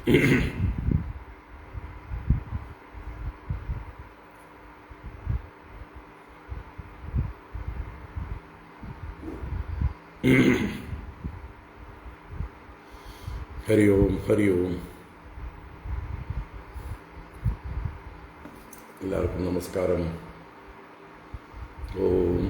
ഹരി ഓം ഹരി ഓം. എല്ലാവർക്കും നമസ്കാരം. ഓം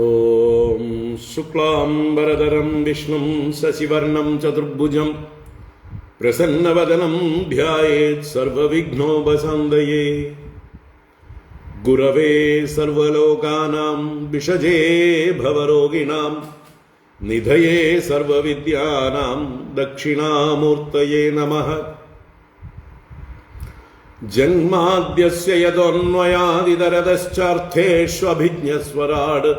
ഓം ശുക്ലാംബരധരം വിഷ്ണും ശശിവർണം ചതുർഭുജം പ്രസന്നവദനം ധ്യായേത് സർവവിഘ്നോപശാന്തയേ. ഗുരവേ സർവലോകാനാം വിഷജേ ഭവരോഗിണാം നിധയേ സർവവിദ്യാനാം ദക്ഷിണാമൂർത്തയേ നമഃ. ജന്മാദ്യസ്യ യതോന്വയാദിതരതശ്ചാർത്ഥേഷ്വഭിജ്ഞസ്വരാട്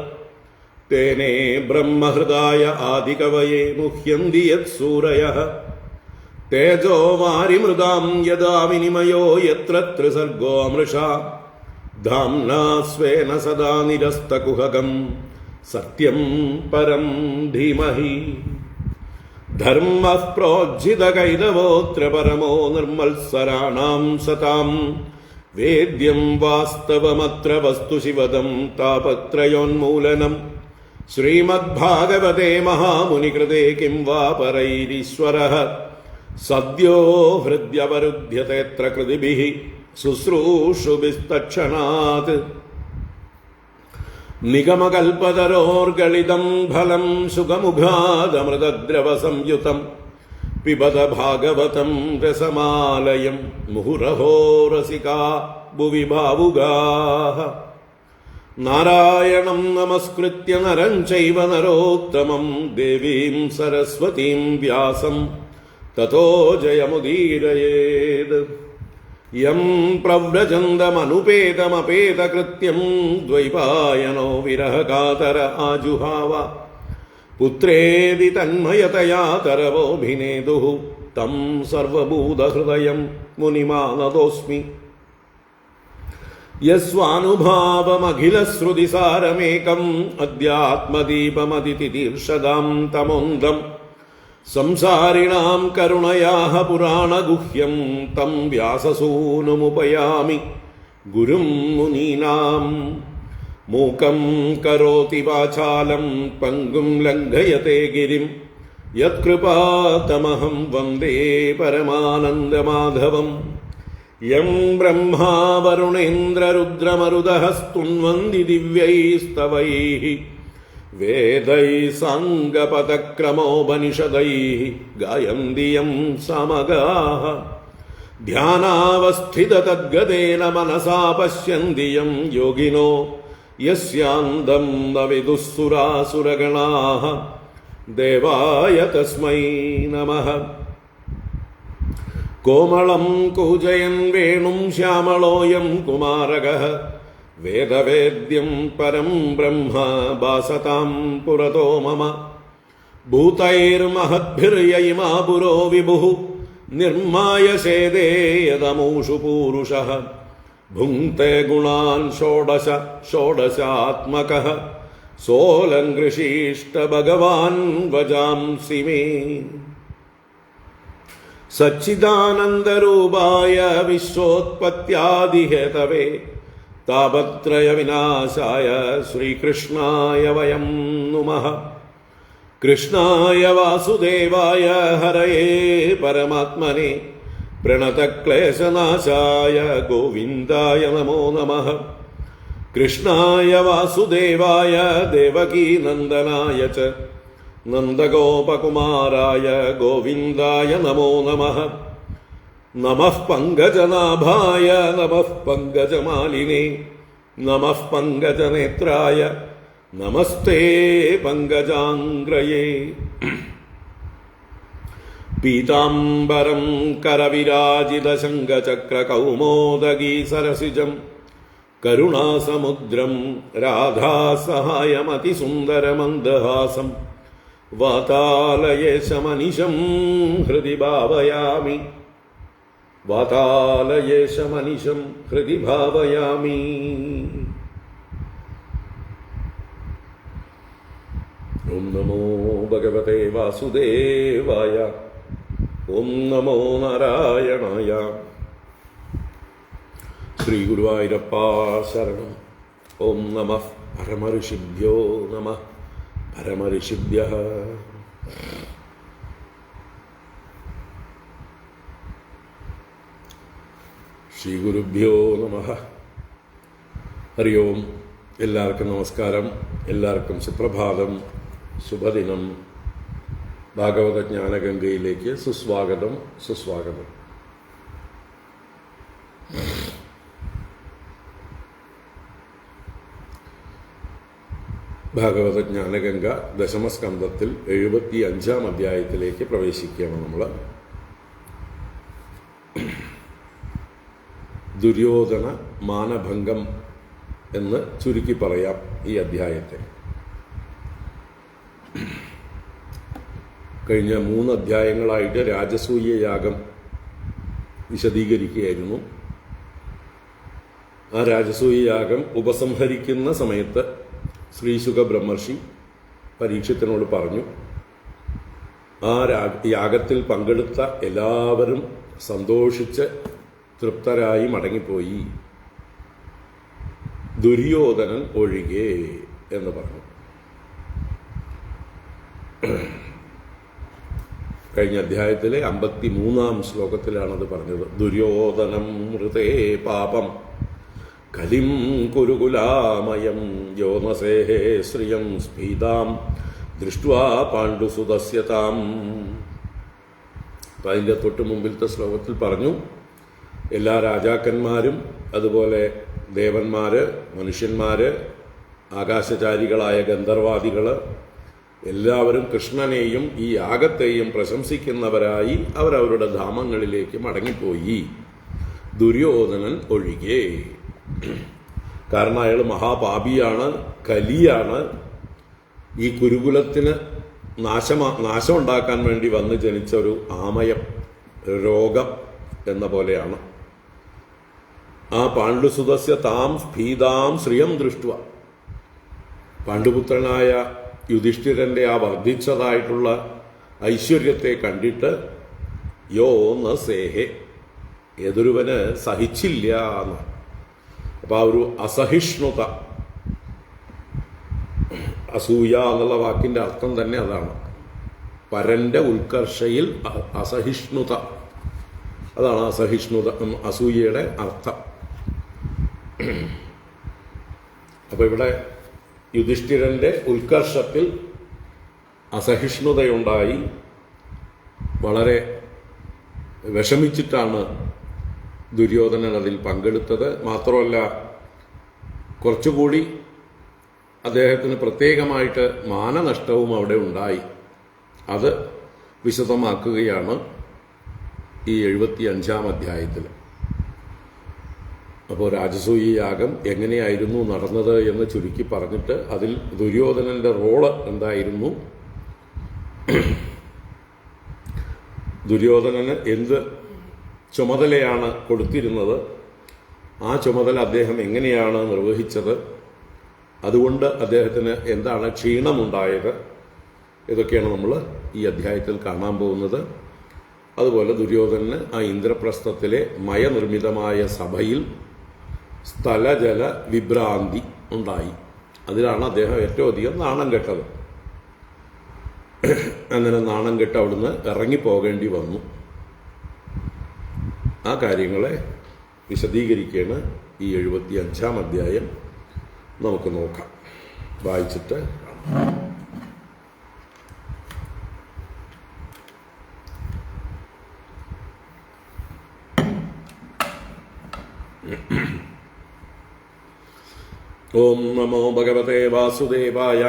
തേനേ ബ്രഹ്മഹൃദായ ആദികവയേ മുഹ്യന്തി യത്സൂരയഃ. തേജോ വാരിമൃതാം യദാ വിനിമയോ യത്ര ത്രിസർഗോ മൃഷാ ധാംനാ സ്വേന സദാ നിരസ്തകുഹകം സത്യം പരം ധീമഹി. ധർമ്മഃ പ്രോജ്ജിതകൈതവോऽത്ര പരമോ നിർമ്മത്സരാണാം സതാം വേദ്യം വാസ്തവമത്ര വസ്തു ശിവദം താപത്രയോന്മൂലനം. ശ്രീമദ്ഭാഗവതേ മഹാമുനികൃതേ കിം വാ പരൈരീശ്വരഃ സദ്യോ ഹൃദ്യവരുധ്യതേത്ര കൃതിഭിഃ ശുശ്രൂഷുഭിസ്തക്ഷണാത്. നിഗമകൽപതരോർഗളിതം ഫലം സുഖമുഖാദമൃതദ്രവസംയുതം പിബത ഭാഗവതം രസമാലയം മുഹുരഹോ രസികാ ഭുവി ഭാവുകാഃ. നാരായണം നമസ്കൃത്യ നരം ചൈവ നരോത്തമം ദേവീം സരസ്വതീം വ്യാസം തതോ ജയമുദീരയേത്. യം പ്രവ്രജന്തമനുപേതമപേതകൃത്യം ദ്വൈപായനോ വിരഹകാതര ആജുഹാവ. പുത്രേതി തന്മയതയാ തരവോഭിനേതുഃ തം സർവഭൂതഹൃദയം മുനിമാനതോസ്മി. യസ്വാനുഭാവമഖിലശ്രുതിസാരമേകം അധ്യാത്മദീപമതിതിതീർഷദാം തമോന്തം സംസാരിണാം കരുണയാഃ പുരാണഗുഹ്യം തം വ്യാസസൂനുമുപയാമി ഗുരും മുനീനാം. മൂകം കരോതി വാചാലം പങ്കും ലംഘയത്തെ ഗിരിം യത്കൃപാതമഹം വന്ദേ പരമാനന്ദമാധവം. യം ബ്രഹ്മാ വരുണേന്ദ്രരുദ്രമരുതഃ സ്തുന്വന്തി ദിവ്യൈസ്തവൈഃ വേദൈഃ സാംഗപദക്രമോപനിഷദൈഃ ഗായന്തി യം സാമഗാഃ. ധ്യാനാവസ്ഥിതതദ്ഗതേന മനസാ പശ്യന്തി യം യോഗിനോ യസ്യാന്തം ന വിദുഃ സുരാസുരഗണാഃ. ദേവായ തസ്മൈ നമഃ. കോമളം കൂജയൻ വേണും ശ്യാമളോയം കുമാരകഃ വേദവേദ്യം പരം ബ്രഹ്മ ഭാസതാം പുരതോ മമ. ഭൂതൈർമഹദ്ഭിർയയിമാ പുരോ വിഭുഃ നിർമ്മായ ശേദേ യദമൂഷു പൂരുഷഃ. ഭുങ്ക്തേ ഗുണാൻ ഷോഡശ ഷോഡശാത്മകഃ സോലങ്കൃഷീഷ്ട ഭഗവാൻ വജാംസി മേ. സച്ചിദാനന്ദരൂപായ വിശ്വോത്പത്യാദിഹേതവേ താപത്രയ വിനാശായ ശ്രീകൃഷ്ണായ വയം നുമഃ. കൃഷ്ണായ വാസുദേവായ ഹരയേ പരമാത്മനെ പ്രണതക്ലേശനാശായ ഗോവിന്ദായ നമോ നമഃ. കൃഷ്ണായ വാസുദേവായ ദേവകീനന്ദനായ ച നന്ദഗോപകുമാരായ ഗോവിന്ദായ നമോ നമഃ. നമഃ പങ്കജനാഭായ നമഃ പങ്കജമാലിനേ നമഃ പങ്കജനേത്രായ നമസ്തേ പങ്കജാംഗ്രയേ. പീതാംബരം കരവിരാജിതശങ്കചക്രകൗമോദഗീ സരസിജം കരുണാസമുദ്രം രാധാസഹായമതിസുന്ദരമന്ദഹാസം വാതാലയേശമനിശം ഹൃദി ഭാവയാമി. വാതാലയേശമനിശം ഹൃദി ഭാവയാമി. ഓം നമോ ഭഗവതേ വാസുദേവായ. ഓം നമോ നാരായണായ. ശ്രീ ഗുരുവായൂരപ്പ ശരണം. ഓം നമഃ പരമഋഷിഭ്യോ നമഃ പരമഋഷിഭ്യഃ. ശ്രീ ഗുരുഭ്യോ നമഃ. ഹരി ഓം. എല്ലാവർക്കും നമസ്കാരം. എല്ലാവർക്കും സുപ്രഭാതം, ശുഭദിനം. ഭാഗവത ജ്ഞാനഗംഗയിലേക്ക് സുസ്വാഗതം, സുസ്വാഗതം. ഭാഗവത ജ്ഞാനഗംഗ ദശമസ്കന്ധത്തിൽ 75-ാം അധ്യായത്തിലേക്ക് പ്രവേശിക്കുകയാണ് നമ്മൾ. ദുര്യോധന മാനഭംഗം എന്ന് ചുരുക്കി പറയാം ഈ അധ്യായത്തെ. കഴിഞ്ഞ 3 അധ്യായങ്ങളായിട്ട് രാജസൂയ യാഗം വിശദീകരിക്കുകയായിരുന്നു. ആ രാജസൂയ യാഗം ഉപസംഹരിക്കുന്ന സമയത്ത് ശ്രീശുക ബ്രഹ്മർഷി പരീക്ഷത്തിനോട് പറഞ്ഞു, ആ യാഗത്തിൽ പങ്കെടുത്ത എല്ലാവരും സന്തോഷിച്ച് തൃപ്തരായി മടങ്ങിപ്പോയി, ദുര്യോധനൻ ഒഴികെ എന്ന് പറഞ്ഞു. കഴിഞ്ഞ അധ്യായത്തിലെ 53-ാം ശ്ലോകത്തിലാണത് പറഞ്ഞത്. ദുര്യോധനം മൃതേ പാപം കലിം കുരുകുലാമയം യോനസേഹേ ശ്രിയം സ്ഫീതാം ദൃഷ്ട്വാ പാണ്ഡുസുതസ്യതാം. അപ്പം അതിൻ്റെ തൊട്ട് മുമ്പിലത്തെ ശ്ലോകത്തിൽ പറഞ്ഞു, എല്ലാ രാജാക്കന്മാരും അതുപോലെ ദേവന്മാര്, മനുഷ്യന്മാര്, ആകാശചാരികളായ ഗന്ധർവാദികൾ എല്ലാവരും കൃഷ്ണനെയും ഈ യാഗത്തെയും പ്രശംസിക്കുന്നവരായി അവരവരുടെ ധാമങ്ങളിലേക്ക് മടങ്ങിപ്പോയി, ദുര്യോധനൻ ഒഴികെ. കാരണം അയാൾ മഹാപാപിയാണ്, കലിയാണ്, ഈ കുരുകുലത്തിന് നാശം ഉണ്ടാക്കാൻ വേണ്ടി വന്ന് ജനിച്ച ഒരു ആമയം, രോഗം എന്ന പോലെയാണ്. ആ പാണ്ഡുസുതസ്യ താം സ്ഫീതാം ശ്രിയം ദൃഷ്ട്വ, പാണ്ഡുപുത്രനായ യുധിഷ്ഠിരന്റെ ആ വർദ്ധിച്ചതായിട്ടുള്ള ഐശ്വര്യത്തെ കണ്ടിട്ട് യോ ന സേഹെ, ഏതൊരുവന് സഹിച്ചില്ല എന്ന്. അപ്പം ആ ഒരു അസഹിഷ്ണുത, അസൂയ എന്നുള്ള വാക്കിൻ്റെ അർത്ഥം തന്നെ അതാണ്. പരന്റെ ഉത്കർഷയിൽ അസഹിഷ്ണുത, അതാണ് അസഹിഷ്ണുത, അസൂയയുടെ അർത്ഥം. അപ്പൊ ഇവിടെ യുധിഷ്ഠിരന്റെ ഉത്കർഷത്തിൽ അസഹിഷ്ണുതയുണ്ടായി, വളരെ വിഷമിച്ചിട്ടാണ് ദുര്യോധനൻ അതിൽ പങ്കെടുത്തത്. മാത്രമല്ല, കുറച്ചുകൂടി അദ്ദേഹത്തിന് പ്രത്യേകമായിട്ട് മാനനഷ്ടവും അവിടെ ഉണ്ടായി. അത് വിശദമാക്കുകയാണ് ഈ 75-ാം അധ്യായത്തിൽ. അപ്പോൾ രാജസൂയ യാഗം എങ്ങനെയായിരുന്നു നടന്നത് എന്ന് ചുരുക്കി പറഞ്ഞിട്ട് അതിൽ ദുര്യോധനന്റെ റോള് എന്തായിരുന്നു, ദുര്യോധനന് എന്ത് ചുമതലയാണ് കൊടുത്തിരുന്നത്, ആ ചുമതല അദ്ദേഹം എങ്ങനെയാണ് നിർവഹിച്ചത്, അതുകൊണ്ട് അദ്ദേഹത്തിന് എന്താണ് ക്ഷീണമുണ്ടായത്, ഇതൊക്കെയാണ് നമ്മൾ ഈ അധ്യായത്തിൽ കാണാൻ പോകുന്നത്. അതുപോലെ ദുര്യോധനന് ആ ഇന്ദ്രപ്രസ്ഥത്തിലെ മയനിർമ്മിതമായ സഭയിൽ സ്ഥലജല വിഭ്രാന്തി ഉണ്ടായി. അതിലാണ് അദ്ദേഹം ഏറ്റവും അധികം നാണം കെട്ടത്. അങ്ങനെ നാണം കെട്ട് അവിടുന്ന് ഇറങ്ങിപ്പോകേണ്ടി വന്നു. ആ കാര്യങ്ങളെ വിശദീകരിക്കുകയാണ് ഈ 75-ാം അധ്യായം. നമുക്ക് നോക്കാം, വായിച്ചിട്ട് ഓം നമോ ഭഗവതേ വാസുദേവായ.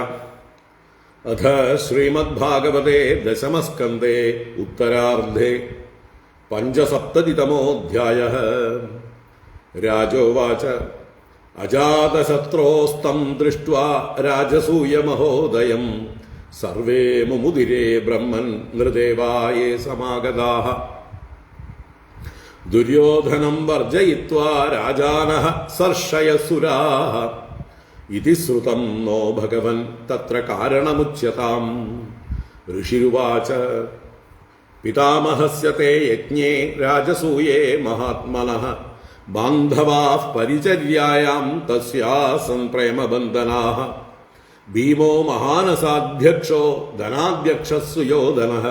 അഥ ശ്രീമദ്ഭാഗവതേ ദശമസ്കന്ധേ ഉത്തരാർദ്ധേ പഞ്ചസപ്തതിതമോऽധ്യായഃ. രാജോവാച അജാതശത്രോസ്തം ദൃഷ്ട്വാ രാജസൂയമഹോദയം സർവേ മുമുദിരേ ബ്രഹ്മൻ നൃദേവായേ സമാഗതാഃ. ദുര്യോധനം വർജയിത്വാ രാജാനഃ സർഷയസുരാഃ ഇതി ശ്രുതം നോ ഭഗവൻ തത്ര കാരണമുച്യതാം. ഋഷിരുവാച പിതാമഹസ്യ തേ യജ്ഞേ രാജസൂയേ മഹാത്മനഃ ബാന്ധവാഃ പരിചര്യായാം തസ്യാസൻ പ്രേമബന്ധനാഃ. ഭീമോ മഹാനസാധ്യക്ഷോ ധനാധ്യക്ഷഃ സുയോധനഃ.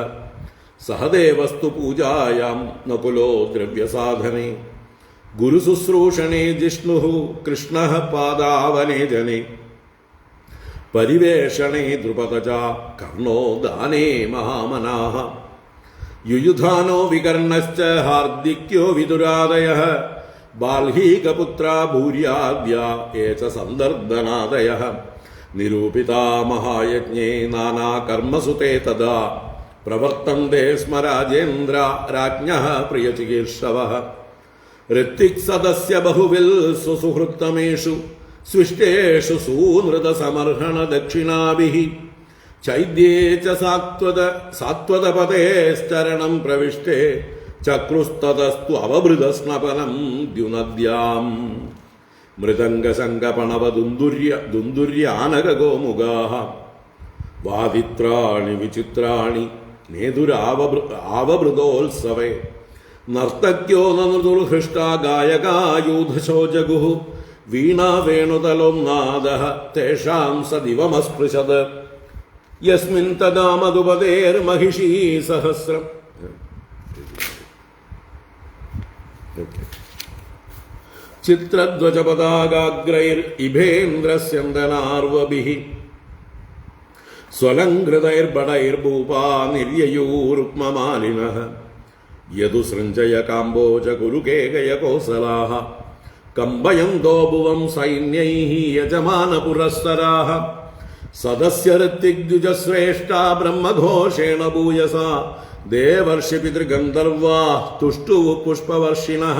സഹദേവസ്തു പൂജായാം നകുലോ ദ്രവ്യസാധനേ. ഗുരുശുശ്രൂഷണേ ജിഷ്ണുഃ കൃഷ്ണഃ പാദാവനേ ജനേ. പരിവേഷണേ ദ്രുപദ കർണോ ദാനേ മഹാമനാഃ. യുയുധാനോ വികർണശ്ച ഹാർദിക്യോ വിദുരാദയഃ. ബാൽഹീകപുത്രാ ഭൂര്യാദ്യാ യേ ച സന്ദർദനാദയഃ. നിരൂപിതാ മഹായജ്ഞേ നാനാകർമ്മസു തേ തദാ. പ്രവർത്തന്തെ സ്മ രാജേന്ദ്ര രാജ്ഞഃ പ്രിയചികീർഷവഃ. ഋത്വിക്സദസ്യ ബഹുവിൽ സ്വസുഹൃത്തമേഷു സൃഷ്ടേഷു സൂനൃതസമർഹണ ദക്ഷിണാഭിഃ. ചൈദ്യേ ച സാത്വതപതേശ്ചരണം പ്രവിഷ്ടേ ചക്രുസ്തതസ്തു അവഭൃതസ്നപനം ദ്യുനദ്യാം. മൃദംഗശങ്കപണവദുന്ദുര്യാനകഗോമുഗാഃ. വാദിത്രാണി വിചിത്രാണി നേതുരാവഭൃതോത്സവേ. നർത്തക്യോ നൃതുർഹൃഷ്ടാ ഗായകായൂധശോ ജഗുഃ. വീണാ വേണുതലോന്നാദഃ തേഷാം സദിവമസ്പൃശത്. യസ്മിൻ തദാ മധുപതേർമഹിഷീ സഹസ്രം. ചിത്രധ്വജപതാകാഗ്രൈർ ഇഭേന്ദ്രസ്യന്ദനാർവഭിഃ. സ്വലംകൃതൈർബടൈർഭൂപാ നിർയയൂരുക്മമാലിനഃ. യദുസൃഞ്ജയ കാംബോജ കുരുകേകയ കോസലാഃ. കമ്പയന്തോ ഭുവം സൈന്യൈഃ യജമാനപുരസ്സരാഃ. സദസ്യ ഋത്വിഗ്ദ്വിജശ്രേഷ്ഠാ ബ്രഹ്മഘോഷേണ ഭൂയസാ. ദേവർഷി പിതൃഗന്ധർവാഃ തുഷ്ടുഃ പുഷ്പവർഷിണഃ.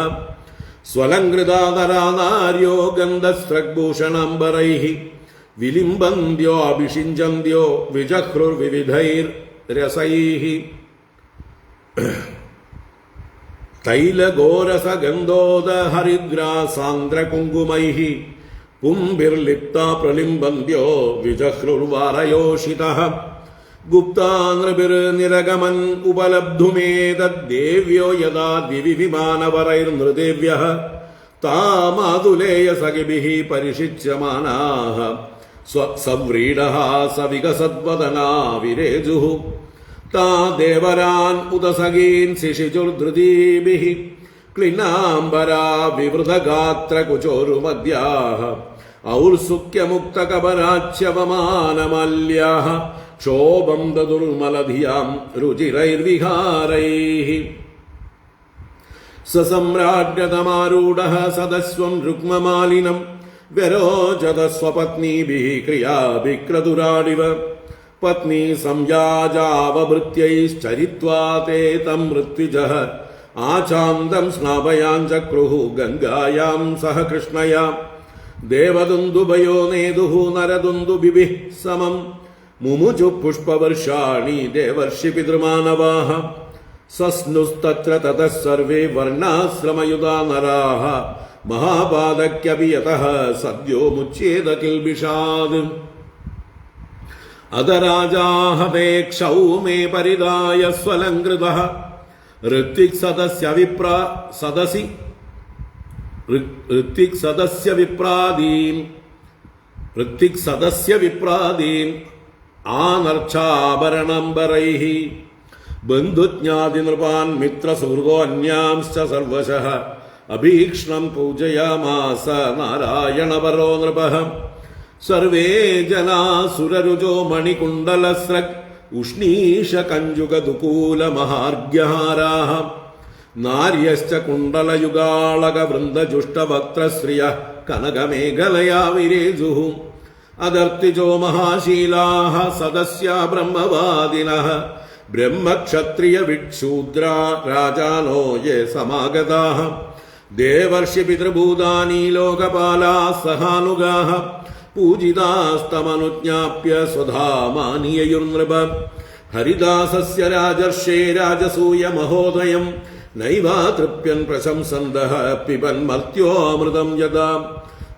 സ്വലംകൃതാനരാ നാര്യോ ഗന്ധസ്രഗ്ഭൂഷണാംബരൈഃ. വിലിംബന്ത്യോ അഭിഷിഞ്ചന്ത്യോ വിജഹ്രുർവിവിധൈർരസൈഃ. തൈലഘോരസഗന്ധോദഹരിദ്രാസാന്ദ്രകുങ്കുമൈഃ. പുംഭിർലിപ്താ പ്രലിംബന്ത്യോ വിജഹ്രുർവാരയോഷിതഃ. ഗുപ്താ നൃഭിർനിരഗമൻ ഉപലബ്ധുമേതദ്ദേവ്യോ യദാ ദിവി വിമാനവരൈർനൃദേവ്യഃ. താമാതുലേയ സഖിഭിഃ പരിഷിച്യമാനാഃ. സവ്രീഡഃ സവികസദ്വദനാ വിരേജുഃ. താ ദേവരാൻ ഉദസഖീൻ ശിശിചുർധൃതീഭിഃ. ക്ലിനാംബരാ വിവൃതഗാത്രകുചോരുമദ്യാഃ. ഔത്സുക്യമുക്തകബരാച്യവമാനമാല്യാഃ. ക്ഷോഭം ദദുർമലധിയാം രുചിരൈർവിഹാരൈഃ. സസമ്രാജ്ഞതമാരൂഢഃ സദസ്വം രുക്മമാലിനം. വ്യരോചത സ്വപത്നീഭിഃ ക്രിയാഭിക്രതുരാടിവ. പത്നീ സംയാജാവഭൃത്യൈശ്ചരിത്വാ തേ തം ഋത്വിജഃ. ആചാന്തം സ്നാപയാഞ്ചക്രുഃ ഗംഗായാം സഹ കൃഷ്ണയാ. ദേവദുന്ദുഭയോ നേതുഃ നരദുന്ദുഭിഃ സമം. മുമുചു പുഷ്പവർഷാണി ദേവർഷി പിതൃമാനവാഃ. സസ്നുസ്തത്ര തതഃ സർവേ വർണ്ണാശ്രമയുതാ നരാഃ. മഹാപാദക്യപി യതഃ സദ്യോ മുച്യേത കിൽബിഷാദ്. അധരാജാഹതേ ക്ഷൗമേ പരിദായ സ്വലംകൃതഃ. ഋത്വിക് സദസ്യ വിപ്രാദീൻ ആനർച്ചാഭരണംബരൈഃ. ബന്ധുജ്ഞാതിനൃപാൻ മിത്രസുഹൃദോ അന്യാംശ്ച സർവശഃ. അഭീക്ഷ്ണം പൂജയാമാസ നാരായണപരോ നൃപഃ. സർവേ ജനാസുരരുജോ മണികുണ്ടലസ്രഗ്. ഉഷ്ണീഷകഞ്ജുകദുകൂലമഹാർഘ്യഹാരാഃ. നാര്യശ്ച കുണ്ടലയുഗാളകവൃന്ദജുഷ്ടവക്ത്രശ്രിയഃ കനകമേഖലയാ വിരേജുഃ. അദർത്തിജോ മഹാശീലാഃ സദസ്യാ ബ്രഹ്മവാദിനഃ. ബ്രഹ്മക്ഷത്രിയവിക്ഷൂദ്രാ രാജാനോ യേ സമാഗതാഃ. ദേവർഷി പിതൃഭൂതാനി ലോകപാലാഃ സഹാനുഗാഃ. പൂജിതാസ്തമനുജ്ഞാപ്യ സ്വധാമാനിയയുർനൃപ. ഹരിദാസസ്യ രാജർഷേ രാജസൂയ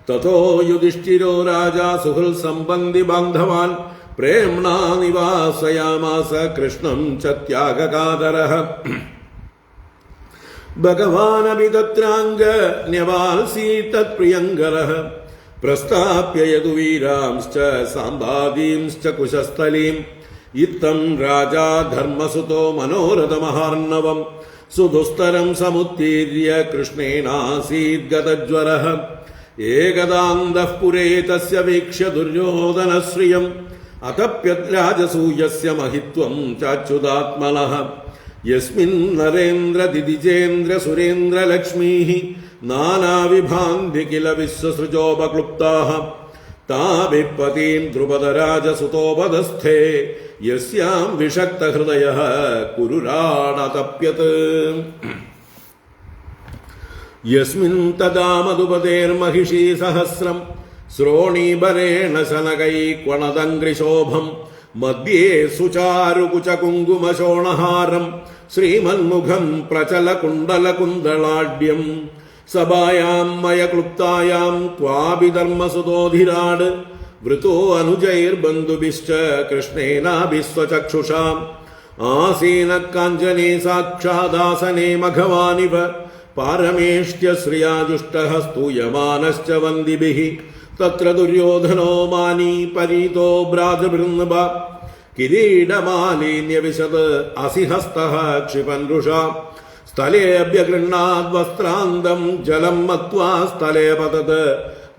തതോ യുധിഷ്ഠിരോ രാജാ സുഹൃൽ സംബന്ധി ബാന്ധവാൻ പ്രേംണാ നിവാസയാമാസ കൃഷ്ണം ച ത്യാഗകാതരഃ. ഭഗവാനപി തത്രാംഗന്യവാൽസീതത് പ്രിയങ്കരഃ. പ്രസ്ഥാപ്യ യദുവീരാംശ്ച സാമ്പാദീംശ്ച കുശസ്ഥലീം. ഇത്തം രാജാ ധർമ്മസുതോ മനോരഥമഹാർണവം സുദുസ്തരം സമുത്തീര്യ കൃഷ്ണേനാസീത് ഗതജ്വരഃ. ഏകദാന്തഃ പുരേ തസ്യ വീക്ഷ്യ ദുര്യോധനശ്രിയം അതപ്യത് രാജസൂയസ്യ മഹിത്വം ചാച്യുതാത്മനഃ. യസ്മിൻ നരേന്ദ്ര ദിദിജേന്ദ്ര സുരേന്ദ്ര ലക്ഷ്മീഃ നാനാവിഭാന്തി കില വിശ്വസൃജോപക്ലുപ്താഃ. താഭിപതീം ദ്രുപദരാജസുതോപദസ്ഥേ യസ്യാം വിഷക്തഹൃദയഃ കുരുരാടതപ്യത്. യസ്മിൻ തദാ മധുപതേർമഹിഷീ സഹസ്രം ശ്രോണീബലേന ശനകൈക്വണദംഘ്രിശോഭം മധ്യേ സുചാരുകുചകുങ്കുമശോണഹാരം ശ്രീമന്മുഖം പ്രചലകുണ്ടലകുന്തളാഢ്യം. സഭായാം മയക്ലുപ്തായാം ത്വാഭിധർമ്മസുതോധിരാട് വൃതോ അനുജൈർബന്ധുഭിശ്ച കൃഷ്ണേനാഭിസ്വചക്ഷുഷാം. ആസീന കാഞ്ചനേ സാക്ഷാദാസനേ മഘവാനിവ പാരമേഷ്ട്യ ശ്രിയാജുഷ്ടഃ സ്തൂയമാനശ്ച വന്ദിഭിഃ. തത്ര ദുര്യോധനോ മാനീ പരീതോ ഭ്രാതൃവൃന്ദ കിരീടമാലിന്യവിശത് അസിഹസ്തഃ ക്ഷിപൻരുഷാ. സ്ഥലേഭ്യഗൃഹ്ണാദ് വസ്ത്രാന്തം ജലം മത്വാ സ്ഥലേ പതത്.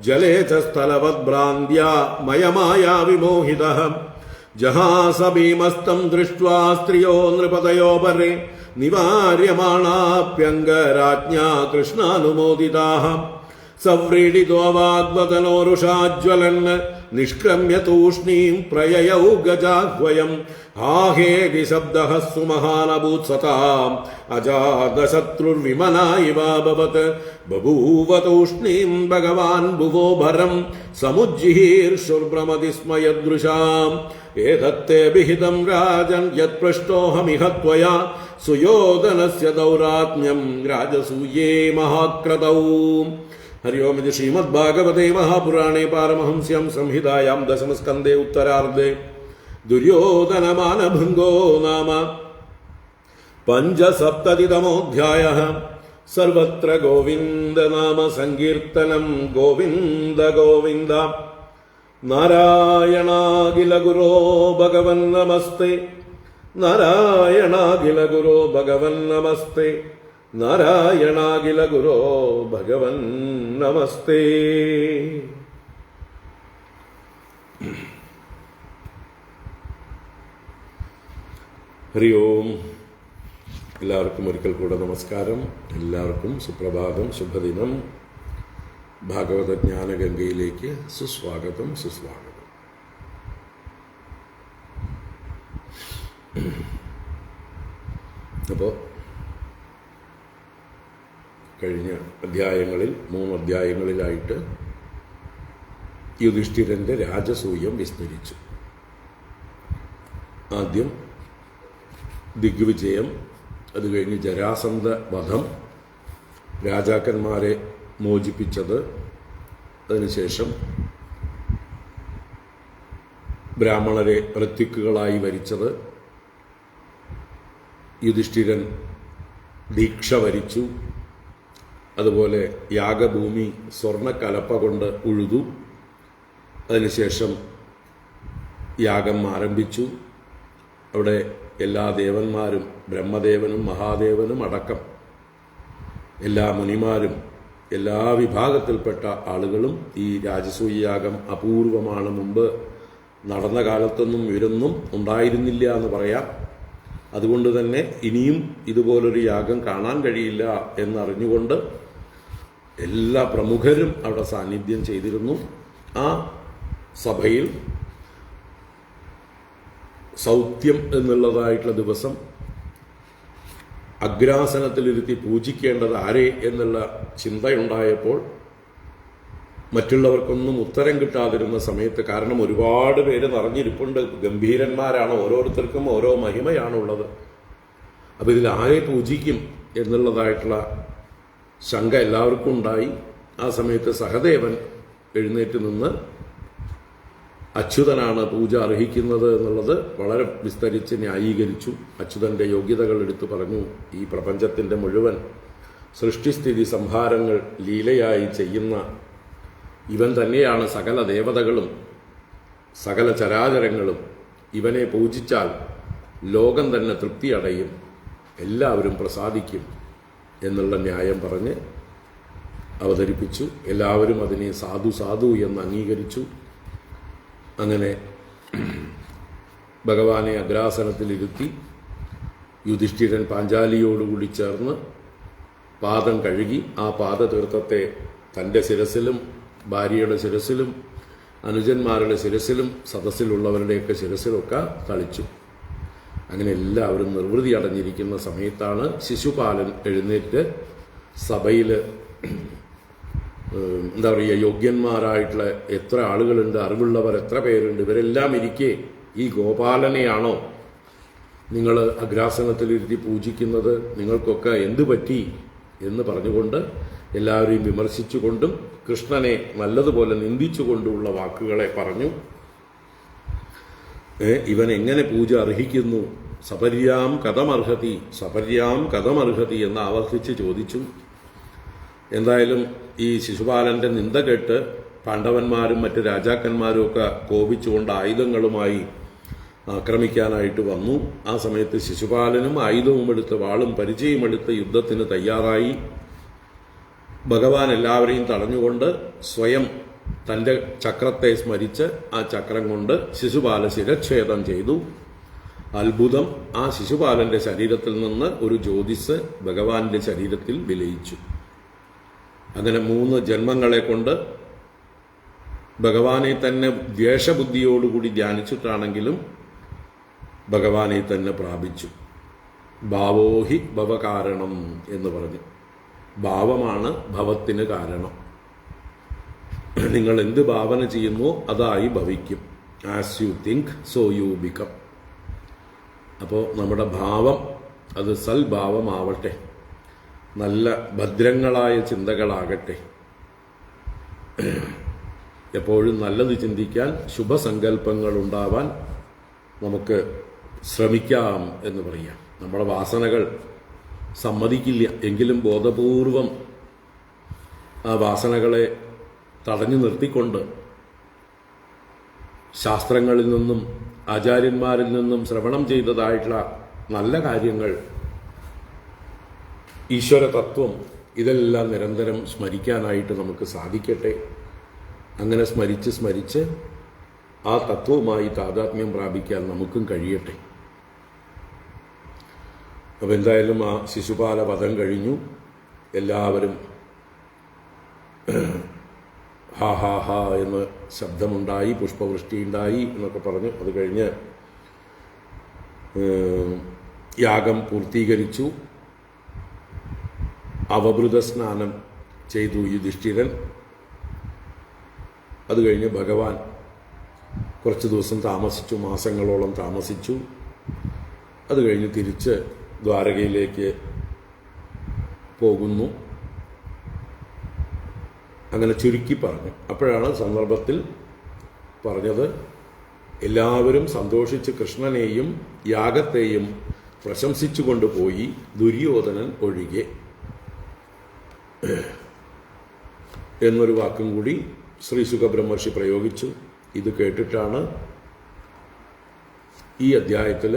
ജലേ ച സ്ഥലവദ്ഭ്രാന്ത്യാ മയമായാ വിമോഹിതഃ. ജഹാസ ഭീമസ്തം ദൃഷ്ട്വാ സ്ത്രിയോ നൃപതയോ പരേ നിവാര്യമാണാപ്യംഗരാജ്ഞാ കൃഷ്ണാനുമോദിതാഃ. സവ്രീഡിതോ വാഗ്വദനോരുഷാജ്വലൻ നിഷ്ക്രമ്യ തൂഷ്ണീം പ്രയയൗ ഗജാഹ്വയം. ആഹേതി ശബ്ദഃ സുമഹാനഭൂത്സതാം അജാതശത്രുർവിമനാ ഇവാഭവത്. ബഭൂവ തൂഷ്ണീം ഭഗവാൻ ഭുവോ ഭരം സമുജ്ജിഹീർഷുർഭ്രമതിസ്മയദൃശാം. ഏതത്തെ വിഹിതം രാജൻ യത്പൃഷ്ടോഹമിഹ ത്വയാ സുയോധനസ്യ ദൗരാത്മ്യം രാജസൂയേ മഹാക്രതൗ. ഹരി ഓം. ഇത് ശ്രീമദ് ഭാഗവതേ മഹാപുരാണേ പാരമഹംസ്യാം സംഹിതായാം ദശമസ്കന്ധേ ഉത്തരാർദ്ധേ ദുര്യോധനമാനഭംഗോ നാമ പഞ്ചസപ്തതിതമോऽധ്യായഃ. സർവത്ര ഗോവിന്ദനാമ സങ്കീർത്തനം. ഗോവിന്ദ ഗോവിന്ദ. നാരായണാഖില ഗുരോ ഭഗവൻ നമസ്തേ. നാരായണാഖില ഗുരോ ഭഗവൻ നമസ്തേ. നാരായണാഖില ഗുരോ ഭഗവൻ നമസ്തേ. ഹരി ഓം. എല്ലാവർക്കും ഒരിക്കൽ കൂടെ നമസ്കാരം. എല്ലാവർക്കും സുപ്രഭാതം, ശുഭദിനം. ഭാഗവത ജ്ഞാനഗംഗയിലേക്ക് സുസ്വാഗതം, സുസ്വാഗതം. അപ്പോൾ കഴിഞ്ഞ അധ്യായങ്ങളിൽ 3 അധ്യായങ്ങളിലായിട്ട് യുധിഷ്ഠിരന്റെ രാജസൂയം വിസ്മരിച്ചു. ആദ്യം ദിഗ്വിജയം, അത് കഴിഞ്ഞ് ജരാസന്ധ വധം, രാജാക്കന്മാരെ മോചിപ്പിച്ചത്, അതിനുശേഷം ബ്രാഹ്മണരെ ഋത്വിക്കുകളായി വരിച്ചത്, യുധിഷ്ഠിരൻ ദീക്ഷ വരിച്ചു, അതുപോലെ യാഗഭൂമി സ്വർണ്ണക്കലപ്പ കൊണ്ട് ഉഴുതു, അതിനുശേഷം യാഗം ആരംഭിച്ചു. അവിടെ എല്ലാ ദേവന്മാരും, ബ്രഹ്മദേവനും മഹാദേവനും അടക്കം എല്ലാ മുനിമാരും എല്ലാ വിഭാഗത്തിൽപ്പെട്ട ആളുകളും ഈ രാജസൂയയാഗം അപൂർവമാണ്. മുമ്പ് നടന്ന കാലത്തൊന്നും ഇവരൊന്നും ഉണ്ടായിരുന്നില്ല എന്ന് പറയാം. അതുകൊണ്ട് തന്നെ ഇനിയും ഇതുപോലൊരു യാഗം കാണാൻ കഴിയില്ല എന്നറിഞ്ഞുകൊണ്ട് എല്ലാ പ്രമുഖരും അവിടെ സാന്നിധ്യം ചെയ്തിരുന്നു. ആ സഭയിൽ സൗത്യം എന്നുള്ളതായിട്ടുള്ള ദിവസം അഗ്രാസനത്തിലിരുത്തി പൂജിക്കേണ്ടത് ആരെ എന്നുള്ള ചിന്തയുണ്ടായപ്പോൾ മറ്റുള്ളവർക്കൊന്നും ഉത്തരം കിട്ടാതിരുന്ന സമയത്ത്, കാരണം ഒരുപാട് പേര് നിറഞ്ഞിരിപ്പുണ്ട്, ഗംഭീരന്മാരാണ്, ഓരോരുത്തർക്കും ഓരോ മഹിമയാണുള്ളത്. അപ്പം ഇതിൽ ആരെ പൂജിക്കും എന്നുള്ളതായിട്ടുള്ള ശങ്ക എല്ലാവർക്കും ഉണ്ടായി. ആ സമയത്ത് സഹദേവൻ എഴുന്നേറ്റ് നിന്ന് അച്യുതനാണ് പൂജ അർഹിക്കുന്നത് എന്നുള്ളത് വളരെ വിസ്തരിച്ച് ന്യായീകരിച്ചു. അച്യുതന്റെ യോഗ്യതകൾ എടുത്തു പറഞ്ഞു. ഈ പ്രപഞ്ചത്തിന്റെ മുഴുവൻ സൃഷ്ടിസ്ഥിതി സംഹാരങ്ങൾ ലീലയായി ചെയ്യുന്ന ഇവൻ തന്നെയാണ് സകല ദേവതകളും സകല ചരാചരങ്ങളും. ഇവനെ പൂജിച്ചാൽ ലോകം തന്നെ തൃപ്തി അടയും, എല്ലാവരും പ്രസാദിക്കും എന്നുള്ള ന്യായം പറഞ്ഞ് അവതരിപ്പിച്ചു. എല്ലാവരും അതിനെ സാധു സാധു എന്ന് അംഗീകരിച്ചു. അങ്ങനെ ഭഗവാനെ അഗ്രാസനത്തിലിരുത്തി യുധിഷ്ഠിരൻ പാഞ്ചാലിയോടുകൂടി ചേർന്ന് പാദം കഴുകി ആ പാദതീർത്ഥത്തെ തൻ്റെ ശിരസിലും ഭാര്യയുടെ ശിരസിലും അനുജന്മാരുടെ ശിരസിലും സദസ്സിലുള്ളവരുടെയൊക്കെ ശിരസിലൊക്കെ തളിച്ചു. അങ്ങനെ എല്ലാവരും നിർവൃതി അടഞ്ഞിരിക്കുന്ന സമയത്താണ് ശിശുപാലൻ എഴുന്നേറ്റ് സഭയിൽ എന്താ പറയുക, യോഗ്യന്മാരായിട്ടുള്ള എത്ര ആളുകളുണ്ട്, അറിവുള്ളവർ എത്ര പേരുണ്ട്, ഇവരെല്ലാം ഇരിക്കെ ഈ ഗോപാലനെയാണോ നിങ്ങൾ അഗ്രാസനത്തിലിരുത്തി പൂജിക്കുന്നത്? നിങ്ങൾക്കൊക്കെ എന്തു പറ്റി എന്ന് പറഞ്ഞുകൊണ്ട് എല്ലാവരെയും വിമർശിച്ചുകൊണ്ടും കൃഷ്ണനെ നല്ലതുപോലെ നിന്ദിച്ചുകൊണ്ടുമുള്ള വാക്കുകളെ പറഞ്ഞു. ഇവൻ എങ്ങനെ പൂജ അർഹിക്കുന്നു? സപര്യാം കഥമർഹതി, സപര്യാം കഥമർഹതി എന്ന് ആവർത്തിച്ച് ചോദിച്ചു. എന്തായാലും ഈ ശിശുപാലന്റെ നിന്ദ കേട്ട് പാണ്ഡവന്മാരും മറ്റ് രാജാക്കന്മാരും ഒക്കെ കോപിച്ചുകൊണ്ട് ആയുധങ്ങളുമായി ആക്രമിക്കാനായിട്ട് വന്നു. ആ സമയത്ത് ശിശുപാലനും ആയുധവും എടുത്ത് വാളും പരിചയമെടുത്ത് യുദ്ധത്തിന് തയ്യാറായി. ഭഗവാൻ എല്ലാവരെയും തടഞ്ഞുകൊണ്ട് സ്വയം തൻ്റെ ചക്രത്തെ സ്മരിച്ച് ആ ചക്രം കൊണ്ട് ശിശുപാല ശിരച്ഛേദം ചെയ്തു. അത്ഭുതം! ആ ശിശുപാലന്റെ ശരീരത്തിൽ നിന്ന് ഒരു ജ്യോതിസ് ഭഗവാന്റെ ശരീരത്തിൽ വിലയിച്ചു. അങ്ങനെ 3 ജന്മങ്ങളെ കൊണ്ട് ഭഗവാനെ തന്നെ ദ്വേഷബുദ്ധിയോടുകൂടി ധ്യാനിച്ചിട്ടാണെങ്കിലും ഭഗവാനെ തന്നെ പ്രാപിച്ചു. ഭാവോഹി ഭവകാരണം എന്ന് പറഞ്ഞു. ഭാവമാണ് ഭവത്തിന് കാരണം. നിങ്ങൾ എന്ത് ഭാവന ചെയ്യുന്നോ അതായി ഭവിക്കും. As you think so you become. അപ്പോൾ നമ്മുടെ ഭാവം അത് സൽഭാവമാവട്ടെ, നല്ല ഭദ്രങ്ങളായ ചിന്തകളാകട്ടെ. എപ്പോഴും നല്ലത് ചിന്തിക്കാൻ, ശുഭസങ്കല്പങ്ങൾ ഉണ്ടാവാൻ നമുക്ക് ശ്രമിക്കാം എന്ന് പറയാം. നമ്മുടെ വാസനകൾ സമ്മതിക്കില്ല, എങ്കിലും ബോധപൂർവം ആ വാസനകളെ തടഞ്ഞു നിർത്തിക്കൊണ്ട് ശാസ്ത്രങ്ങളിൽ നിന്നും ആചാര്യന്മാരിൽ നിന്നും ശ്രവണം ചെയ്തതായിട്ടുള്ള നല്ല കാര്യങ്ങൾ, ഈശ്വര തത്വം, ഇതെല്ലാം നിരന്തരം സ്മരിക്കാനായിട്ട് നമുക്ക് സാധിക്കട്ടെ. അങ്ങനെ സ്മരിച്ച് സ്മരിച്ച് ആ തത്വവുമായി താതാത്മ്യം പ്രാപിക്കാൻ നമുക്കും കഴിയട്ടെ. അപ്പോൾ എന്തായാലും ആ ശിശുപാല വധം കഴിഞ്ഞു. എല്ലാവരും ഹാ ഹാ ഹാ എന്ന് ശബ്ദമുണ്ടായി, പുഷ്പവൃഷ്ടി ഉണ്ടായി എന്നൊക്കെ പറഞ്ഞു. അത് കഴിഞ്ഞ് യാഗം പൂർത്തീകരിച്ചു. അവഭൃത സ്നാനം ചെയ്തു യുധിഷ്ഠിരൻ. അത് കഴിഞ്ഞ് ഭഗവാൻ കുറച്ച് ദിവസം താമസിച്ചു, മാസങ്ങളോളം താമസിച്ചു. അത് കഴിഞ്ഞ് തിരിച്ച് ദ്വാരകയിലേക്ക് പോകുന്നു. അങ്ങനെ ചുരുക്കി പറഞ്ഞു. അപ്പോഴാണ് സന്ദർഭത്തിൽ പറഞ്ഞത്, എല്ലാവരും സന്തോഷിച്ച് കൃഷ്ണനെയും യാഗത്തെയും പ്രശംസിച്ചുകൊണ്ട് പോയി, ദുര്യോധനൻ ഒഴികെ എന്നൊരു വാക്കും കൂടി ശ്രീ സുഖബ്രഹ്മർഷി പ്രയോഗിച്ചു. ഇത് കേട്ടിട്ടാണ് ഈ അധ്യായത്തിൽ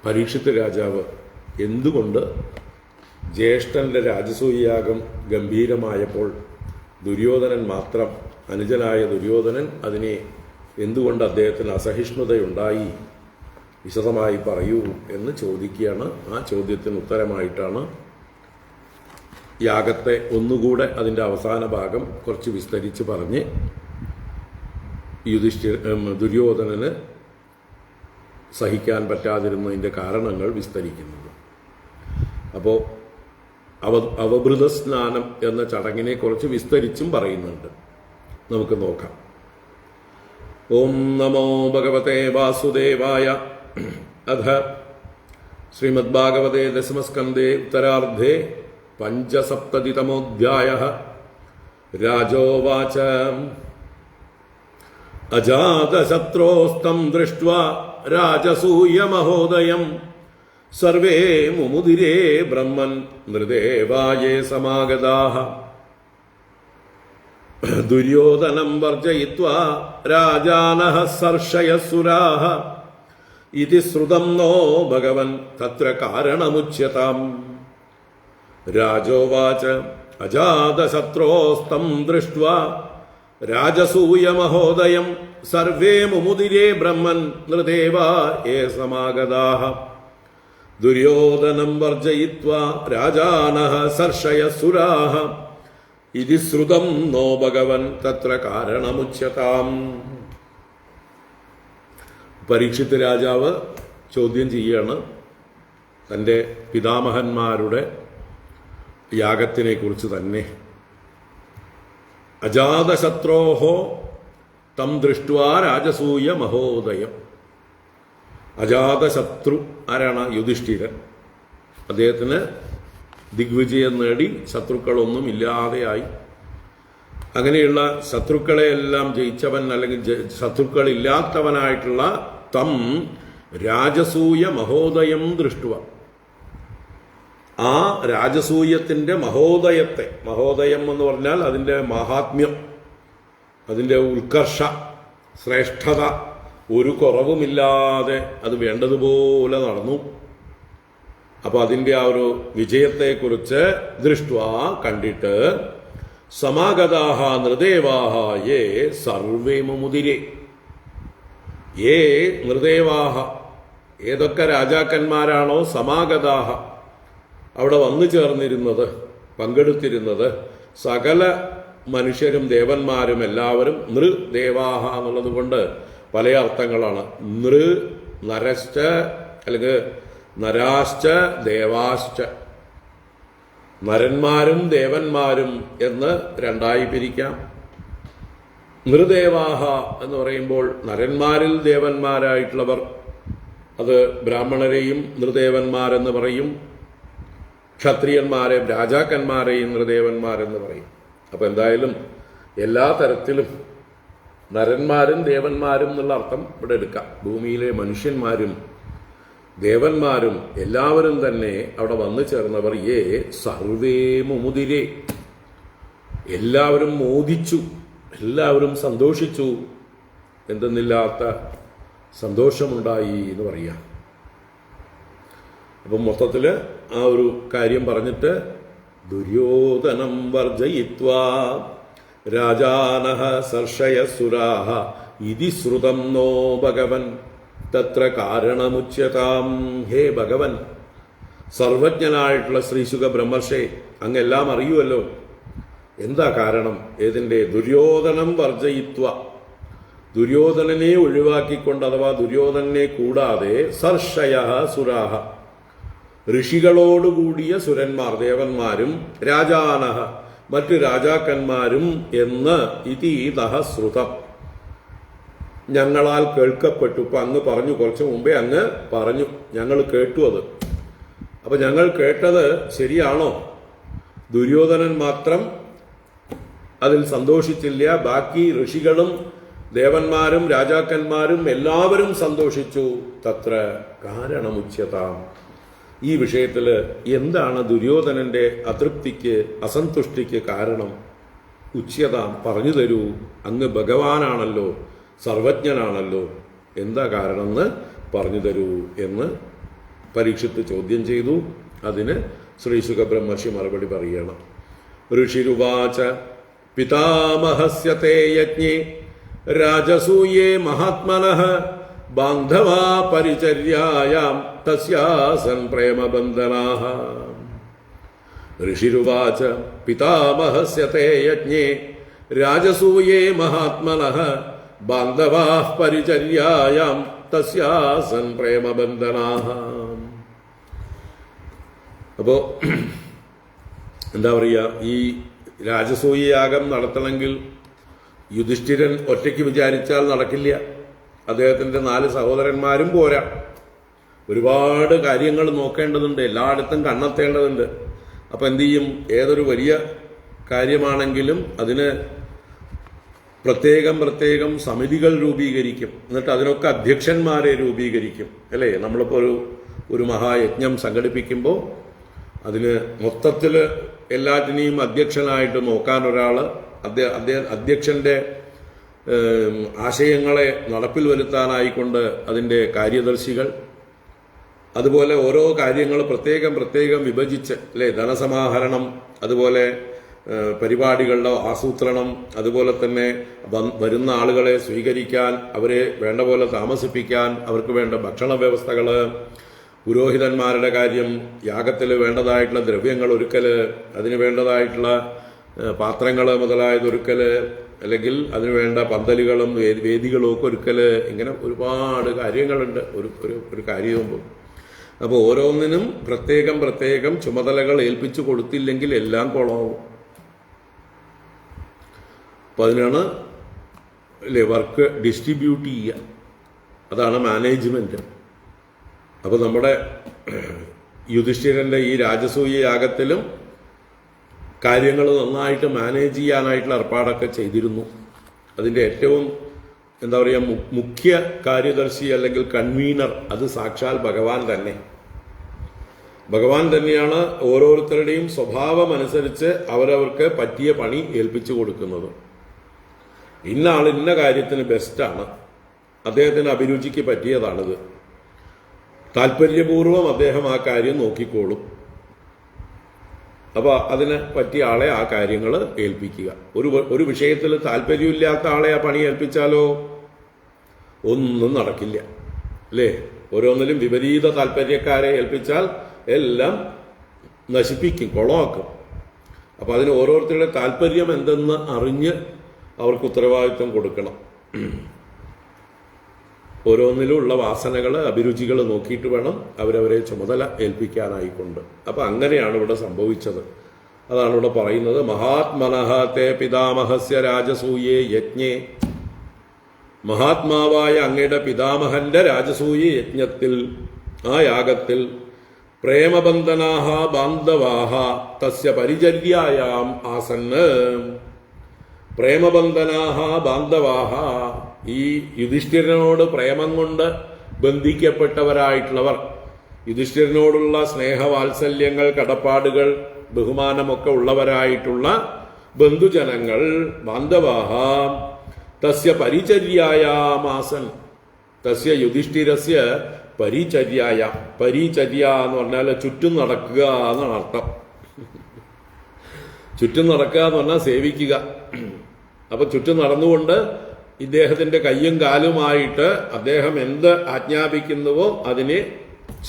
പരീക്ഷിത്ത് രാജാവ് എന്തുകൊണ്ട് ജ്യേഷ്ഠന്റെ രാജസൂയാഗം ഗംഭീരമായപ്പോൾ ദുര്യോധനൻ മാത്രം, അനുജനായ ദുര്യോധനൻ അതിനെ എന്തുകൊണ്ട് അദ്ദേഹത്തിന് അസഹിഷ്ണുതയുണ്ടായി, വിശദമായി പറയൂ എന്ന് ചോദിക്കുകയാണ്. ആ ചോദ്യത്തിന് ഉത്തരമായിട്ടാണ് യാഗത്തെ ഒന്നുകൂടെ അതിൻ്റെ അവസാന ഭാഗം കുറച്ച് വിസ്തരിച്ച് പറഞ്ഞ് ദുര്യോധനന് സഹിക്കാൻ പറ്റാതിരുന്നതിൻ്റെ കാരണങ്ങൾ വിസ്തരിക്കുന്നത്. അപ്പോൾ അവഭൃത സ്നാനം എന്ന ചടങ്ങിനെ കുറിച്ച് വിസ്തരിച്ചും പറയുന്നുണ്ട്. നമുക്ക് നോക്കാം. ഓം നമോ ഭഗവതേ വാസുദേവായ. അധ ശ്രീമദ്ഭാഗവതേ ദശമസ്കന്ധേ ഉത്തരാർദ്ധേ 5സപ്തതിതമോऽധ്യായഃ. രാജോവാച അജാതശത്രോസ്തം ദൃഷ്ട്വാ രാജസൂയമഹോദയം സർവേ മുമുദിരേ ബ്രഹ്മൻ നൃദേവായേ സമാഗതാഃ ദുര്യോധനം വർജയിത്വാ രാജാനഃ സർഷയസുരാഃ ഇതി ശ്രുതം നോ ഭഗവൻ തത്ര കാരണമുച്യതാം. രാജോവാച അജാതശത്രോസ്തം ദൃഷ്ട്വാ രാജസൂയമഹോദയം സർവേ മുമുദിരേ ബ്രഹ്മൻ നൃദേവാ യേ സമാഗതാഃ ദുര്യോധനം വർജയിത്വാ രാജാനഃ സർഷയസുരാഃ ഇതി ശ്രുതം നോ ഭഗവൻ തത്ര കാരണമുച്യതാം. പരീക്ഷിത്ത് രാജാവ് ചോദ്യം ചെയ്യുകയാണ് തൻ്റെ പിതാമഹന്മാരുടെ യാഗത്തിനെ കുറിച്ച് തന്നെ. അജാതശത്രോഹോ തം ദൃഷ്ട്വാ രാജസൂയ മഹോദയം. അജാതശത്രു ആരാണ്? യുധിഷ്ഠിരൻ. അദ്ദേഹത്തിന് ദിഗ്വിജയം നേടി ശത്രുക്കളൊന്നും ഇല്ലാതെയായി. അങ്ങനെയുള്ള ശത്രുക്കളെയെല്ലാം ജയിച്ചവൻ അല്ലെങ്കിൽ ശത്രുക്കളില്ലാത്തവനായിട്ടുള്ള തം രാജസൂയ മഹോദയം ദൃഷ്ടുവ, ആ രാജസൂയത്തിന്റെ മഹോദയത്തെ, മഹോദയം എന്ന് പറഞ്ഞാൽ അതിൻ്റെ മഹാത്മ്യം, അതിൻ്റെ ഉത്കർഷ ശ്രേഷ്ഠത ഒരു കുറവുമില്ലാതെ അത് വേണ്ടതുപോലെ നടന്നു. അപ്പൊ അതിൻ്റെ ആ ഒരു വിജയത്തെക്കുറിച്ച് ദൃഷ്ട്വാ കണ്ടിട്ട് സമാഗതാഹ നൃദേവാഹ യേ സർവേ മുമുദിരേ, യേ നൃദേവാഹ, ഏതൊക്കെ രാജാക്കന്മാരാണോ സമാഗതാഹ അവിടെ വന്നു ചേർന്നിരുന്നത്, പങ്കെടുത്തിരുന്നത്, സകല മനുഷ്യരും ദേവന്മാരും എല്ലാവരും നൃദേവാഹ എന്നുള്ളത് കൊണ്ട് പല അർത്ഥങ്ങളാണ്. നൃ നരശ്ച അല്ലെങ്കിൽ നരാശ്ച ദേവാശ്ച, നരന്മാരും ദേവന്മാരും എന്ന് രണ്ടായി പിരിക്കാം. നൃദേവാഹ എന്ന് പറയുമ്പോൾ നരന്മാരിൽ ദേവന്മാരായിട്ടുള്ളവർ, അത് ബ്രാഹ്മണരെയും നൃദേവന്മാരെന്ന് പറയും, ക്ഷത്രിയന്മാരെയും രാജാക്കന്മാരെയും നൃദേവന്മാരെന്ന് പറയും. അപ്പൊ എന്തായാലും എല്ലാ തരത്തിലും നരന്മാരും ദേവന്മാരും എന്നുള്ള അർത്ഥം ഇവിടെ എടുക്കാം. ഭൂമിയിലെ മനുഷ്യന്മാരും ദേവന്മാരും എല്ലാവരും തന്നെ അവിടെ വന്നു ചേർന്നവർ യേ സർവേ മുമുദിരേ, എല്ലാവരും മോദിച്ചു, എല്ലാവരും സന്തോഷിച്ചു, എന്തെന്നില്ലാത്ത സന്തോഷമുണ്ടായി എന്ന് പറയാം. അപ്പം മൊത്തത്തിൽ ആ ഒരു കാര്യം പറഞ്ഞിട്ട് ദുര്യോധനം വർജയിത്വാ രാജാനഃ സർഷയസുരാഃ ഇതി ശ്രുതം നോ ഭഗവൻ തത്ര കാരണമുച്യതാം. ഹേ ഭഗവൻ, സർവജ്ഞനായിട്ടുള്ള ശ്രീശുക ബ്രഹ്മർഷേ, അങ്ങെല്ലാം അറിയുമല്ലോ, എന്താ കാരണം? ഏതിൻ്റെ? ദുര്യോധനം വർജയിത്വ, ദുര്യോധനനെ ഒഴിവാക്കിക്കൊണ്ട്, അഥവാ ദുര്യോധനനെ കൂടാതെ സർഷയഃ സുരാഃ, ഋഷികളോടുകൂടിയ സുരന്മാർ ദേവന്മാരും രാജാനഃ മറ്റു രാജാക്കന്മാരും എന്ന് ഇതീതഃ ശ്രുതം, ഞങ്ങളാൽ കേൾക്കപ്പെട്ടു. ഇപ്പൊ അങ്ങ് പറഞ്ഞു, കുറച്ചു മുമ്പേ അങ്ങ് പറഞ്ഞു, ഞങ്ങൾ കേട്ടു. അത് അപ്പൊ ഞങ്ങൾ കേട്ടത് ശരിയാണോ? ദുര്യോധനൻ മാത്രം അതിൽ സന്തോഷിച്ചില്ല, ബാക്കി ഋഷികളും ദേവന്മാരും രാജാക്കന്മാരും എല്ലാവരും സന്തോഷിച്ചു. തത്ര കാരണമുച്യതാം, ഈ വിഷയത്തിൽ എന്താണ് ദുര്യോധനന്റെ അതൃപ്തിക്ക് അസന്തുഷ്ടിക്ക് കാരണം? ഉച്യതാം, പറഞ്ഞു തരൂ, അങ്ങ് ഭഗവാനാണല്ലോ, സർവജ്ഞനാണല്ലോ, എന്താ കാരണം എന്ന് പറഞ്ഞു തരൂ എന്ന് പരീക്ഷിത്ത് ചോദ്യം ചെയ്തു. അതിന് ശ്രീശുക ബ്രഹ്മർഷി മറുപടി പറയണം. ഋഷിരുവാച പിതാമഹസ്യ തേ യജ്ഞേ രാജസൂയേ മഹാത്മനഃ ബാന്ധവാ പരിചര്യായാം തസ്യാസൻ പ്രേമബന്ധനാഃ. ഋഷിരുവാച പിതാമഹസ്യ തേ യജ്ഞേ രാജസൂയേ മഹാത്മനഃ ബാന്ധവാഃ പരിചര്യായാം തസ്യാസൻ പ്രേമബന്ധനാഃ. അപ്പോ എന്താ പറയുക, ഈ രാജസൂയയാഗം നടത്തണമെങ്കിൽ യുധിഷ്ഠിരൻ ഒറ്റയ്ക്ക് വിചാരിച്ചാൽ നടക്കില്ല. അദ്ദേഹത്തിന്റെ 4 സഹോദരന്മാരും പോരാ. ഒരുപാട് കാര്യങ്ങൾ നോക്കേണ്ടതുണ്ട്, എല്ലായിടത്തും കണ്ണെത്തേണ്ടതുണ്ട്. അപ്പൊ എന്ത് ചെയ്യും? ഏതൊരു വലിയ കാര്യമാണെങ്കിലും അതിന് പ്രത്യേകം സമിതികൾ രൂപീകരിക്കും. എന്നിട്ട് അതിനൊക്കെ അധ്യക്ഷന്മാരെ രൂപീകരിക്കും. അല്ലേ? നമ്മളിപ്പോൾ ഒരു മഹായജ്ഞം സംഘടിപ്പിക്കുമ്പോൾ അതിന് മൊത്തത്തിൽ എല്ലാറ്റിനെയും അധ്യക്ഷനായിട്ട് നോക്കാൻ ഒരാൾ, അധ്യക്ഷന്റെ ആശയങ്ങളെ നടപ്പിൽ വരുത്താനായിക്കൊണ്ട് അതിൻ്റെ കാര്യദർശികൾ, അതുപോലെ ഓരോ കാര്യങ്ങൾ പ്രത്യേകം വിഭജിച്ച്, അല്ലേ? ധനസമാഹരണം, അതുപോലെ പരിപാടികളുടെ ആസൂത്രണം, അതുപോലെ തന്നെ വരുന്ന ആളുകളെ സ്വീകരിക്കാൻ, അവരെ വേണ്ട പോലെ താമസിപ്പിക്കാൻ, അവർക്ക് വേണ്ട ഭക്ഷണ വ്യവസ്ഥകൾ, പുരോഹിതന്മാരുടെ കാര്യം, യാഗത്തിൽ വേണ്ടതായിട്ടുള്ള ദ്രവ്യങ്ങൾ ഒരുക്കൽ, അതിന് വേണ്ടതായിട്ടുള്ള പാത്രങ്ങൾ മുതലായത് ഒരുക്കൽ, അല്ലെങ്കിൽ അതിന് വേണ്ട പന്തലുകളും വേദികളും ഒക്കെ ഒരുക്കൽ, ഇങ്ങനെ ഒരുപാട് കാര്യങ്ങളുണ്ട് ഒരു കാര്യമാകുമ്പോൾ. അപ്പോൾ ഓരോന്നിനും പ്രത്യേകം ചുമതലകൾ ഏൽപ്പിച്ചു കൊടുത്തില്ലെങ്കിൽ എല്ലാം കുളമാവും. അപ്പം അതിനാണ് അല്ലേ വർക്ക് ഡിസ്ട്രിബ്യൂട്ട് ചെയ്യുക, അതാണ് മാനേജ്മെന്റ്. അപ്പോൾ നമ്മുടെ യുധിഷ്ഠിരന്റെ ഈ രാജസൂയ യാഗത്തിലും കാര്യങ്ങൾ നന്നായിട്ട് മാനേജ് ചെയ്യാനായിട്ടുള്ള ഏർപ്പാടൊക്കെ ചെയ്തിരുന്നു. അതിൻ്റെ ഏറ്റവും എന്താ പറയുക മുഖ്യ കാര്യദർശി അല്ലെങ്കിൽ കൺവീനർ അത് സാക്ഷാൽ ഭഗവാൻ തന്നെയാണ്. ഓരോരുത്തരുടെയും സ്വഭാവം അനുസരിച്ച് അവരവർക്ക് പറ്റിയ പണി ഏൽപ്പിച്ചു കൊടുക്കുന്നത്. ഇന്ന ആൾ ഇന്ന കാര്യത്തിന് ബെസ്റ്റാണ്, അദ്ദേഹത്തിന് അഭിരുചിക്ക് പറ്റിയതാണിത്, താല്പര്യപൂർവം അദ്ദേഹം ആ കാര്യം നോക്കിക്കോളും. അപ്പോൾ അതിന് പറ്റിയ ആളെ ആ കാര്യങ്ങൾ ഏൽപ്പിക്കുക. ഒരു വിഷയത്തിൽ താല്പര്യമില്ലാത്ത ആളെ ആ പണി ഏൽപ്പിച്ചാലോ ഒന്നും നടക്കില്ല, അല്ലേ? ഓരോന്നിലും വിപരീത താല്പര്യക്കാരെ ഏൽപ്പിച്ചാൽ എല്ലാം നശിപ്പിക്കും, കുളമാക്കും. അപ്പം അതിന് ഓരോരുത്തരുടെ താല്പര്യം എന്തെന്ന് അറിഞ്ഞ് അവർക്ക് ഉത്തരവാദിത്വം കൊടുക്കണം. ഓരോന്നിലുള്ള വാസനകൾ, അഭിരുചികൾ നോക്കിയിട്ട് വേണം അവരവരെ ചുമതല ഏൽപ്പിക്കാനായിക്കൊണ്ട്. അപ്പം അങ്ങനെയാണ് ഇവിടെ സംഭവിച്ചത്. അതാണ് ഇവിടെ പറയുന്നത്. മഹാത്മനഃ തേ പിതാമഹസ്യ രാജസൂയേ യജ്ഞേ, മഹാത്മാവായ അങ്ങയുടെ പിതാമഹന്റെ രാജസൂയ യജ്ഞത്തിൽ, ആ യാഗത്തിൽ, പ്രേമബന്ധനാഹ ബാന്ധവാഹ തസ്യ പരിചര്യായാം ആസന്ന്. പ്രേമബന്ധനാഹ ബാന്ധവാഹ, ഈ യുധിഷ്ഠിരനോട് പ്രേമം കൊണ്ട് ബന്ധിക്കപ്പെട്ടവരായിട്ടുള്ളവർ, യുധിഷ്ഠിരനോടുള്ള സ്നേഹവാത്സല്യങ്ങൾ, കടപ്പാടുകൾ, ബഹുമാനമൊക്കെ ഉള്ളവരായിട്ടുള്ള ബന്ധുജനങ്ങൾ, ബാന്ധവാഹ തസ്യ പരിചര്യായാമാസൻ, തസ്യ യുധിഷ്ഠിരസ്യ പരിചര്യായ. പരിചര്യ എന്ന് പറഞ്ഞാൽ ചുറ്റും നടക്കുക എന്നാണ് അർത്ഥം. ചുറ്റും നടക്കുക എന്ന് പറഞ്ഞാൽ സേവിക്കുക. അപ്പൊ ചുറ്റും നടന്നുകൊണ്ട് ഇദ്ദേഹത്തിന്റെ കയ്യും കാലുമായിട്ട് അദ്ദേഹം എന്ത് ആജ്ഞാപിക്കുന്നുവോ അതിനെ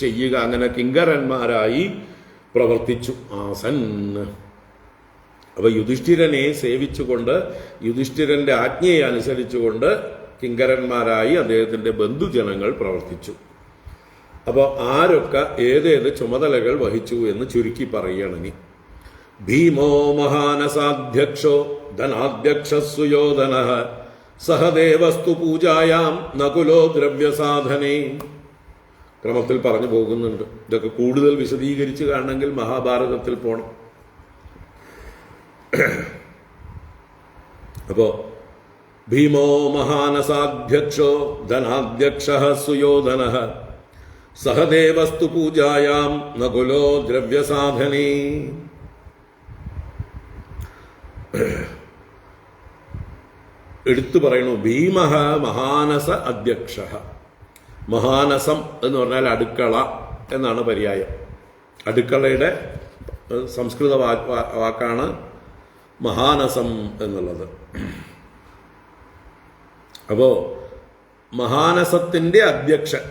ചെയ്യുക. അങ്ങനെ കിങ്കരന്മാരായി പ്രവർത്തിച്ചു. ആസൻ. അപ്പൊ യുധിഷ്ഠിരനെ സേവിച്ചുകൊണ്ട്, യുധിഷ്ഠിരന്റെ ആജ്ഞയെ അനുസരിച്ചുകൊണ്ട് കിങ്കരന്മാരായി അദ്ദേഹത്തിന്റെ ബന്ധുജനങ്ങൾ പ്രവർത്തിച്ചു. അപ്പോൾ ആരൊക്കെ ഏതേത് ചുമതലകൾ വഹിച്ചു എന്ന് ചുരുക്കി പറയുകയാണെങ്കിൽ, ഭീമോ മഹാനസാധ്യക്ഷോ ധനാധ്യക്ഷസുയോധനഃ സഹദേവസ്തു പൂജായാം നകുലോ ദ്രവ്യസാധനേ. ക്രമത്തിൽ പറഞ്ഞു പോകുന്നുണ്ട്. ഇതൊക്കെ കൂടുതൽ വിശദീകരിച്ച് കാണണമെങ്കിൽ മഹാഭാരതത്തിൽ പോണം. അപ്പോ ഭീമോ മഹാനസാധ്യക്ഷോ ധനാധ്യക്ഷഃ സുയോധനഃ സഹദേവസ്തു പൂജായാം നകുലോ ദ്രവ്യസാധനേ. എടുത്തു പറയുന്നു, ഭീമഃ മഹാനസ അധ്യക്ഷഃ. മഹാനസം എന്ന് പറഞ്ഞാൽ അടുക്കള എന്നാണ് പര്യായം. അടുക്കളയുടെ സംസ്കൃത വാക്കാണ് മഹാനസം എന്നുള്ളത്. അപ്പോ മഹാനസത്തിന്റെ അധ്യക്ഷൻ,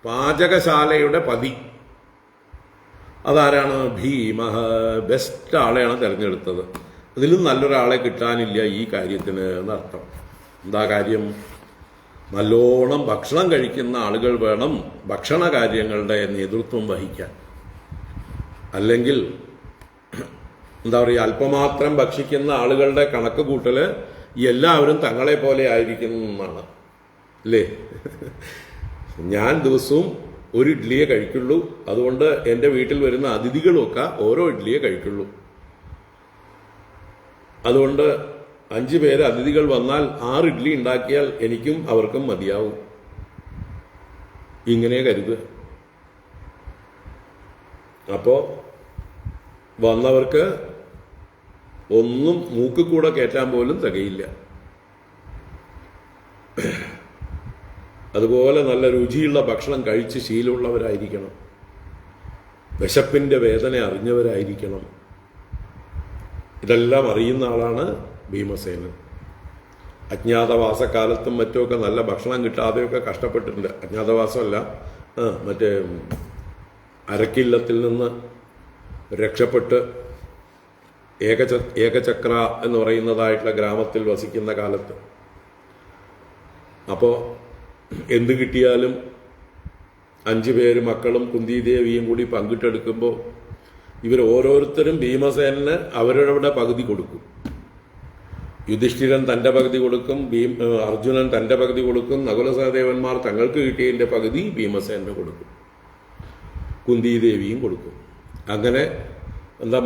പാചകശാലയുടെ പതി, അതാരാണ്? ഭീമഃ. ബെസ്റ്റ് ആളെയാണ് തിരഞ്ഞെടുത്തത്. ഇതിലും നല്ലൊരാളെ കിട്ടാനില്ല ഈ കാര്യത്തിന് എന്നർത്ഥം. എന്താ കാര്യം? നല്ലോണം ഭക്ഷണം കഴിക്കുന്ന ആളുകൾ വേണം ഭക്ഷണ കാര്യങ്ങളുടെ നേതൃത്വം വഹിക്കാൻ. അല്ലെങ്കിൽ എന്താ പറയുക, അല്പമാത്രം ഭക്ഷിക്കുന്ന ആളുകളുടെ കണക്ക് കൂട്ടല് എല്ലാവരും തങ്ങളെ പോലെ ആയിരിക്കുന്നു എന്നാണ്, അല്ലേ? ഞാൻ ദിവസവും ഒരു ഇഡ്ഡലിയെ കഴിക്കുള്ളൂ, അതുകൊണ്ട് എൻ്റെ വീട്ടിൽ വരുന്ന അതിഥികളുമൊക്കെ ഓരോ ഇഡ്ഡലിയെ കഴിക്കുള്ളൂ. അതുകൊണ്ട് 5 പേര് അതിഥികൾ വന്നാൽ 6 ഇഡ്ഡലി ഉണ്ടാക്കിയാൽ എനിക്കും അവർക്കും മതിയാവും. ഇങ്ങനെ കരുതുക. അപ്പോൾ വന്നവർക്ക് ഒന്നും മൂക്കിൽ കൂടെ കയറ്റാൻ പോലും തികയില്ല. അതുപോലെ നല്ല രുചിയുള്ള ഭക്ഷണം കഴിച്ച് ശീലമുള്ളവരായിരിക്കണം. വിശപ്പിൻ്റെ വേദന അറിഞ്ഞവരായിരിക്കണം. ഇതെല്ലാം അറിയുന്ന ആളാണ് ഭീമസേനൻ. അജ്ഞാതവാസക്കാലത്തും മറ്റുമൊക്കെ നല്ല ഭക്ഷണം കിട്ടാതെയൊക്കെ കഷ്ടപ്പെട്ടിട്ടുണ്ട്. അജ്ഞാതവാസമല്ല, മറ്റേ അരക്കില്ലത്തിൽ നിന്ന് രക്ഷപ്പെട്ട് ഏകചക്ര എന്ന് പറയുന്നതായിട്ടുള്ള ഗ്രാമത്തിൽ വസിക്കുന്ന കാലത്ത്. അപ്പോൾ എന്ത് കിട്ടിയാലും 5 പേര് മക്കളും കുന്തിദേവിയും കൂടി പങ്കിട്ടെടുക്കുമ്പോൾ ഇവർ ഓരോരുത്തരും ഭീമസേനന് അവരവരുടെ പകുതി കൊടുക്കും. യുധിഷ്ഠിരൻ തൻ്റെ പകുതി കൊടുക്കും, അർജുനൻ തൻ്റെ പകുതി കൊടുക്കും, നകുല സഹദേവന്മാർ തങ്ങൾക്ക് കിട്ടിയതിൻ്റെ പകുതി ഭീമസേനന് കൊടുക്കും, കുന്തിദേവിയും കൊടുക്കും. അങ്ങനെ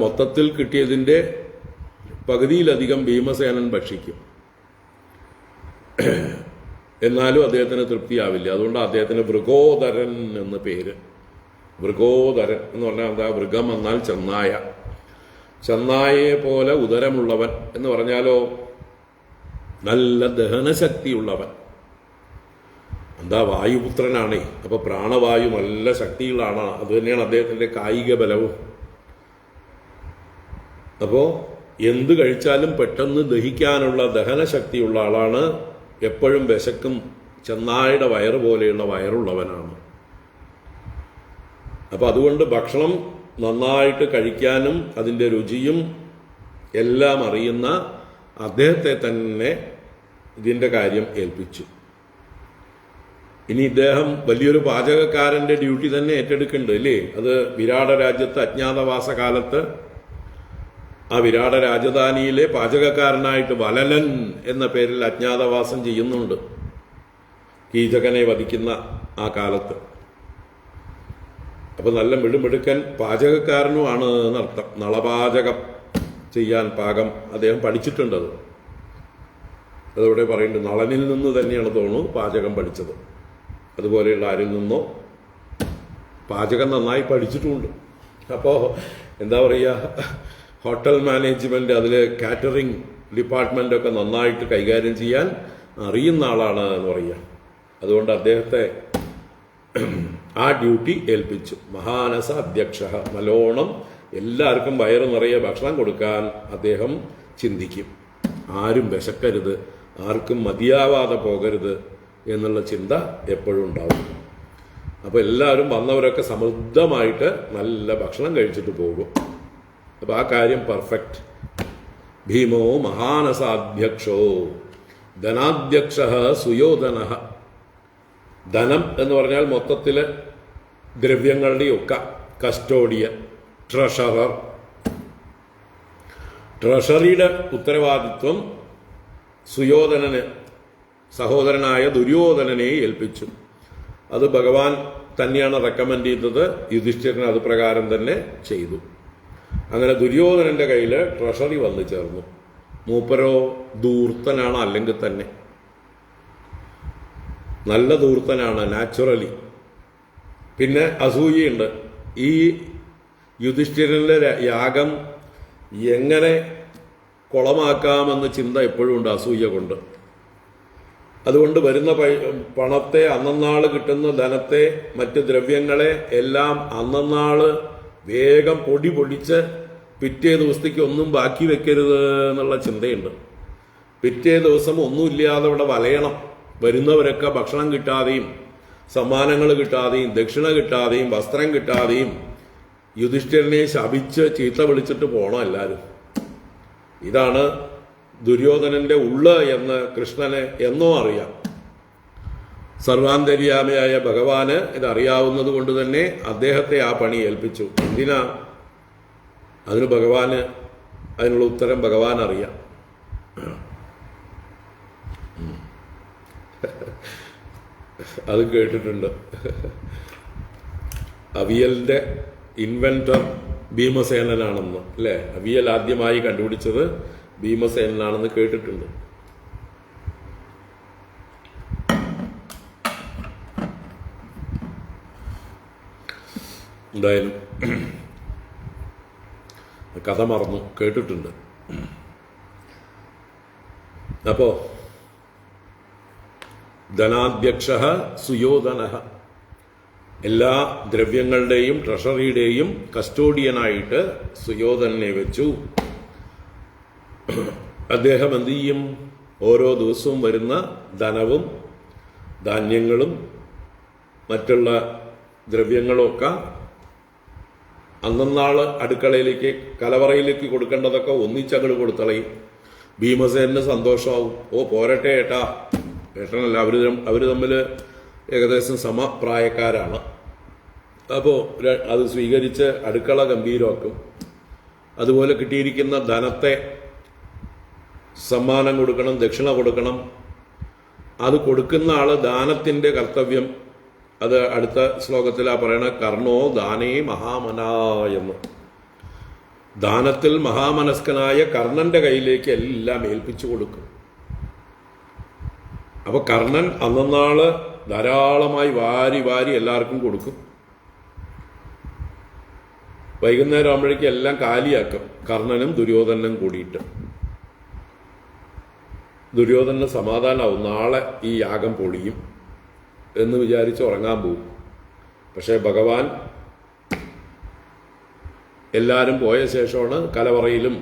മൊത്തത്തിൽ കിട്ടിയതിൻ്റെ പകുതിയിലധികം ഭീമസേനൻ ഭക്ഷിക്കും. എന്നാലും അദ്ദേഹത്തിന് തൃപ്തിയാവില്ല. അതുകൊണ്ട് അദ്ദേഹത്തിന് വൃഗോദരൻ എന്ന് പേര്. വൃഗോദരൻ എന്ന് പറഞ്ഞാൽ എന്താ? വൃഗം എന്നാൽ ചെന്നായ. ചെന്നായയെ പോലെ ഉദരമുള്ളവൻ എന്ന് പറഞ്ഞാലോ നല്ല ദഹനശക്തിയുള്ളവൻ. എന്താ? വായുപുത്രനാണേ. അപ്പൊ പ്രാണവായു നല്ല ശക്തിയുള്ളതാണ്. അത് തന്നെയാണ് അദ്ദേഹത്തിന്റെ കായിക ബലവും. അപ്പോ എന്ത് കഴിച്ചാലും പെട്ടെന്ന് ദഹിക്കാനുള്ള ദഹനശക്തിയുള്ള ആളാണ്. എപ്പോഴും വിശക്കും. ചെന്നായുടെ വയറ് പോലെയുള്ള വയറുള്ളവനാണ്. അപ്പൊ അതുകൊണ്ട് ഭക്ഷണം നന്നായിട്ട് കഴിക്കാനും അതിൻ്റെ രുചിയും എല്ലാം അറിയുന്ന അദ്ദേഹത്തെ തന്നെ ഇതിൻ്റെ കാര്യം ഏൽപ്പിച്ചു. ഇനി ഇദ്ദേഹം വലിയൊരു പാചകക്കാരൻ്റെ ഡ്യൂട്ടി തന്നെ ഏറ്റെടുക്കുന്നുണ്ട് അല്ലേ? അത് വിരാട രാജ്യത്ത് അജ്ഞാതവാസ കാലത്ത് ആ വിരാട രാജധാനിയിലെ പാചകക്കാരനായിട്ട് വലലൻ എന്ന പേരിൽ അജ്ഞാതവാസം ചെയ്യുന്നുണ്ട്, കീചകനെ വധിക്കുന്ന ആ കാലത്ത്. അപ്പൊ നല്ല മിടുമിടുക്കൻ പാചകക്കാരനുമാണ് എന്നർത്ഥം. നളപാചകം ചെയ്യാൻ പാകം അദ്ദേഹം പഠിച്ചിട്ടുണ്ടത്. അതവിടെ പറയുന്നുണ്ട്, നളനിൽ നിന്ന് തന്നെയാണ് തോന്നുന്നു പാചകം പഠിച്ചത്. അതുപോലെയുള്ള ആരിൽ നിന്നോ പാചകം നന്നായി പഠിച്ചിട്ടുമുണ്ട്. അപ്പോൾ എന്താ പറയുക, ഹോട്ടൽ മാനേജ്മെന്റ്, അതിൽ കാറ്ററിംഗ് ഡിപ്പാർട്ട്മെന്റ് ഒക്കെ നന്നായിട്ട് കൈകാര്യം ചെയ്യാൻ അറിയുന്ന ആളാണ് എന്ന് പറയുക. അതുകൊണ്ട് അദ്ദേഹത്തെ ആ ഡ്യൂട്ടി ഏൽപ്പിച്ചു. മഹാനസ അധ്യക്ഷ, നല്ലോണം എല്ലാവർക്കും വയറ് നിറയെ ഭക്ഷണം കൊടുക്കാൻ അദ്ദേഹം ചിന്തിക്കും. ആരും വിശക്കരുത്, ആർക്കും മതിയാവാതെ പോകരുത് എന്നുള്ള ചിന്ത എപ്പോഴും ഉണ്ടാവും. അപ്പോൾ എല്ലാവരും വന്നവരൊക്കെ സമൃദ്ധമായിട്ട് നല്ല ഭക്ഷണം കഴിച്ചിട്ട് പോകും. അപ്പോൾ ആ കാര്യം പെർഫെക്റ്റ്. ഭീമോ മഹാനസാധ്യക്ഷോ ധനാധ്യക്ഷ സുയോധന. ധനം എന്ന് പറഞ്ഞാൽ മൊത്തത്തിൽ ദ്രവ്യങ്ങളുടെയൊക്കെ കസ്റ്റോഡിയൻ, ട്രഷറർ. ട്രഷറിയുടെ ഉത്തരവാദിത്വം സുയോധനന്, സഹോദരനായ ദുര്യോധനനെ ഏൽപ്പിച്ചു. അത് ഭഗവാൻ തന്നെയാണ് റെക്കമെൻഡ് ചെയ്തത്. യുധിഷ്ഠിരൻ അത് പ്രകാരം തന്നെ ചെയ്തു. അങ്ങനെ ദുര്യോധനന്റെ കയ്യിൽ ട്രഷറി വന്നു ചേർന്നു. മൂപ്പരോ ധൂർത്തനാണ്, അല്ലെങ്കിൽ തന്നെ നല്ല ധൂർത്തനാണ് നാച്ചുറലി. പിന്നെ അസൂയയുണ്ട്. ഈ യുധിഷ്ഠിരന്റെ യാഗം എങ്ങനെ കുളമാക്കാമെന്ന് ചിന്ത എപ്പോഴും ഉണ്ട് അസൂയ കൊണ്ട്. അതുകൊണ്ട് വരുന്ന പണത്തെ, അന്നന്നാള് കിട്ടുന്ന ധനത്തെ, മറ്റ് ദ്രവ്യങ്ങളെ എല്ലാം അന്നന്നാള് വേഗം പൊടിച്ച് പിറ്റേ ദിവസത്തേക്ക് ഒന്നും ബാക്കി വെക്കരുത് എന്നുള്ള ചിന്തയുണ്ട്. പിറ്റേ ദിവസം ഒന്നുമില്ലാതെ ഇവിടെ വലയണം. വരുന്നവരൊക്കെ ഭക്ഷണം കിട്ടാതെയും സമ്മാനങ്ങൾ കിട്ടാതെയും ദക്ഷിണ കിട്ടാതെയും വസ്ത്രം കിട്ടാതെയും യുധിഷ്ഠിരനെ ശപിച്ച് ചീത്ത വിളിച്ചിട്ട് പോകണം എല്ലാവരും. ഇതാണ് ദുര്യോധനന്റെ ഉള്ള് എന്ന് കൃഷ്ണന് എന്നോ അറിയാം. സർവാന്തര്യാമിയായ ഭഗവാന് ഇതറിയാവുന്നത് കൊണ്ട് തന്നെ അദ്ദേഹത്തെ ആ പണി ഏൽപ്പിച്ചു. എന്തിനാ? അതിന് ഭഗവാന്, അതിനുള്ള ഉത്തരം ഭഗവാൻ അറിയാം. അത് കേട്ടിട്ടുണ്ട്. അവിയലിന്റെ ഇൻവെന്റർ ഭീമസേനനാണെന്ന് അല്ലേ? അവിയൽ ആദ്യമായി കണ്ടുപിടിച്ചത് ഭീമസേനാണെന്ന് കേട്ടിട്ടുണ്ട്. എന്തായാലും കഥ മറന്നു, കേട്ടിട്ടുണ്ട്. അപ്പോ ധനാധ്യക്ഷ സുയോധന, എല്ലാ ദ്രവ്യങ്ങളുടെയും ട്രഷറിയുടെയും കസ്റ്റോഡിയനായിട്ട് സുയോധനെ വെച്ചു. അദ്ദേഹം എന്ത് ചെയ്യും? ഓരോ ദിവസവും വരുന്ന ധനവും ധാന്യങ്ങളും മറ്റുള്ള ദ്രവ്യങ്ങളൊക്കെ അന്നാള് അടുക്കളയിലേക്ക് കലവറയിലേക്ക് കൊടുക്കേണ്ടതൊക്കെ ഒന്നിച്ചങ്ങട് കൊടുത്തളയും. ഭീമസേനന് സന്തോഷമാവും. ഓ പോരട്ടെ ഏട്ടാ, ഏട്ടനല്ല, അവര് തമ്മിൽ ഏകദേശം സമപ്രായക്കാരാണ്. അപ്പോൾ അത് സ്വീകരിച്ച് അടുക്കള ഗംഭീരമാക്കും. അതുപോലെ കിട്ടിയിരിക്കുന്ന ധനത്തെ സമ്മാനം കൊടുക്കണം, ദക്ഷിണ കൊടുക്കണം. അത് കൊടുക്കുന്ന ആള് ദാനത്തിന്റെ കർത്തവ്യം, അത് അടുത്ത ശ്ലോകത്തിലാ പറയണ കർണോ ദാനേ മഹാമനായെന്ന്. ദാനത്തിൽ മഹാമനസ്കനായ കർണന്റെ കയ്യിലേക്ക് എല്ലാം ഏൽപ്പിച്ചു കൊടുക്കും. അപ്പൊ കർണൻ അന്നാള് ധാരാളമായി വാരി വാരി എല്ലാവർക്കും കൊടുക്കും. വൈകുന്നേരം ആകുമ്പോഴേക്കും എല്ലാം കാലിയാക്കും, കർണനും ദുര്യോധനും കൂടിയിട്ട്. ദുര്യോധന സമാധാനമാവും, നാളെ ഈ യാഗം പൊളിയും എന്ന് വിചാരിച്ച് ഉറങ്ങാൻ പോകും. പക്ഷേ ഭഗവാൻ എല്ലാവരും പോയ ശേഷമാണ് കലവറയിലും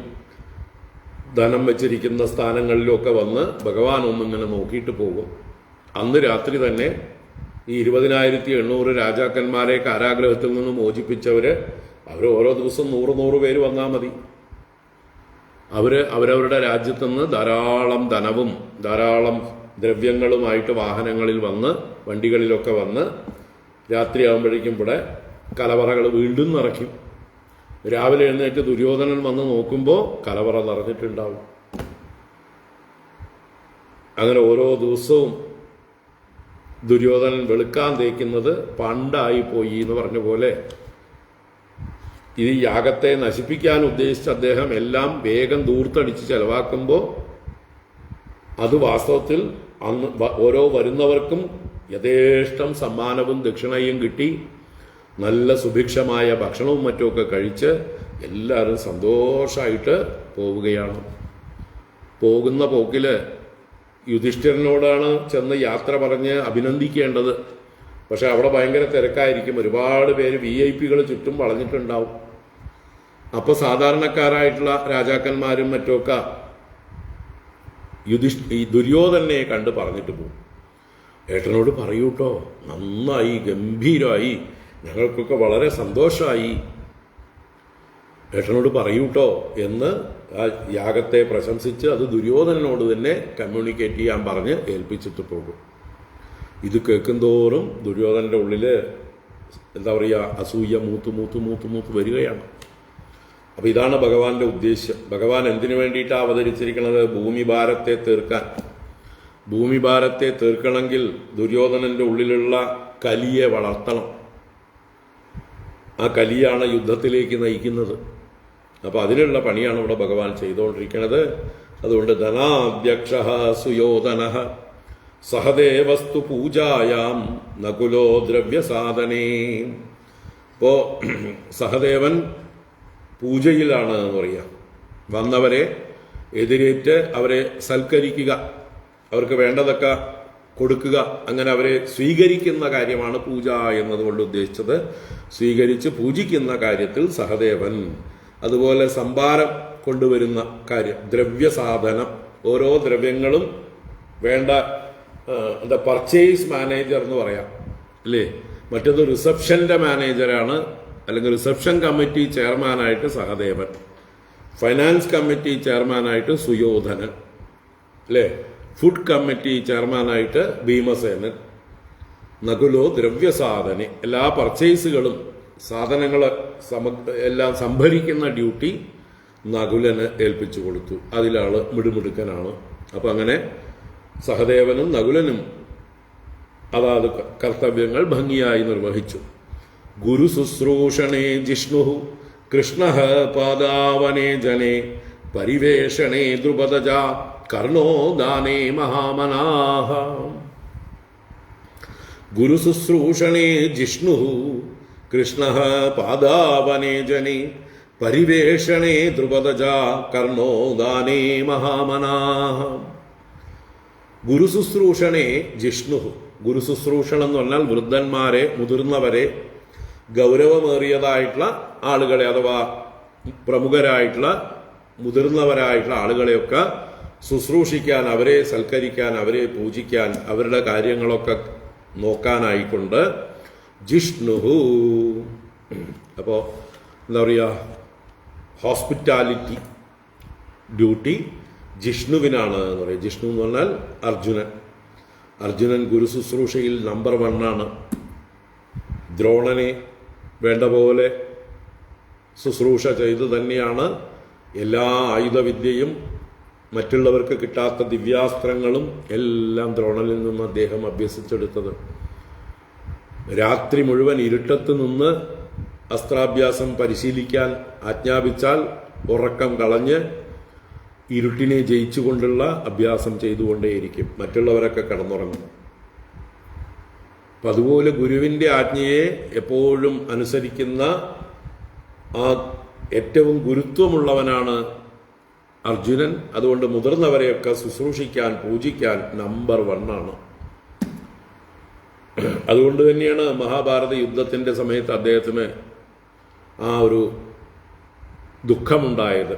ധനം വെച്ചിരിക്കുന്ന സ്ഥാനങ്ങളിലൊക്കെ വന്ന് ഭഗവാൻ ഒന്നിങ്ങനെ നോക്കിയിട്ട് പോകും. അന്ന് രാത്രി തന്നെ ഈ 20,800 രാജാക്കന്മാരെ കാരാഗ്രഹത്തിൽ നിന്ന് മോചിപ്പിച്ചവര്, അവർ ഓരോ ദിവസം 100 പേര് വന്നാൽ മതി. അവരവരുടെ രാജ്യത്തു നിന്ന് ധാരാളം ധനവും ധാരാളം ദ്രവ്യങ്ങളുമായിട്ട് വാഹനങ്ങളിൽ വന്ന് വണ്ടികളിലൊക്കെ വന്ന് രാത്രിയാകുമ്പോഴേക്കും ഇവിടെ കലവറകൾ വീണ്ടും നിറയ്ക്കും. രാവിലെ എഴുന്നേറ്റ് ദുര്യോധനൻ വന്ന് നോക്കുമ്പോൾ കലവറ നിറഞ്ഞിട്ടുണ്ടാവും. അങ്ങനെ ഓരോ ദിവസവും ദുര്യോധനൻ വെളുക്കാൻ തേക്കുന്നത് പണ്ടായി പോയി എന്ന് പറഞ്ഞ പോലെ ഈ യാഗത്തെ നശിപ്പിക്കാൻ ഉദ്ദേശിച്ച അദ്ദേഹം എല്ലാം വേഗം ദൂർത്തടിച്ച് ചെലവാക്കുമ്പോൾ അത് വാസ്തവത്തിൽ അന്ന് ഓരോ വരുന്നവർക്കും യഥേഷ്ടം സമ്മാനവും ദക്ഷിണയും കിട്ടി, നല്ല സുഭിക്ഷമായ ഭക്ഷണവും മറ്റുമൊക്കെ കഴിച്ച് എല്ലാവരും സന്തോഷമായിട്ട് പോവുകയാണ്. പോകുന്ന പോക്കില് യുധിഷ്ഠിരനോടാണ് ചെന്ന് യാത്ര പറഞ്ഞ് അഭിനന്ദിക്കേണ്ടത്. പക്ഷെ അവിടെ ഭയങ്കര തിരക്കായിരിക്കും, ഒരുപാട് പേര് VIP ചുറ്റും വളഞ്ഞിട്ടുണ്ടാവും. അപ്പൊ സാധാരണക്കാരായിട്ടുള്ള രാജാക്കന്മാരും മറ്റുമൊക്കെ ഈ ദുര്യോധനെ കണ്ട് പറഞ്ഞിട്ട് പോകും, ഏട്ടനോട് പറയൂട്ടോ, നന്നായി, ഗംഭീരമായി, ഞങ്ങൾക്കൊക്കെ വളരെ സന്തോഷമായി, ഏട്ടനോട് പറയൂട്ടോ എന്ന് ആ യാഗത്തെ പ്രശംസിച്ച് അത് ദുര്യോധനനോട് തന്നെ കമ്മ്യൂണിക്കേറ്റ് ചെയ്യാൻ പറഞ്ഞ് ഏൽപ്പിച്ചിട്ട് പോകും. ഇത് കേൾക്കുന്തോറും ദുര്യോധനന്റെ ഉള്ളില് എന്താ പറയുക, അസൂയ മൂത്ത് വരികയാണ്. അപ്പൊ ഇതാണ് ഭഗവാന്റെ ഉദ്ദേശ്യം. ഭഗവാൻ എന്തിനു വേണ്ടിയിട്ടാണ് അവതരിച്ചിരിക്കുന്നത്? ഭൂമിഭാരത്തെ തീർക്കാൻ. ഭൂമിഭാരത്തെ തീർക്കണമെങ്കിൽ ദുര്യോധനന്റെ ഉള്ളിലുള്ള കലിയെ വളർത്തണം. ആ കലിയാണ് യുദ്ധത്തിലേക്ക് നയിക്കുന്നത്. അപ്പൊ അതിനുള്ള പണിയാണ് ഇവിടെ ഭഗവാൻ ചെയ്തുകൊണ്ടിരിക്കുന്നത്. അതുകൊണ്ട് ധനാധ്യക്ഷ സുയോധന സഹദേവസ്തു പൂജായാം നകുലോ ദ്രവ്യസാധനേ. ഇപ്പോ സഹദേവൻ പൂജയിലാണ് എന്ന് പറയാം. വന്നവരെ എതിരേറ്റ് അവരെ സൽക്കരിക്കുക, അവർക്ക് വേണ്ടതൊക്കെ കൊടുക്കുക, അങ്ങനെ അവരെ സ്വീകരിക്കുന്ന കാര്യമാണ് പൂജ എന്നതുകൊണ്ട് ഉദ്ദേശിച്ചത്. സ്വീകരിച്ച് പൂജിക്കുന്ന കാര്യത്തിൽ സഹദേവൻ. അതുപോലെ സംഭാരം കൊണ്ടുവരുന്ന കാര്യം, ദ്രവ്യസാധനം, ഓരോ ദ്രവ്യങ്ങളും വേണ്ട എന്താ പർച്ചേസ് മാനേജർ എന്ന് പറയാം അല്ലേ. മറ്റേത് റിസപ്ഷന്റെ മാനേജറാണ്, അല്ലെങ്കിൽ റിസപ്ഷൻ കമ്മിറ്റി ചെയർമാനായിട്ട് സഹദേവൻ, ഫൈനാൻസ് കമ്മിറ്റി ചെയർമാനായിട്ട് സുയോധനൻ അല്ലേ, ഫുഡ് കമ്മിറ്റി ചെയർമാനായിട്ട് ഭീമസേനൻ, നകുലോ ദ്രവ്യസാധന, എല്ലാ പർച്ചേസുകളും സാധനങ്ങൾ എല്ലാം സംഭരിക്കുന്ന ഡ്യൂട്ടി നകുലന് ഏൽപ്പിച്ചു കൊടുത്തു. അതിലാള് മിടുമിടുക്കനാണ്. അപ്പൊ അങ്ങനെ സഹദേവനും നകുലനും അതാത് കർത്തവ്യങ്ങൾ ഭംഗിയായി നിർവഹിച്ചു. ഗുരു ശുശ്രൂഷണേ ജിഷ്ണു കൃഷ്ണ പാദാവനേ ജനേ പരിവേഷണേ ദ്രുപദജ കർണോ ദാനേ മഹാമനാഹ ഗുരുശുശ്രൂഷണേ ജിഷ്ണു കൃഷ്ണ പാദാവനേ ജനേ പരിവേഷണേ ദ്രുപദജ കർണോ ദാനേ മഹാമനാഹ ഗുരുശുശ്രൂഷണേ ജിഷ്ണു. ഗുരുശുശ്രൂഷണം എന്ന് പറഞ്ഞാൽ വൃദ്ധന്മാരെ, മുതിർന്നവരെ, ഗൗരവമേറിയതായിട്ടുള്ള ആളുകളെ അഥവാ പ്രമുഖരായിട്ടുള്ള മുതിർന്നവരായിട്ടുള്ള ആളുകളെയൊക്കെ ശുശ്രൂഷിക്കാൻ, അവരെ സൽക്കരിക്കാൻ, അവരെ പൂജിക്കാൻ, അവരുടെ കാര്യങ്ങളൊക്കെ നോക്കാനായിക്കൊണ്ട് ജിഷ്ണുഹു. അപ്പോൾ എന്താ പറയുക, ഹോസ്പിറ്റാലിറ്റി ഡ്യൂട്ടി ജിഷ്ണുവിനാണ് എന്ന് പറയും. ജിഷ്ണു എന്ന് പറഞ്ഞാൽ അർജുനൻ. അർജുനൻ ഗുരുശുശ്രൂഷയിൽ നമ്പർ 1 ദ്രോണനെ വേണ്ട പോലെ ശുശ്രൂഷ ചെയ്തു തന്നെയാണ് എല്ലാ ആയുധവിദ്യയും മറ്റുള്ളവർക്ക് കിട്ടാത്ത ദിവ്യാസ്ത്രങ്ങളും എല്ലാം ദ്രോണനിൽ നിന്ന് അദ്ദേഹം അഭ്യസിച്ചെടുത്തത്. രാത്രി മുഴുവൻ ഇരുട്ടത്ത് നിന്ന് അസ്ത്രാഭ്യാസം പരിശീലിക്കാൻ ആജ്ഞാപിച്ചാൽ ഉറക്കം കളഞ്ഞ് ഇരുട്ടിനെ ജയിച്ചുകൊണ്ടുള്ള അഭ്യാസം ചെയ്തുകൊണ്ടേയിരിക്കും. മറ്റുള്ളവരൊക്കെ കിടന്നുറങ്ങും. അപ്പം അതുപോലെ ഗുരുവിൻ്റെ ആജ്ഞയെ എപ്പോഴും അനുസരിക്കുന്ന ആ ഏറ്റവും ഗുരുത്വമുള്ളവനാണ് അർജുനൻ. അതുകൊണ്ട് മുതിർന്നവരെയൊക്കെ ശുശ്രൂഷിക്കാൻ, പൂജിക്കാൻ നമ്പർ 1. അതുകൊണ്ട് തന്നെയാണ് മഹാഭാരത യുദ്ധത്തിൻ്റെ സമയത്ത് അദ്ദേഹത്തിന് ആ ഒരു ദുഃഖമുണ്ടായത്.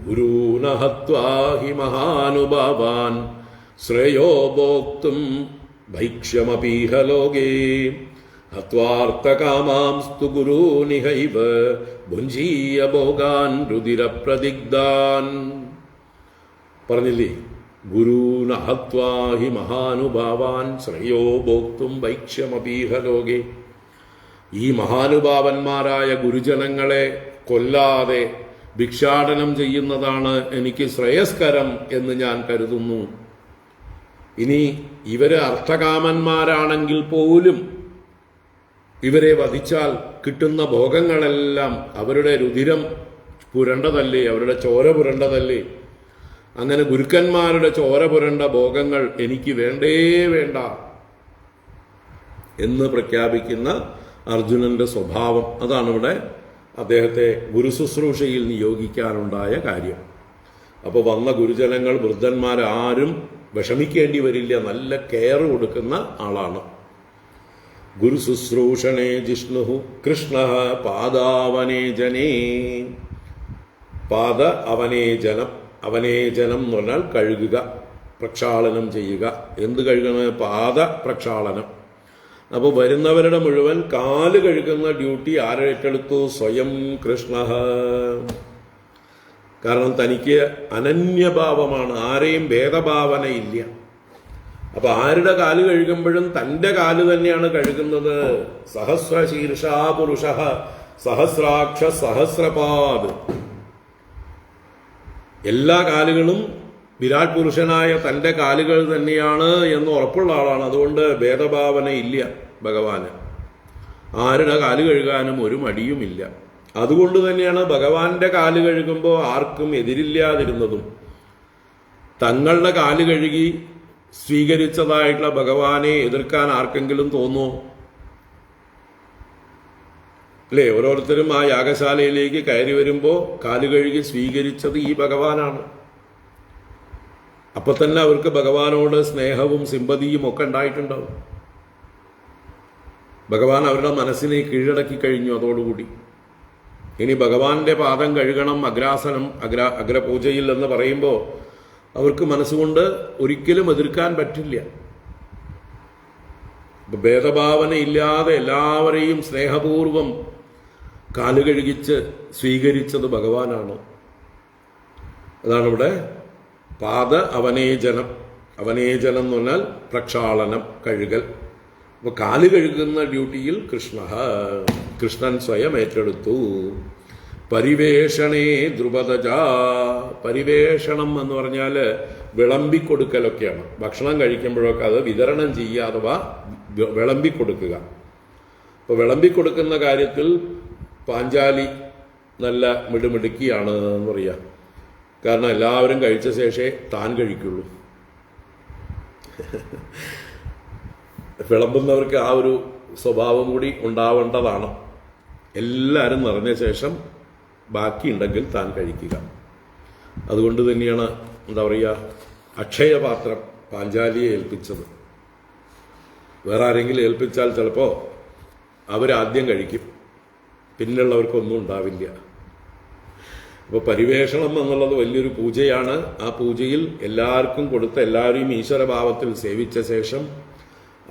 ഗുരൂന ഹത്വാ ഹി മഹാനുഭാവാൻ ശ്രേയോ ഭോക്തും ഭൈക്ഷ്യമപീഹ ലോകേ ഹത്വാർത്ഥകാമാംസ്തു ഗുരൂനിഹൈവ ഭുഞ്ജീയ ഭോഗാൻ രുതിരപ്രദിഗ്ധാൻ. പറഞ്ഞില്ലേ, ഗുരൂന ഹത്വാ ഹി മഹാനുഭാവാൻ ശ്രേയോ ഭോക്തും ഭൈക്ഷ്യമപീഹ ലോകേ. ഈ മഹാനുഭാവന്മാരായ ഗുരുജനങ്ങളെ കൊല്ലാതെ ഭിക്ഷാടനം ചെയ്യുന്നതാണ് എനിക്ക് ശ്രേയസ്കരം എന്ന് ഞാൻ കരുതുന്നു. ഇനി ഇവര് അർത്ഥകാമന്മാരാണെങ്കിൽ പോലും ഇവരെ വധിച്ചാൽ കിട്ടുന്ന ഭോഗങ്ങളെല്ലാം അവരുടെ രുധിരം പുരണ്ടതല്ലേ, അവരുടെ ചോര പുരണ്ടതല്ലേ. അങ്ങനെ ഗുരുക്കന്മാരുടെ ചോര പുരണ്ട ഭോഗങ്ങൾ എനിക്ക് വേണ്ടേ വേണ്ട എന്ന് പ്രഖ്യാപിക്കുന്ന അർജുനന്റെ സ്വഭാവം, അതാണ് ഇവിടെ അദ്ദേഹത്തെ ഗുരുശുശ്രൂഷയിൽ നിയോഗിക്കാനുണ്ടായ കാര്യം. അപ്പോൾ വന്ന ഗുരുജനങ്ങൾ, വൃദ്ധന്മാരാരും വിഷമിക്കേണ്ടി വരില്ല. നല്ല കെയർ കൊടുക്കുന്ന ആളാണ്. ഗുരുശുശ്രൂഷണേ ജിഷ്ണു കൃഷ്ണ പാദാവനേജനേ. പാദ അവനേജനം. അവനേജനം എന്ന് പറഞ്ഞാൽ കഴുകുക, പ്രക്ഷാളനം ചെയ്യുക. എന്ത് കഴുകണം? പാദ പ്രക്ഷാളനം. അപ്പോൾ വരുന്നവരുടെ മുഴുവൻ കാല് കഴുകുന്ന ഡ്യൂട്ടി ആരേറ്റെടുത്തു? സ്വയം കൃഷ്ണ. കാരണം തനിക്ക് അനന്യഭാവമാണ്, ആരെയും ഭേദഭാവനയില്ല. അപ്പൊ ആരുടെ കാല് കഴുകുമ്പോഴും തന്റെ കാല് തന്നെയാണ് കഴുകുന്നത്. സഹസ്രശീർഷാ പുരുഷ സഹസ്രാക്ഷ സഹസ്രപാദ്. എല്ലാ കാലുകളും വിരാട് പുരുഷനായ തന്റെ കാലുകൾ തന്നെയാണ് എന്ന് ഉറപ്പുള്ള ആളാണ്. അതുകൊണ്ട് ഭേദഭാവന ഇല്ല ഭഗവാന്. ആരുടെ കാല് കഴുകാനും ഒരു മടിയുമില്ല. അതുകൊണ്ട് തന്നെയാണ് ഭഗവാന്റെ കാല് കഴുകുമ്പോൾ ആർക്കും എതിരില്ലാതിരുന്നതും. തങ്ങളുടെ കാല് കഴുകി സ്വീകരിച്ചതായിട്ടുള്ള ഭഗവാനെ എതിർക്കാൻ ആർക്കെങ്കിലും തോന്നുമോ? അല്ലേ? ഓരോരുത്തരും ആ യാഗശാലയിലേക്ക് കയറി വരുമ്പോൾ കാല് കഴുകി സ്വീകരിച്ചത് ഈ ഭഗവാനാണ്. അപ്പൊ തന്നെ അവർക്ക് ഭഗവാനോട് സ്നേഹവും സിമ്പതിയും ഒക്കെ ഉണ്ടായിട്ടുണ്ടാവും. ഭഗവാൻ അവരുടെ മനസ്സിനെ കീഴടക്കി കഴിഞ്ഞു. അതോടുകൂടി ഇനി ഭഗവാന്റെ പാദം കഴുകണം, അഗ്രാസനം, അഗ്രപൂജയിൽ എന്ന് പറയുമ്പോൾ അവർക്ക് മനസ്സുകൊണ്ട് ഒരിക്കലും എതിർക്കാൻ പറ്റില്ല. ഭേദഭാവന ഇല്ലാതെ എല്ലാവരെയും സ്നേഹപൂർവം കാലുകഴുകിച്ച് സ്വീകരിച്ചത് ഭഗവാനാണ്. അതാണ് ഇവിടെ പാദ അവനേജനം. അവനേജനം എന്ന് പറഞ്ഞാൽ പ്രക്ഷാളനം, കഴുകൽ. അപ്പൊ കാല് കഴുകുന്ന ഡ്യൂട്ടിയിൽ കൃഷ്ണൻ സ്വയം ഏറ്റെടുത്തു. പരിവേഷണേ ദ്രുപദജ. പരിവേഷണം എന്ന് പറഞ്ഞാൽ വിളമ്പിക്കൊടുക്കലൊക്കെയാണ്. ഭക്ഷണം കഴിക്കുമ്പോഴൊക്കെ അത് വിതരണം ചെയ്യുക അഥവാ വിളമ്പിക്കൊടുക്കുക. അപ്പോൾ വിളമ്പിക്കൊടുക്കുന്ന കാര്യത്തിൽ പാഞ്ചാലി നല്ല മിടുമിടുക്കിയാണ് എന്ന് പറയാം. കാരണം എല്ലാവരും കഴിച്ച ശേഷമേ താൻ കഴിക്കുള്ളൂ. വിളമ്പുന്നവർക്ക് ആ ഒരു സ്വഭാവം കൂടി ഉണ്ടാവേണ്ടതാണ്. എല്ലാവരും നിറഞ്ഞ ശേഷം ബാക്കിയുണ്ടെങ്കിൽ താൻ കഴിക്കുക. അതുകൊണ്ട് തന്നെയാണ് എന്താ പറയുക, അക്ഷയപാത്രം പാഞ്ചാലിയെ ഏൽപ്പിച്ചത്. വേറെ ആരെങ്കിലും ഏൽപ്പിച്ചാൽ ചിലപ്പോൾ അവരാദ്യം കഴിക്കും, പിന്നുള്ളവർക്കൊന്നും ഉണ്ടാവില്ല. അപ്പോൾ പരിവേഷണം എന്നുള്ളത് വലിയൊരു പൂജയാണ്. ആ പൂജയിൽ എല്ലാവർക്കും കൊടുത്ത് എല്ലാവരെയും ഈശ്വരഭാവത്തിൽ സേവിച്ച ശേഷം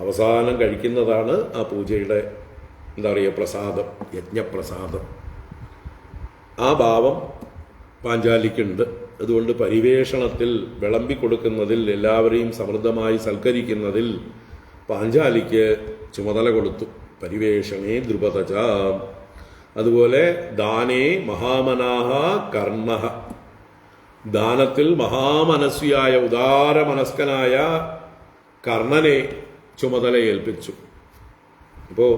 അവസാനം കഴിക്കുന്നതാണ് ആ പൂജയുടെ എന്താ പറയുക പ്രസാദം, യജ്ഞപ്രസാദം. ആ ഭാവം പാഞ്ചാലിക്കുണ്ട്. അതുകൊണ്ട് പരിവേഷണത്തിൽ വിളമ്പിക്കൊടുക്കുന്നതിൽ, എല്ലാവരെയും സമൃദ്ധമായി സൽക്കരിക്കുന്നതിൽ പാഞ്ചാലിക്ക് ചുമതല കൊടുത്തു. പരിവേഷണേ ദ്രുപദച. അതുപോലെ ദാനേ മഹാമനാഹ കർണഃ. ദാനത്തിൽ മഹാമനസ്വിയായ ഉദാരമനസ്കനായ കർണനെ ചുമതല ഏൽപ്പിച്ചു. അപ്പോൾ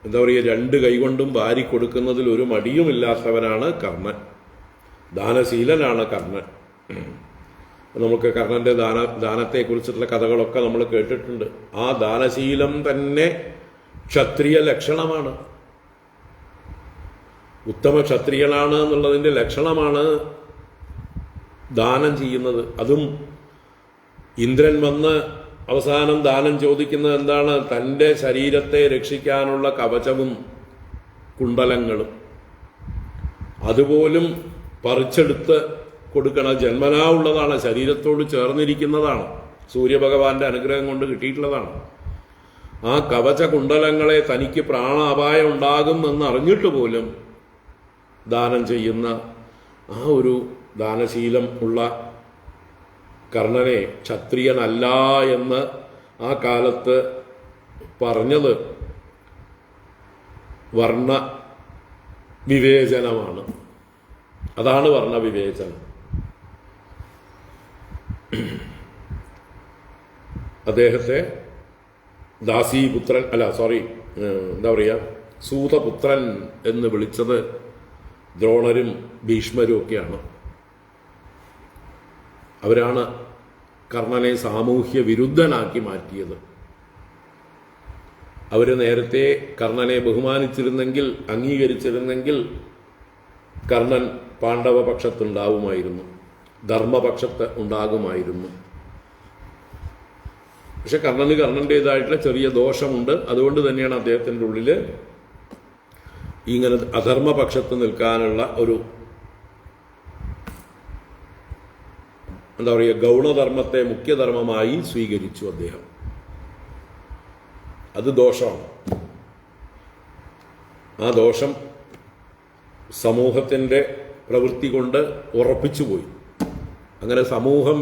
എന്താ പറയുക, രണ്ട് കൈകൊണ്ടും വാരി കൊടുക്കുന്നതിൽ ഒരു മടിയുമില്ലാത്തവനാണ് കർണൻ. ദാനശീലനാണ് കർണൻ. നമുക്ക് കർണന്റെ ദാനത്തെക്കുറിച്ചിട്ടുള്ള കഥകളൊക്കെ നമ്മൾ കേട്ടിട്ടുണ്ട്. ആ ദാനശീലം തന്നെ ക്ഷത്രിയ ലക്ഷണമാണ്. ഉത്തമ ക്ഷത്രിയനാണ് എന്നുള്ളതിൻ്റെ ലക്ഷണമാണ് ദാനം ചെയ്യുന്നത്. അതും ഇന്ദ്രൻ വന്ന് അവസാനം ദാനം ചോദിക്കുന്നത് എന്താണ്? തൻ്റെ ശരീരത്തെ രക്ഷിക്കാനുള്ള കവചവും കുണ്ടലങ്ങളും. അതുപോലും പറിച്ചെടുത്ത് കൊടുക്കണം. ജന്മനാ ഉള്ളതാണ്, ശരീരത്തോട് ചേർന്നിരിക്കുന്നതാണ്, സൂര്യഭഗവാന്റെ അനുഗ്രഹം കൊണ്ട് കിട്ടിയിട്ടുള്ളതാണ്. ആ കവച കുണ്ടലങ്ങളെ തനിക്ക് പ്രാണാപായം ഉണ്ടാകും എന്നറിഞ്ഞിട്ട് പോലും ദാനം ചെയ്യുന്ന ആ ഒരു ദാനശീലം ഉള്ള കർണനെ ക്ഷത്രിയനല്ല എന്ന് ആ കാലത്ത് പറഞ്ഞത് വർണ്ണ വിവേചനമാണ്. അതാണ് വർണ്ണവിവേചനം. അദ്ദേഹത്തെ ദാസീപുത്രൻ എന്താ പറയുക, സൂതപുത്രൻ എന്ന് വിളിച്ചത് ദ്രോണരും ഭീഷ്മരും ഒക്കെയാണ്. അവരാണ് കർണനെ സാമൂഹ്യ വിരുദ്ധനാക്കി മാറ്റിയത്. അവർ നേരത്തെ കർണനെ ബഹുമാനിച്ചിരുന്നെങ്കിൽ, അംഗീകരിച്ചിരുന്നെങ്കിൽ കർണൻ പാണ്ഡവപക്ഷത്തുണ്ടാവുമായിരുന്നു, ധർമ്മപക്ഷത്ത് ഉണ്ടാകുമായിരുന്നു. പക്ഷെ കർണന് കർണൻ്റെതായിട്ടുള്ള ചെറിയ ദോഷമുണ്ട്. അതുകൊണ്ട് തന്നെയാണ് അദ്ദേഹത്തിൻ്റെ ഉള്ളിൽ ഇങ്ങനെ അധർമ്മപക്ഷത്ത് നിൽക്കാനുള്ള ഒരു എന്താ പറയുക, ഗൗണധർമ്മത്തെ മുഖ്യധർമ്മമായി സ്വീകരിച്ചു അദ്ദേഹം. അത് ദോഷമാണ്. ആ ദോഷം സമൂഹത്തിൻ്റെ പ്രവൃത്തി കൊണ്ട് ഉറപ്പിച്ചുപോയി. അങ്ങനെ സമൂഹം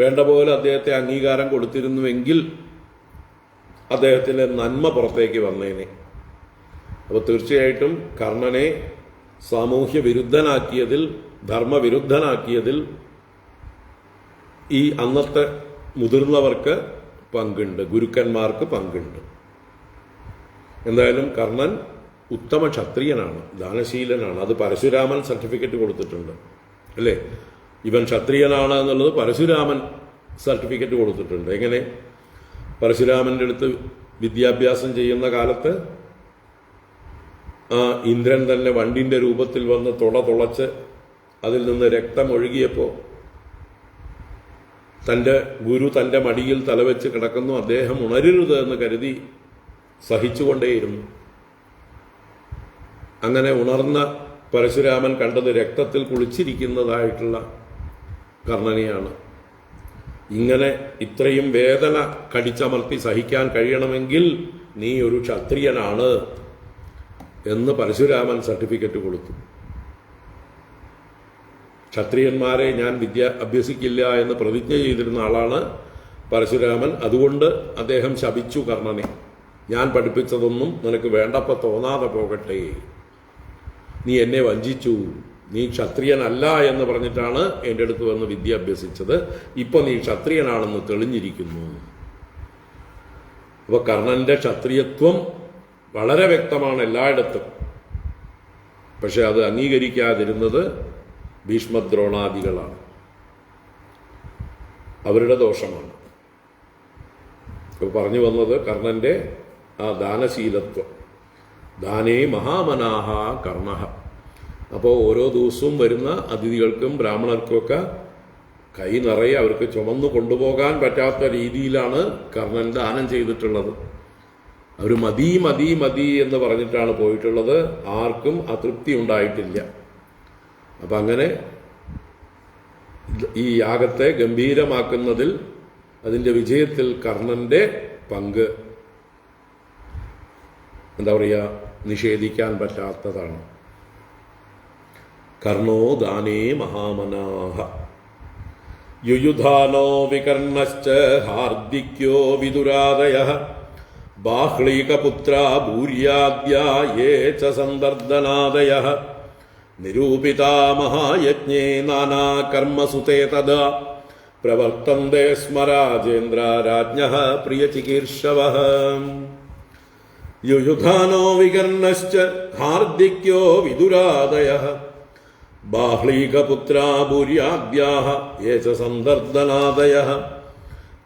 വേണ്ട പോലെ അദ്ദേഹത്തെ അംഗീകാരം കൊടുത്തിരുന്നുവെങ്കിൽ അദ്ദേഹത്തിൻ്റെ നന്മ പുറത്തേക്ക് വന്നേനെ. അപ്പോൾ തീർച്ചയായിട്ടും കർണനെ സാമൂഹ്യ വിരുദ്ധനാക്കിയതിൽ, ധർമ്മവിരുദ്ധനാക്കിയതിൽ ഈ അന്നത്തെ മുതിർന്നവർക്ക് പങ്കുണ്ട്, ഗുരുക്കന്മാർക്ക് പങ്കുണ്ട്. എന്തായാലും കർണൻ ഉത്തമ ക്ഷത്രിയനാണ്, ദാനശീലനാണ്. അത് പരശുരാമൻ സർട്ടിഫിക്കറ്റ് കൊടുത്തിട്ടുണ്ട്, അല്ലേ? ഇവൻ ക്ഷത്രിയനാണ് എന്നുള്ളത് പരശുരാമൻ സർട്ടിഫിക്കറ്റ് കൊടുത്തിട്ടുണ്ട്. എങ്ങനെ? പരശുരാമൻ്റെ അടുത്ത് വിദ്യാഭ്യാസം ചെയ്യുന്ന കാലത്ത് ആ ഇന്ദ്രൻ തന്നെ വണ്ടിൻ്റെ രൂപത്തിൽ വന്ന് തുളച്ച് അതിൽ നിന്ന് രക്തം ഒഴുകിയപ്പോൾ തൻ്റെ ഗുരു തൻ്റെ മടിയിൽ തലവെച്ച് കിടക്കുന്നു. അദ്ദേഹം ഉണരരുത് എന്ന് കരുതി സഹിച്ചുകൊണ്ടേയിരുന്നു. അങ്ങനെ ഉണർന്ന പരശുരാമൻ കണ്ടത് രക്തത്തിൽ കുളിച്ചിരിക്കുന്നതായിട്ടുള്ള കർണനെയാണ്. ഇങ്ങനെ ഇത്രയും വേദന കടിച്ചമർത്തി സഹിക്കാൻ കഴിയണമെങ്കിൽ നീ ഒരു ക്ഷത്രിയനാണ് എന്ന് പരശുരാമൻ സർട്ടിഫിക്കറ്റ് കൊടുത്തു. ക്ഷത്രിയന്മാരെ ഞാൻ വിദ്യ അഭ്യസിക്കില്ല എന്ന് പ്രതിജ്ഞ ചെയ്തിരുന്ന ആളാണ് പരശുരാമൻ. അതുകൊണ്ട് അദ്ദേഹം ശപിച്ചു കർണനെ, ഞാൻ പഠിപ്പിച്ചതൊന്നും നിനക്ക് വേണ്ടപ്പോൾ തോന്നാതെ പോകട്ടെ, നീ എന്നെ വഞ്ചിച്ചു, നീ ക്ഷത്രിയനല്ല എന്ന് പറഞ്ഞിട്ടാണ് എൻ്റെ അടുത്ത് വന്ന് വിദ്യ അഭ്യസിച്ചത്. ഇപ്പൊ നീ ക്ഷത്രിയനാണെന്ന് തെളിഞ്ഞിരിക്കുന്നു. അപ്പൊ കർണന്റെ ക്ഷത്രിയത്വം വളരെ വ്യക്തമാണ് എല്ലായിടത്തും. പക്ഷെ അത് അംഗീകരിക്കാതിരുന്നത് ഭീഷ്മദ്രോണാദികളാണ്. അവരുടെ ദോഷമാണ്. പറഞ്ഞു വന്നത് കർണന്റെ ആ ദാനശീലത്വം. ദാനേ മഹാമനാഹ കർണ. അപ്പോൾ ഓരോ ദിവസവും വരുന്ന അതിഥികൾക്കും ബ്രാഹ്മണർക്കുമൊക്കെ കൈ നിറയെ അവർക്ക് ചുമന്നു കൊണ്ടുപോകാൻ പറ്റാത്ത രീതിയിലാണ് കർണൻ ദാനം ചെയ്തിട്ടുള്ളത്. അവർ മതി മതി മതി എന്ന് പറഞ്ഞിട്ടാണ് പോയിട്ടുള്ളത്. ആർക്കും അതൃപ്തി ഉണ്ടായിട്ടില്ല. അപ്പം അങ്ങനെ ഈ യാഗത്തെ ഗംഭീരമാക്കുന്നതിൽ, അതിൻ്റെ വിജയത്തിൽ കർണന്റെ പങ്ക് എന്താ പറയുക, നിഷേധിക്കാൻ പറ്റാത്തതാണ്. കർണോ ദാനേ മഹാമനാഹ യുയുധാനോ വികർണശ്ച ഹാർദിക്യോ വിദുരാദയഃ ബാഹ്ളീകപുത്രാ ഭൂര്യാദ്യാ യേ ച സന്ദർദനാദയഃ നിരൂപിതാ മഹായജ്ഞേ നാനാകർമ്മസു തേ തദാ പ്രവർത്തന്തെ സ്മ രാജേന്ദ്ര രാജ്ഞഃ പ്രിയചികീർഷവഃ. യുയുധാനോ വികർണശ്ച ഹാർദിക്യോ വിദുരാദയഃ ബാഹ്ളീകപുത്രാ ഭൂര്യാദ്യാഃ യേ ച സന്ദർദനാദയഃ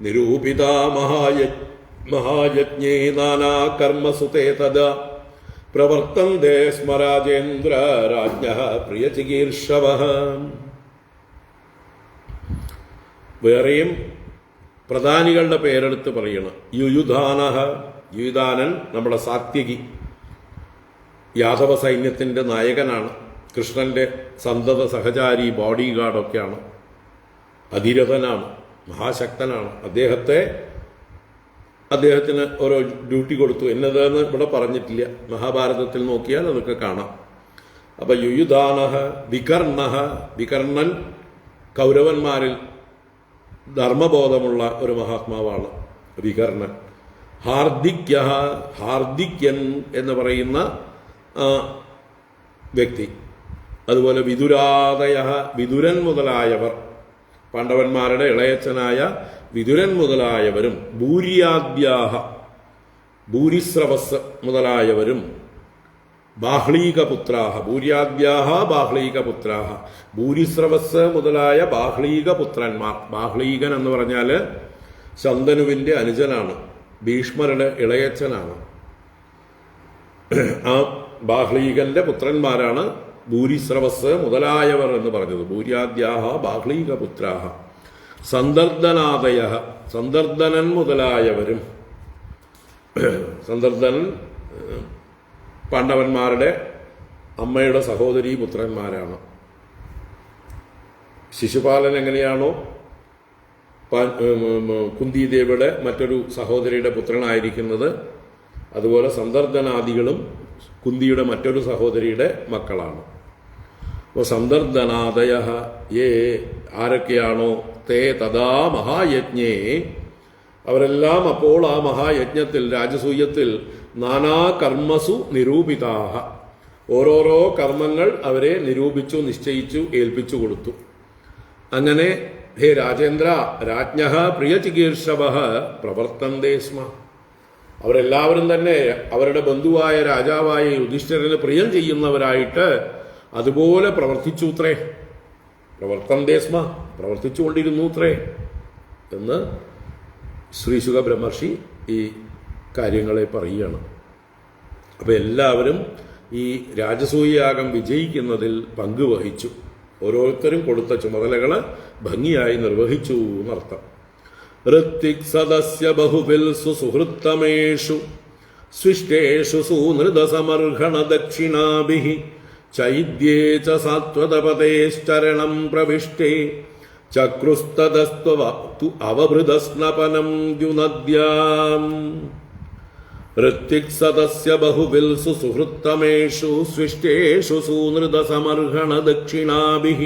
നിരൂപിതാ മഹായജ്ഞേ നാനാകർമ്മസു തേ തദാ പ്രവർത്തന്തെ സ്മ രാജേന്ദ്ര രാജ്ഞഃ പ്രിയചികീർഷവഃ. വേറെയും പ്രധാനികളുടെ പേരെടുത്ത് പറയണം. യുയുധാനഃ, യുയുധാനൻ നമ്മുടെ സാത്യകി, യാദവ സൈന്യത്തിൻ്റെ നായകനാണ്. കൃഷ്ണന്റെ സന്തത സഹചാരി, ബോഡി ഗാർഡൊക്കെയാണ്. അതിരഥനാണ്, മഹാശക്തനാണ്. അദ്ദേഹത്തിന് ഓരോ ഡ്യൂട്ടി കൊടുത്തു. എന്നതെന്ന് ഇവിടെ പറഞ്ഞിട്ടില്ല. മഹാഭാരതത്തിൽ നോക്കിയാൽ അതൊക്കെ കാണാം. അപ്പൊ യുയുധാനഃ വികർണഃ, വികർണൻ കൗരവന്മാരിൽ ധർമ്മബോധമുള്ള ഒരു മഹാത്മാവാണ് വികർണൻ. ഹാർദിക്യഃ, ഹാർദിക്യൻ എന്ന് പറയുന്ന വ്യക്തി. അതുപോലെ വിദുരാദയഃ, വിദുരൻ മുതലായവർ, പാണ്ഡവന്മാരുടെ ഇളയച്ചനായ വിദുരൻ മുതലായവരും, ഭൂര്യാദ്യാഹ, ഭൂരിസ്രവസ് മുതലായവരും, ബാഹ്ളീകപുത്രാഹ, ഭൂര്യാദ്യാഹ ബാഹ്ളീകപുത്രാഹ, ഭൂരിസ്രവസ് മുതലായ ബാഹ്ളീകപുത്രന്മാർ. ബാഹ്ളീകൻ എന്ന് പറഞ്ഞാൽ ശന്തനുവിൻ്റെ അനുജനാണ്, ഭീഷ്മരുടെ ഇളയച്ചനാണ്. ആ ബാഹ്ളീകന്റെ പുത്രന്മാരാണ് ഭൂരിസ്രവസ് മുതലായവർ എന്ന് പറഞ്ഞത്. ഭൂര്യാദ്യാഹ ബാഹ്ളീകപുത്രാഹ. സന്ദർദനാദയഃ, സന്ദർദനൻ മുതലായവരും. സന്ദർദനൻ പാണ്ഡവന്മാരുടെ അമ്മയുടെ സഹോദരീ പുത്രന്മാരാണ്. ശിശുപാലൻ എങ്ങനെയാണോ കുന്തിദേവിയുടെ മറ്റൊരു സഹോദരിയുടെ പുത്രനായിരിക്കുന്നത്, അതുപോലെ സന്ദർദനാദികളും കുന്തിയുടെ മറ്റൊരു സഹോദരിയുടെ മക്കളാണ്. അപ്പോൾ സന്ദർദനാദയഃ യേ, ആരൊക്കെയാണോ, തേ തഥാ മഹായജ്ഞേ, അവരെല്ലാം അപ്പോൾ ആ മഹായജ്ഞത്തിൽ, രാജസൂയത്തിൽ, നാനാകർമ്മസു നിരൂപിതാഹ, ഓരോരോ കർമ്മങ്ങൾ അവരെ നിരൂപിച്ചു, നിശ്ചയിച്ചു, ഏൽപ്പിച്ചു കൊടുത്തു. അങ്ങനെ ഹേ രാജേന്ദ്ര, രാജ്ഞഃ പ്രിയചികീർഷവഃ പ്രവർത്തന്തേ സ്മ, അവരെല്ലാവരും തന്നെ അവരുടെ ബന്ധുവായ രാജാവായ യുധിഷ്ഠിരന് പ്രിയം ചെയ്യുന്നവരായിട്ട് അതുപോലെ പ്രവർത്തിച്ചുത്രേ. പ്രവർത്തന്തേ സ്മ, പ്രവർത്തിച്ചുകൊണ്ടിരുന്നുത്രേ എന്ന് ശ്രീശുക ബ്രഹ്മർഷി ഈ കാര്യങ്ങളെ പറയുകയാണ്. അപ്പോൾ എല്ലാവരും ഈ രാജസൂയയാഗം വിജയിക്കുന്നതിൽ പങ്കുവഹിച്ചു. ഓരോരുത്തരും കൊടുത്ത ചുമതലകൾ ഭംഗിയായി നിർവഹിച്ചു എന്നർത്ഥം. ഋത്വിക് സദസ്യ ബഹുവിൽ സുഹൃത്തമേഷു സ്വിഷ്ടേഷു സൂനൃതസമർഹണ ദക്ഷിണാഭിഃ ചൈദ്യേ ച സാത്വതപതേശ്ചരണം പ്രവിഷ്ടേ ചക്രുസ്തദസ്ത്വ അവഭൃതസ്നപനം ദ്യുനദ്യാം. ഋത്വിക് സദസ്യ ബഹുവിൽ സുഹൃത്തമേഷു സ്വിഷ്ടേഷു സൂനൃതസമർഹണ ദക്ഷിണാഭിഃ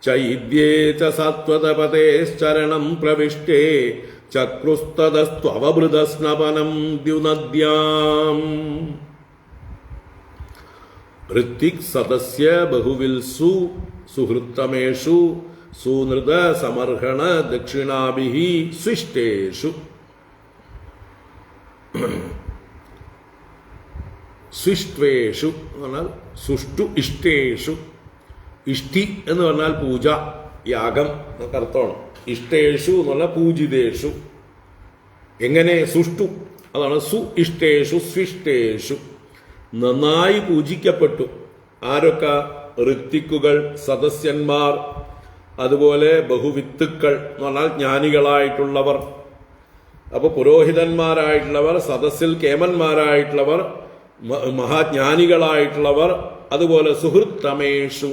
ചൈദ്യേ ച സാത്വതപതേശ്ചരണം പ്രവിഷ്ടേ ചക്രുസ്തദസ്ത്വവഭൃതസ്നപനം ദ്യുനദ്യാം. ഋത്വിക് സദസ്യ ബഹുവിൽ സുഹൃത്തമേഷു സൂനൃത സമർഹണ ദക്ഷിണാഭിഃ സ്വിഷ്ടേഷു. സ്വിഷ്ട്വേഷു എന്നാൽ സുഷ്ടു ഇഷ്ടേഷു, ഇഷ്ടി എന്ന് പറഞ്ഞാൽ പൂജ, യാഗം എന്നൊക്കെ അർത്ഥമാണ്. ഇഷ്ടേഷു എന്ന് പറഞ്ഞാൽ പൂജിതേഷു. എങ്ങനെ? സുഷ്ടു, അതാണ് സു ഇഷ്ടേഷു സ്വിഷ്ടേഷു. നന്നായി പൂജിക്കപ്പെട്ടു. ആരൊക്കെ? ഋത്വിക്കുകൾ, സദസ്യന്മാർ, അതുപോലെ ബഹുവിത്തുക്കൾ എന്ന് പറഞ്ഞാൽ ജ്ഞാനികളായിട്ടുള്ളവർ. അപ്പൊ പുരോഹിതന്മാരായിട്ടുള്ളവർ, സദസ്സിൽ കേമന്മാരായിട്ടുള്ളവർ, മഹാജ്ഞാനികളായിട്ടുള്ളവർ, അതുപോലെ സുഹൃത്തമേഷു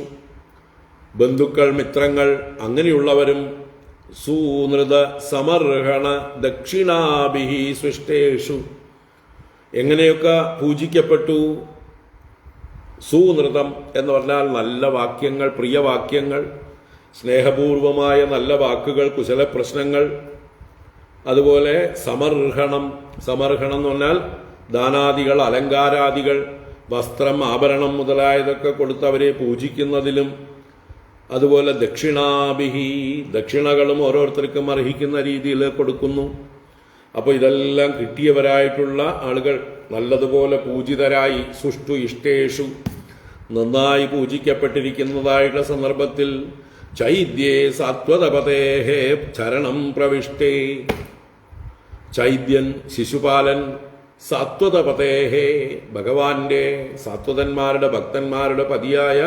ബന്ധുക്കൾ, മിത്രങ്ങൾ, അങ്ങനെയുള്ളവരും സൂനൃത സമർഹണ ദക്ഷിണാഭിഹി സൃഷ്ടേഷു. എങ്ങനെയൊക്കെ പൂജിക്കപ്പെട്ടു? സൂനൃതം എന്ന് പറഞ്ഞാൽ നല്ല വാക്യങ്ങൾ, പ്രിയവാക്യങ്ങൾ, സ്നേഹപൂർവമായ നല്ല വാക്കുകൾ, കുശലപ്രശ്നങ്ങൾ. അതുപോലെ സമർഹണം, സമർഹണം എന്ന് പറഞ്ഞാൽ ദാനാദികൾ, അലങ്കാരാദികൾ, വസ്ത്രം, ആഭരണം മുതലായതൊക്കെ കൊടുത്തവരെ പൂജിക്കുന്നതിലും. അതുപോലെ ദക്ഷിണാഭിഹി, ദക്ഷിണകളും ഓരോരുത്തർക്കും അർഹിക്കുന്ന രീതിയിൽ കൊടുക്കുന്നു. അപ്പോൾ ഇതെല്ലാം കിട്ടിയവരായിട്ടുള്ള ആളുകൾ നല്ലതുപോലെ പൂജിതരായി സുഷ്ടു ഇഷ്ടേഷു നന്നായി പൂജിക്കപ്പെട്ടിരിക്കുന്നതായിട്ടുള്ള സന്ദർഭത്തിൽ ചൈദ്യേ സാത്വതപതേഹേ ചരണം പ്രവിഷ്ടേ. ചൈദ്യൻ, ശിശുപാലൻ, സാത്വതപതേഹേ ഭഗവാന്റെ, സാത്വതന്മാരുടെ ഭക്തന്മാരുടെ പതിയായ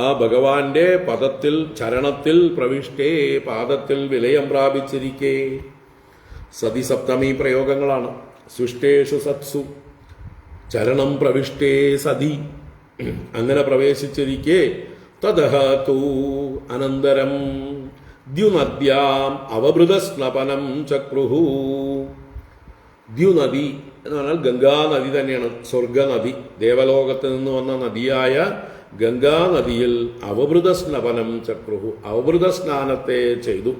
ആ ഭഗവാന്റെ പദത്തിൽ, ചരണത്തിൽ പ്രവിഷ്ടേ, പാദത്തിൽ വിലയം പ്രാപിച്ചിരിക്കേ. സതി സപ്തമി പ്രയോഗങ്ങളാണ്. സൃഷ്ടേഷു സത്സു ചരണം പ്രവിഷ്ടേ സതി. അങ്ങനെ പ്രവേശിച്ചിരിക്കെ തദഹ തൂ അനന്തരം ദ്യുനദ്യാം അവഭൃതസ്നപനം ചക്രുഹു. ദ്യുനദി എന്ന് പറഞ്ഞാൽ ഗംഗാനദി തന്നെയാണ്, സ്വർഗനദി. ദേവലോകത്ത് നിന്ന് വന്ന നദിയായ ഗംഗാനദിയിൽ അവഭൃതസ്നപനം ചക്രുഹു, അവഭൃതസ്നാനത്തെ ചെയ്തു.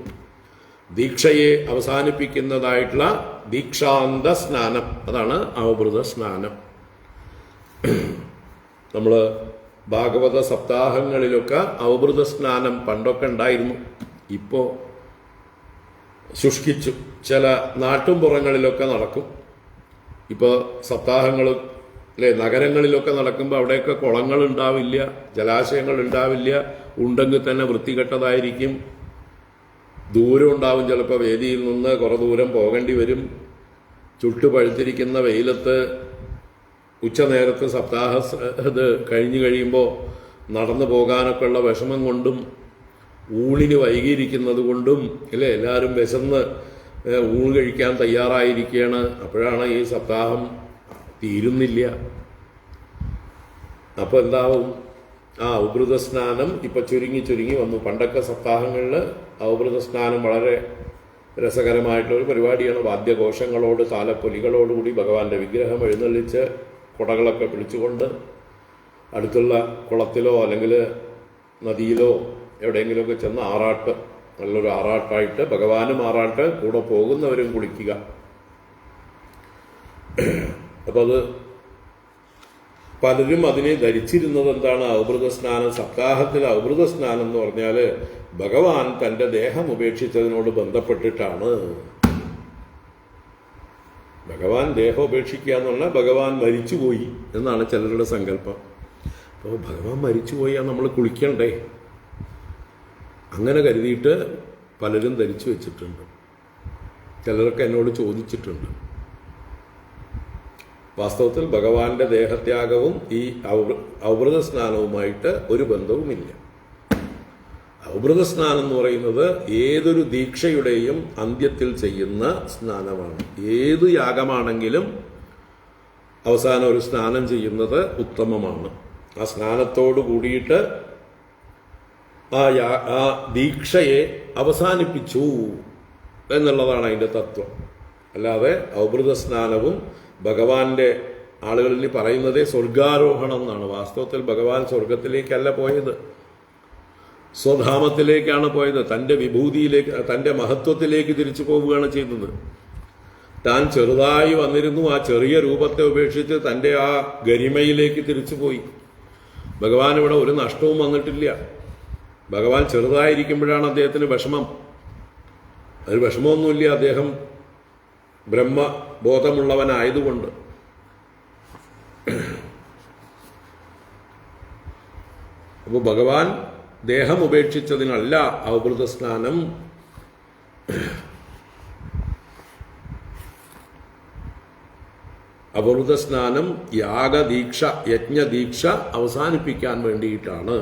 ദീക്ഷയെ അവസാനിപ്പിക്കുന്നതായിട്ടുള്ള ദീക്ഷാന്ത സ്നാനം, അതാണ് അവഭൃത സ്നാനം. നമ്മൾ ഭാഗവത സപ്താഹങ്ങളിലൊക്കെ അവഭൃത സ്നാനം പണ്ടൊക്കെ ഉണ്ടായിരുന്നു. ഇപ്പോൾ ശുഷ്കിച്ചു. ചില നാട്ടുംപുറങ്ങളിലൊക്കെ നടക്കും. ഇപ്പോൾ സപ്താഹങ്ങൾ അല്ലേ, നഗരങ്ങളിലൊക്കെ നടക്കുമ്പോൾ അവിടെയൊക്കെ കുളങ്ങൾ ഉണ്ടാവില്ല, ജലാശയങ്ങൾ ഉണ്ടാവില്ല, ഉണ്ടെങ്കിൽ തന്നെ വൃത്തികെട്ടതായിരിക്കും. ദൂരം ഉണ്ടാവും, ചിലപ്പോൾ വേദിയിൽ നിന്ന് കുറേ ദൂരം പോകേണ്ടി വരും. ചുട്ടുപഴുത്തിരിക്കുന്ന വെയിലത്ത് ഉച്ചനേരത്ത് സപ്താഹ ഇത് കഴിഞ്ഞു കഴിയുമ്പോൾ നടന്നു പോകാനൊക്കെ ഉള്ള വിഷമം കൊണ്ടും ഊണിന് വൈകിയിരിക്കുന്നത് കൊണ്ടും അല്ലേ, എല്ലാവരും വിശന്ന് ഊണ് കഴിക്കാൻ തയ്യാറായിരിക്കുകയാണ്. അപ്പോഴാണ് ഈ സപ്താഹം തീരുന്നില്ല. അപ്പോൾ എന്താവും? ഔഭൃത സ്നാനം ഇപ്പം ചുരുങ്ങി വന്നു. പണ്ടൊക്കെ സപ്താഹങ്ങളിൽ ഔഭൃത സ്നാനം വളരെ രസകരമായിട്ടുള്ളൊരു പരിപാടിയാണ്. വാദ്യഘോഷങ്ങളോട്, താലപ്പൊലികളോടുകൂടി ഭഗവാന്റെ വിഗ്രഹം എഴുന്നള്ളിച്ച് കുടകളൊക്കെ പിടിച്ചുകൊണ്ട് അടുത്തുള്ള കുളത്തിലോ അല്ലെങ്കിൽ നദിയിലോ എവിടെയെങ്കിലുമൊക്കെ ചെന്ന് ആറാട്ട്, നല്ലൊരു ആറാട്ടായിട്ട്, ഭഗവാനും ആറാട്ട്, കൂടെ പോകുന്നവരും കുളിക്കുക. അപ്പോൾ അത് പലരും അതിനെ ധരിച്ചിരുന്നത് എന്താണ്? ഔഭൃത സ്നാനം, സപ്താഹത്തിൽ ഔഭൃത സ്നാനം എന്ന് പറഞ്ഞാൽ ഭഗവാൻ തൻ്റെ ദേഹം ഉപേക്ഷിച്ചതിനോട് ബന്ധപ്പെട്ടിട്ടാണ്. ഭഗവാൻ ദേഹം ഉപേക്ഷിക്കുക എന്ന് പറഞ്ഞാൽ ഭഗവാൻ മരിച്ചുപോയി എന്നാണ് ചിലരുടെ സങ്കല്പം. അപ്പോൾ ഭഗവാൻ മരിച്ചുപോയാൽ നമ്മൾ കുളിക്കണ്ടേ? അങ്ങനെ കരുതിയിട്ട് പലരും ധരിച്ചു വെച്ചിട്ടുണ്ട്. ചിലരൊക്കെ എന്നോട് ചോദിച്ചിട്ടുണ്ട്. വാസ്തവത്തിൽ ഭഗവാന്റെ ദേഹത്യാഗവും ഈ ഔഭൃത സ്നാനവുമായിട്ട് ഒരു ബന്ധവുമില്ല. ഔഭൃത സ്നാനം എന്ന് പറയുന്നത് ഏതൊരു ദീക്ഷയുടെയും അന്ത്യത്തിൽ ചെയ്യുന്ന സ്നാനമാണ്. ഏതു യാഗമാണെങ്കിലും അവസാനം ഒരു സ്നാനം ചെയ്യുന്നത് ഉത്തമമാണ്. ആ സ്നാനത്തോട് കൂടിയിട്ട് ആ ദീക്ഷയെ അവസാനിപ്പിച്ചു എന്നുള്ളതാണ് അതിൻ്റെ തത്വം. അല്ലാതെ ഔഭൃത സ്നാനവും ഭഗവാന്റെ ആളുകളിൽ പറയുന്നതേ സ്വർഗാരോഹണം എന്നാണ്. വാസ്തവത്തിൽ ഭഗവാൻ സ്വർഗത്തിലേക്കല്ല പോയത്, സ്വധാമത്തിലേക്കാണ് പോയത്. തൻ്റെ വിഭൂതിയിലേക്ക്, തൻ്റെ മഹത്വത്തിലേക്ക് തിരിച്ചു പോവുകയാണ് ചെയ്തത്. താൻ ചെറുതായി വന്നിരുന്നു, ആ ചെറിയ രൂപത്തെ ഉപേക്ഷിച്ച് തൻ്റെ ആ ഗരിമയിലേക്ക് തിരിച്ചുപോയി. ഭഗവാൻ ഇവിടെ ഒരു നഷ്ടവും വന്നിട്ടില്ല. ഭഗവാൻ ചെറുതായിരിക്കുമ്പോഴാണ് അദ്ദേഹത്തിന് വിഷമം. അതിൽ വിഷമമൊന്നുമില്ല, അദ്ദേഹം ബ്രഹ്മബോധമുള്ളവനായതുകൊണ്ട്. അപ്പോൾ ഭഗവാൻ ദേഹം ഉപേക്ഷിച്ചതിനല്ല അവഭൃത സ്നാനം. അവഭൃത സ്നാനം യാഗദീക്ഷ, യജ്ഞദീക്ഷ അവസാനിപ്പിക്കാൻ വേണ്ടിയിട്ടാണ്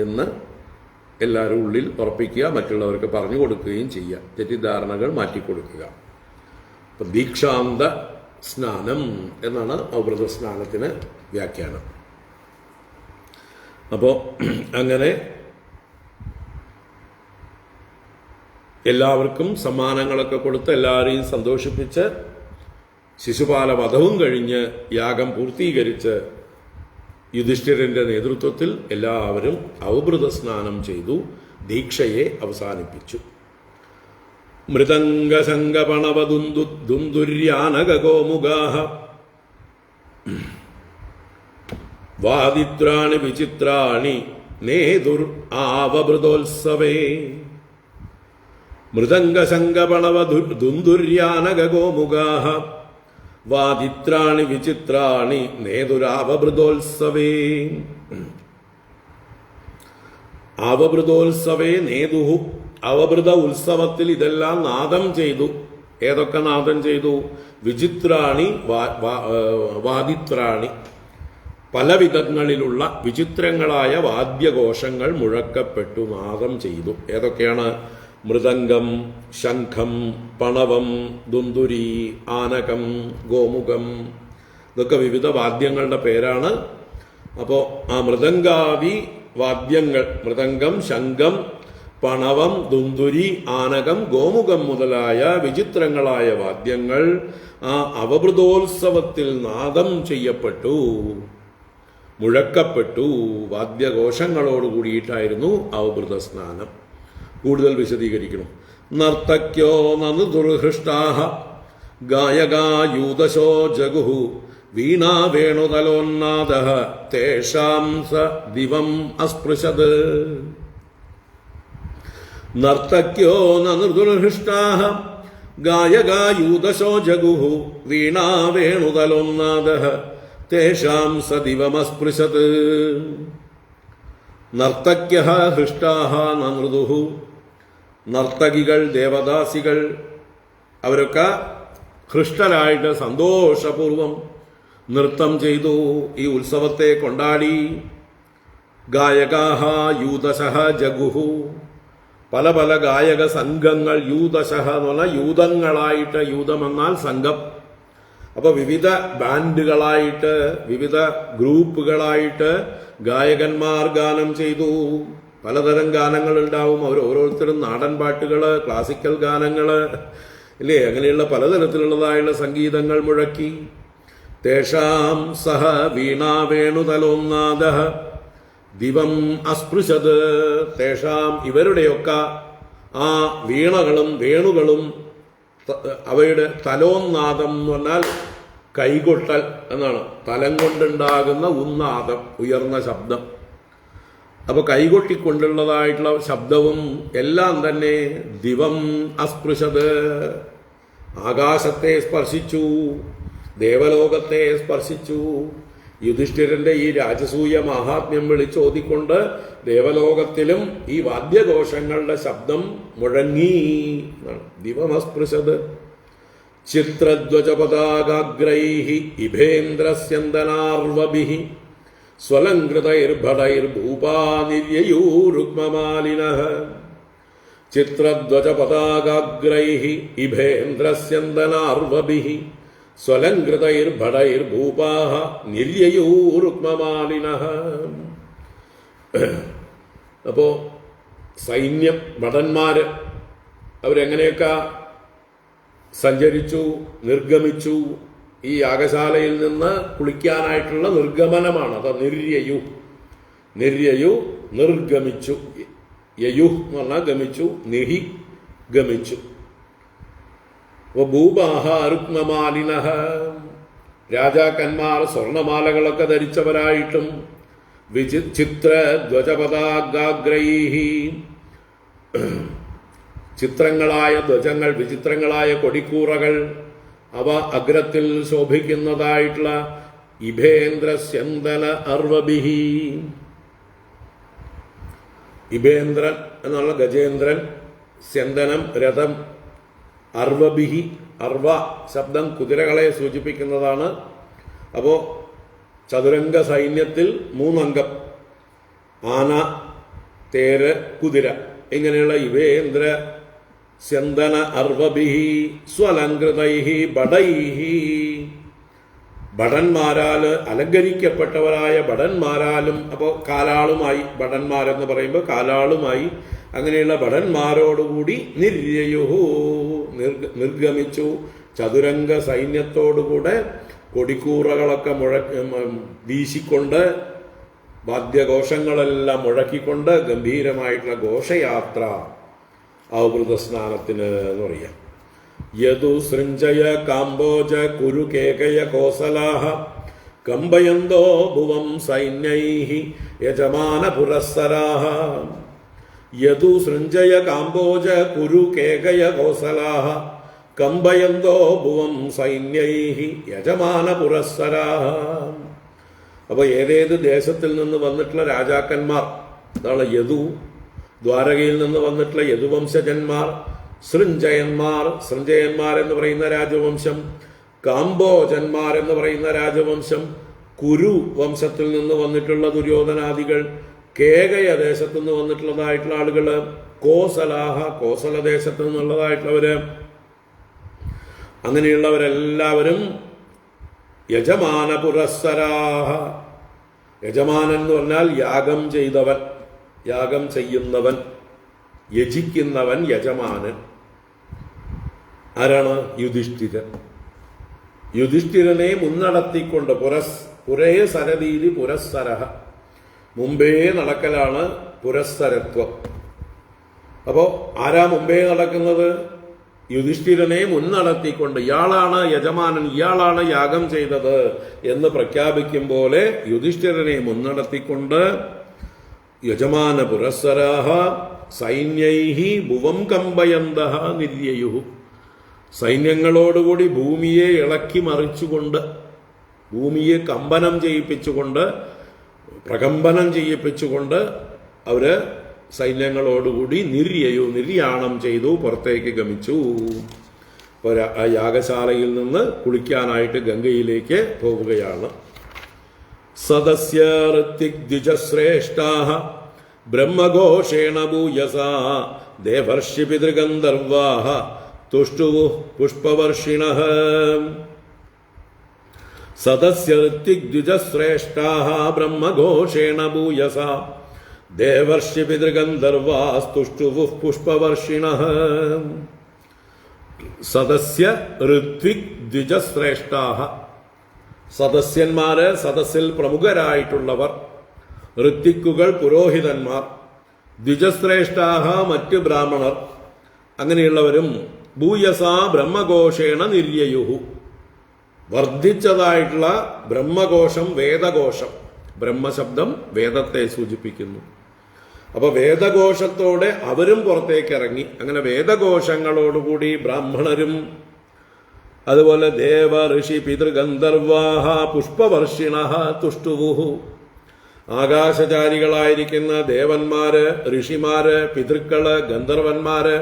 എന്ന് എല്ലാവരും ഉള്ളിൽ ഉറപ്പിക്കുക, മറ്റുള്ളവർക്ക് പറഞ്ഞു കൊടുക്കുകയും ചെയ്യുക, തെറ്റിദ്ധാരണകൾ മാറ്റിക്കൊടുക്കുക. അപ്പം ദീക്ഷാന്ത സ്നാനം എന്നാണ് അവഭൃത സ്നാനത്തിന് വ്യാഖ്യാനം. അപ്പോൾ അങ്ങനെ എല്ലാവർക്കും സമ്മാനങ്ങളൊക്കെ കൊടുത്ത് എല്ലാവരെയും സന്തോഷിപ്പിച്ച് ശിശുപാല വധവും കഴിഞ്ഞ് യാഗം പൂർത്തീകരിച്ച് യുധിഷ്ഠിരന്റെ നേതൃത്വത്തിൽ എല്ലാവരും അവഭൃത സ്നാനം ചെയ്തു, ദീക്ഷയെ അവസാനിപ്പിച്ചു. മൃദംഗസംഗപണവദുന്ദുര്യാനകോമുഗാഃ വാദിത്രാണി വിചിത്രാണി നേതുർ ആവഭൃതോത്സവേ. മൃദംഗസംഗപണവദുന്ദുര്യാനകോമുഗാഃ വാദിത്രാണി വിചിത്രാണി നേതുരാവഭൃതോത്സവേ. ആവഭൃതോത്സവേ നേതുഹു. അവഭൃത ഉത്സവത്തിൽ ഇതെല്ലാം നാദം ചെയ്തു. ഏതൊക്കെ നാദം ചെയ്തു? വിചിത്രാണി വാദിത്രാണി, പല വിധങ്ങളിലുള്ള വിചിത്രങ്ങളായ വാദ്യഘോഷങ്ങൾ മുഴക്കപ്പെട്ടു, നാദം ചെയ്തു. ഏതൊക്കെയാണ്? മൃദംഗം, ശംഖം, പണവം, ദുന്ദുരി, ആനകം, ഗോമുഖം, ഇതൊക്കെ വിവിധ വാദ്യങ്ങളുടെ പേരാണ്. അപ്പോൾ ആ മൃദംഗാദി വാദ്യങ്ങൾ, മൃദംഗം, ശംഖം, പണവം, ദുന്ദുരി, ആനകം, ഗോമുഖം മുതലായ വിചിത്രങ്ങളായ വാദ്യങ്ങൾ ആ അവഭൃതോത്സവത്തിൽ നാദം ചെയ്യപ്പെട്ടു, മുഴക്കപ്പെട്ടു. വാദ്യഘോഷങ്ങളോടുകൂടിയിട്ടായിരുന്നു അവഭൃത സ്നാനം. കൂടുതൽ വിശദീകരിക്കണം. നർത്തക്യോ നനുദുർഹൃഷ്ടാഃ ഗായകായൂദശോ ജഗുഃ വീണാ വേണുതലോന്നാദഃ തേഷാം സ ദിവം അസ്പൃശത്. നർത്തക്യോ നനുദുർഹൃഷ്ടാഃ ഗായകായൂദശോ ജഗുഃ വീണാ വേണുതലോന്നാദഃ തേഷാം സ ദിവമസ്പൃശത്. നർത്തക്യഃ ഹൃഷ്ടാഃ നനൃദുഃ. നർത്തകികൾ, ദേവദാസികൾ, അവരൊക്കെ ഹൃഷ്ടരായിട്ട് സന്തോഷപൂർവം നൃത്തം ചെയ്തു, ഈ ഉത്സവത്തെ കൊണ്ടാടി. ഗായകാഃ യൂദശഃ ജഗുഃ. പല പല ഗായക സംഘങ്ങൾ, യൂദശഃ എന്ന് പറഞ്ഞാൽ യൂതങ്ങളായിട്ട്, യൂതമെന്നാൽ സംഘം. അപ്പൊ വിവിധ ബാൻഡുകളായിട്ട്, വിവിധ ഗ്രൂപ്പുകളായിട്ട് ഗായകന്മാർ ഗാനം ചെയ്തു. പലതരം ഗാനങ്ങൾ ഉണ്ടാവും. അവർ ഓരോരുത്തരും നാടൻ പാട്ടുകള്, ക്ലാസിക്കൽ ഗാനങ്ങള്, ഇല്ലേ, അങ്ങനെയുള്ള പലതരത്തിലുള്ളതായുള്ള സംഗീതങ്ങൾ മുഴക്കി. തേഷാം സഹ വീണാ വേണുതലോന്നാദഃ ദിവം അസ്പൃശത്. തേഷാം ഇവരുടെയൊക്കെ ആ വീണകളും വേണുകളും അവയുടെ തലോന്നാദം എന്ന് പറഞ്ഞാൽ കൈകൊട്ടൽ എന്നാണ്. തലം കൊണ്ടുണ്ടാകുന്ന ഉന്നാദം, ഉയർന്ന ശബ്ദം. അപ്പൊ കൈകൊട്ടിക്കൊണ്ടുള്ളതായിട്ടുള്ള ശബ്ദവും എല്ലാം തന്നെ ദിവം അസ്പൃശത്, ആകാശത്തെ സ്പർശിച്ചു, ദേവലോകത്തെ സ്പർശിച്ചു. യുധിഷ്ഠിരന്റെ ഈ രാജസൂയ മഹാത്മ്യം വിളിച്ചോതിക്കൊണ്ട് ദേവലോകത്തിലും ഈ വാദ്യഘോഷങ്ങളുടെ ശബ്ദം മുഴങ്ങി. ദിവമസ്പൃശത്. ചിത്രധ്വജപതാഗ്രൈഃ ഇഭേന്ദ്രസ്യന്തനാർവഭിഃ സ്വലംകൃതൈർഭടൈർഭൂപാനിര്യയൂരുഗ്മമാലിനഃ. ചിത്രധ്വജപതാഗ്രൈഃ ഇഭേന്ദ്രസ്യന്തനാർവഭിഃ സ്വലംകൃതൈർഭടൈർഭൂപാഃ നിര്യയൂരുഗ്മമാലിനഃ. അപ്പോ സൈന്യം, ഭടന്മാര് അവരെങ്ങനെയൊക്കെ സഞ്ചരിച്ചു, നിർഗമിച്ചു. ഈ യാഗശാലയിൽ നിന്ന് കുളിക്കാനായിട്ടുള്ള നിർഗമനമാണ്. അത് നിര്യയു. നിര്യയു നിർഗമിച്ചു. യയു എന്ന് പറഞ്ഞാൽ ഗമിച്ചു, നിഹി ഗമിച്ചു. ഭൂപാഹ രുക്മമാലിനഃ. രാജാക്കന്മാർ സ്വർണമാലകളൊക്കെ ധരിച്ചവരായിട്ടും വിചിത്ര ധ്വജപതാഗ്രൈഃ ചിത്രങ്ങളായ ധ്വജങ്ങൾ, വിചിത്രങ്ങളായ കൊടിക്കൂറകൾ, അവ അഗ്രത്തിൽ ശോഭിക്കുന്നതായിട്ടുള്ള ഇഭേന്ദ്രസ്യന്തന അർവഭിഃ. ഇബേന്ദ്രൻ എന്നുള്ള ഗജേന്ദ്രൻ, സ്യന്തനം രഥം, അർവബിഹി, അർവ ശബ്ദം കുതിരകളെ സൂചിപ്പിക്കുന്നതാണ്. അപ്പോൾ ചതുരംഗ സൈന്യത്തിൽ 3 അംഗം, ആന, തേര്, കുതിര, ഇങ്ങനെയുള്ള ഇവേന്ദ്ര സ്യന്തന അർവബിഹി സ്വലങ്കൃതൈഹി ബടൈഹി, ഭടന്മാരാൽ അലങ്കരിക്കപ്പെട്ടവരായ ഭടന്മാരാലും, അപ്പോൾ കാലാളുമായി, ഭടന്മാരെന്ന് പറയുമ്പോൾ കാലാളുമായി, അങ്ങനെയുള്ള ഭടന്മാരോടുകൂടി നിര്യയുഹു നിർഗമിച്ചു. ചതുരംഗ സൈന്യത്തോടുകൂടെ കൊടിക്കൂറകളൊക്കെ വീശിക്കൊണ്ട്, വാദ്യഘോഷങ്ങളെല്ലാം മുഴക്കിക്കൊണ്ട് ഗംഭീരമായിട്ടുള്ള ഘോഷയാത്ര ഔവൃതസ്നാനത്തിന് എന്ന് പറയാം. യദു സൃഞ്ജയ കാംബോജ കുരു കേകയ കോസലാഹ കമ്പയന്തോ ഭുവം സൈന്യൈഹി യജമാന പുരസ്സരാഹ. യദു സൃഞ്ജയ കാംബോജ കുരു കേകയ കോസലാഹ കമ്പയന്തോ ഭുവം സൈന്യൈഹി യജമാന പുരസ്സരാഹ. അപ്പോൾ ഏതേത് ദേശത്തിൽ നിന്ന് വന്നിട്ടുള്ള രാജാക്കന്മാർ, അതാണ് യദു. ദ്വാരകയിൽ നിന്ന് വന്നിട്ടുള്ള യദുവംശജന്മാർ, സൃഞ്ജയന്മാർ, സൃഞ്ജയന്മാർ എന്ന് പറയുന്ന രാജവംശം, കാംബോജന്മാർ എന്ന് പറയുന്ന രാജവംശം, കുരു വംശത്തിൽ നിന്ന് വന്നിട്ടുള്ള ദുര്യോധനാദികൾ, കേകയ ദേശത്തു നിന്ന് വന്നിട്ടുള്ളതായിട്ടുള്ള ആളുകൾ, കോസലാഹ കോസല ദേശത്ത് നിന്നുള്ളതായിട്ടുള്ളവര്, അങ്ങനെയുള്ളവരെല്ലാവരും യജമാന പുരസ്സരാഹ. യജമാനൻ എന്ന് പറഞ്ഞാൽ യാഗം ചെയ്തവൻ, യാഗം ചെയ്യുന്നവൻ, യജിക്കുന്നവൻ യജമാനൻ. ആരാണ്? യുധിഷ്ഠിരൻ. യുധിഷ്ഠിരനെ മുന്നടത്തിക്കൊണ്ട് പുരേ സരതീതി പുരസ്സരഹ, മുമ്പേ നടക്കലാണ് പുരസ്സരത്വം. അപ്പോ ആരാ മുമ്പേ നടക്കുന്നത്? യുധിഷ്ഠിരനെ മുന്നടത്തിക്കൊണ്ട്, ഇയാളാണ് യജമാനൻ, ഇയാളാണ് യാഗം ചെയ്തത് എന്ന് പ്രഖ്യാപിക്കും പോലെ യുധിഷ്ഠിരനെ മുന്നടത്തിക്കൊണ്ട് യജമാന പുരസ്സരാഹ സൈന്യൈഹി ഭുവം കമ്പയന്തഃ നിര്യയുഹു, സൈന്യങ്ങളോടുകൂടി ഭൂമിയെ ഇളക്കി മറിച്ചുകൊണ്ട്, ഭൂമിയെ കമ്പനം ചെയ്യിപ്പിച്ചുകൊണ്ട്, പ്രകമ്പനം ചെയ്യിപ്പിച്ചുകൊണ്ട് അവര് സൈന്യങ്ങളോടുകൂടി നിര്യാണം ചെയ്തു, പുറത്തേക്ക് ഗമിച്ചു. ആ യാഗശാലയിൽ നിന്ന് കുളിക്കാനായിട്ട് ഗംഗയിലേക്ക് പോവുകയാണ്. സദസ്യ ഋത്വിഗ്ദ്വിജശ്രേഷ്ഠാഃ ബ്രഹ്മഘോഷേണ ഭൂയസാ ദേവർഷി പിതൃഗന്ധർവാഃ തുഷ്ടുഃ പുഷ്പവർഷിണഃ. സദസ്യ ഋത്വിഗ്ദ്വിജശ്രേഷ്ഠാഃ ബ്രഹ്മഘോഷേണ ഭൂയസാ ദേവർഷി പിതൃഗന്ധർവാസ്തുഷ്ടുഃ പുഷ്പവർഷിണഃ. സദസ്യ ഋത്വിഗ്ദ്വിജശ്രേഷ്ഠാഃ, സദസ്യന്മാര്, സദസ്സിൽ പ്രമുഖരായിട്ടുള്ളവർ, ഋത്വിക്കുകൾ പുരോഹിതന്മാർ, ദ്വിജശ്രേഷ്ഠാഹ മറ്റ് ബ്രാഹ്മണർ, അങ്ങനെയുള്ളവരും ഭൂയസാ ബ്രഹ്മഘോഷേണ നിര്യയുഹു, വർദ്ധിച്ചതായിട്ടുള്ള ബ്രഹ്മഘോഷം, വേദഘോഷം, ബ്രഹ്മശബ്ദം വേദത്തെ സൂചിപ്പിക്കുന്നു. അപ്പൊ വേദഘോഷത്തോടെ അവരും പുറത്തേക്ക് ഇറങ്ങി. അങ്ങനെ വേദഘോഷങ്ങളോടുകൂടി ബ്രാഹ്മണരും, അതുപോലെ ദേവ ഋഷി പിതൃഗന്ധർവാഹ പുഷ്പവർഷിണഃ തുഷ്ടുവുഹു, ആകാശചാരികളായിരിക്കുന്ന ദേവന്മാര്, ഋഷിമാര്, പിതൃക്കള്, ഗന്ധർവന്മാര്,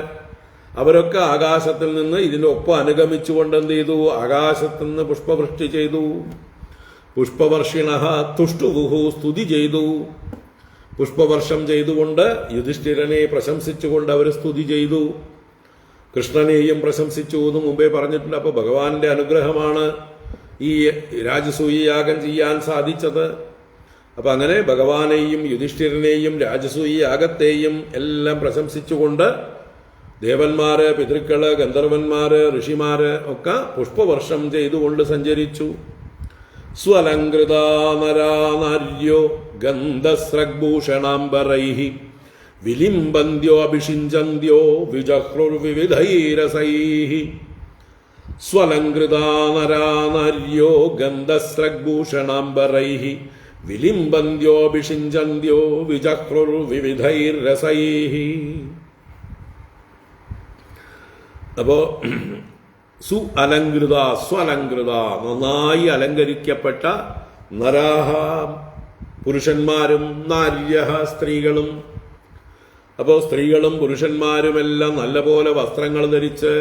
അവരൊക്കെ ആകാശത്തിൽ നിന്ന് ഇതിനൊപ്പം അനുഗമിച്ചുകൊണ്ട് എന്ത് ചെയ്തു? ആകാശത്തിൽ നിന്ന് പുഷ്പവൃഷ്ടി ചെയ്തു. പുഷ്പവർഷിണഃ തുഷ്ടുവുഹു, സ്തുതി ചെയ്തു. പുഷ്പവർഷം ചെയ്തുകൊണ്ട് യുധിഷ്ഠിരനെ പ്രശംസിച്ചുകൊണ്ട് അവർ സ്തുതി ചെയ്തു. കൃഷ്ണനെയും പ്രശംസിച്ചു എന്ന് മുമ്പേ പറഞ്ഞിട്ടുണ്ട്. അപ്പൊ ഭഗവാന്റെ അനുഗ്രഹമാണ് ഈ രാജസൂയ യാഗം ചെയ്യാൻ സാധിച്ചത്. അപ്പൊ അങ്ങനെ ഭഗവാനെയും യുധിഷ്ഠിരനെയും രാജസൂയ യാഗത്തെയും എല്ലാം പ്രശംസിച്ചുകൊണ്ട് ദേവന്മാര്, പിതൃക്കള്, ഗന്ധർവന്മാര്, ഋഷിമാര് ഒക്കെ പുഷ്പവർഷം ചെയ്തുകൊണ്ട് സഞ്ചരിച്ചു. സ്വലങ്കൃതാ നരാനാര്യോ ഗന്ധസ്രഗ്ഭൂഷണാംബരൈഃ വിലിംബന്ത്യോ അഭിഷിഞ്ചന്ത്യോ വിജഹ്രുർവിവിധൈരസൈഃ. സ്വലങ്കൃതാ നരാനാര്യോ ഗന്ധസ്രഗ്ഭൂഷണാംബരൈഃ വിലിംബന്ത്യോ അഭിഷിഞ്ചന്ത്യോ വിജഹ്രുർവിവിധൈരസൈഃ. അപ്പോ അലങ്കൃത, സ്വലങ്കൃത, നന്നായി അലങ്കരിക്കപ്പെട്ട നരാഹ പുരുഷന്മാരും, നാര്യഃ സ്ത്രീകളും, അപ്പോൾ സ്ത്രീകളും പുരുഷന്മാരുമെല്ലാം നല്ലപോലെ വസ്ത്രങ്ങൾ ധരിച്ച്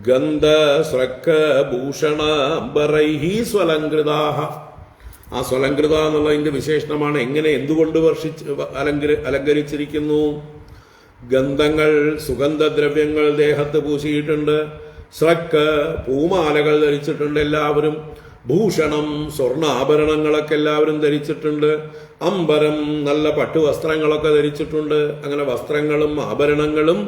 ഗന്ധ സ്രക്ക ഭൂഷണ അംബരൈഹി സ്വലങ്കൃതാഹ. ആ സ്വലങ്കൃത എന്നുള്ളതിന്റെ വിശേഷണമാണ്. എങ്ങനെ എന്തുകൊണ്ട് അലങ്കരിച്ചിരിക്കുന്നു? ഗന്ധങ്ങൾ സുഗന്ധദ്രവ്യങ്ങൾ ദേഹത്ത് പൂശിയിട്ടുണ്ട്, സ്രക്ക് പൂമാലകൾ ധരിച്ചിട്ടുണ്ട് എല്ലാവരും, ഭൂഷണം സ്വർണ്ണാഭരണങ്ങളൊക്കെ എല്ലാവരും ധരിച്ചിട്ടുണ്ട്, അംബരം നല്ല പട്ടുവസ്ത്രങ്ങളൊക്കെ ധരിച്ചിട്ടുണ്ട്. അങ്ങനെ വസ്ത്രങ്ങളും ആഭരണങ്ങളും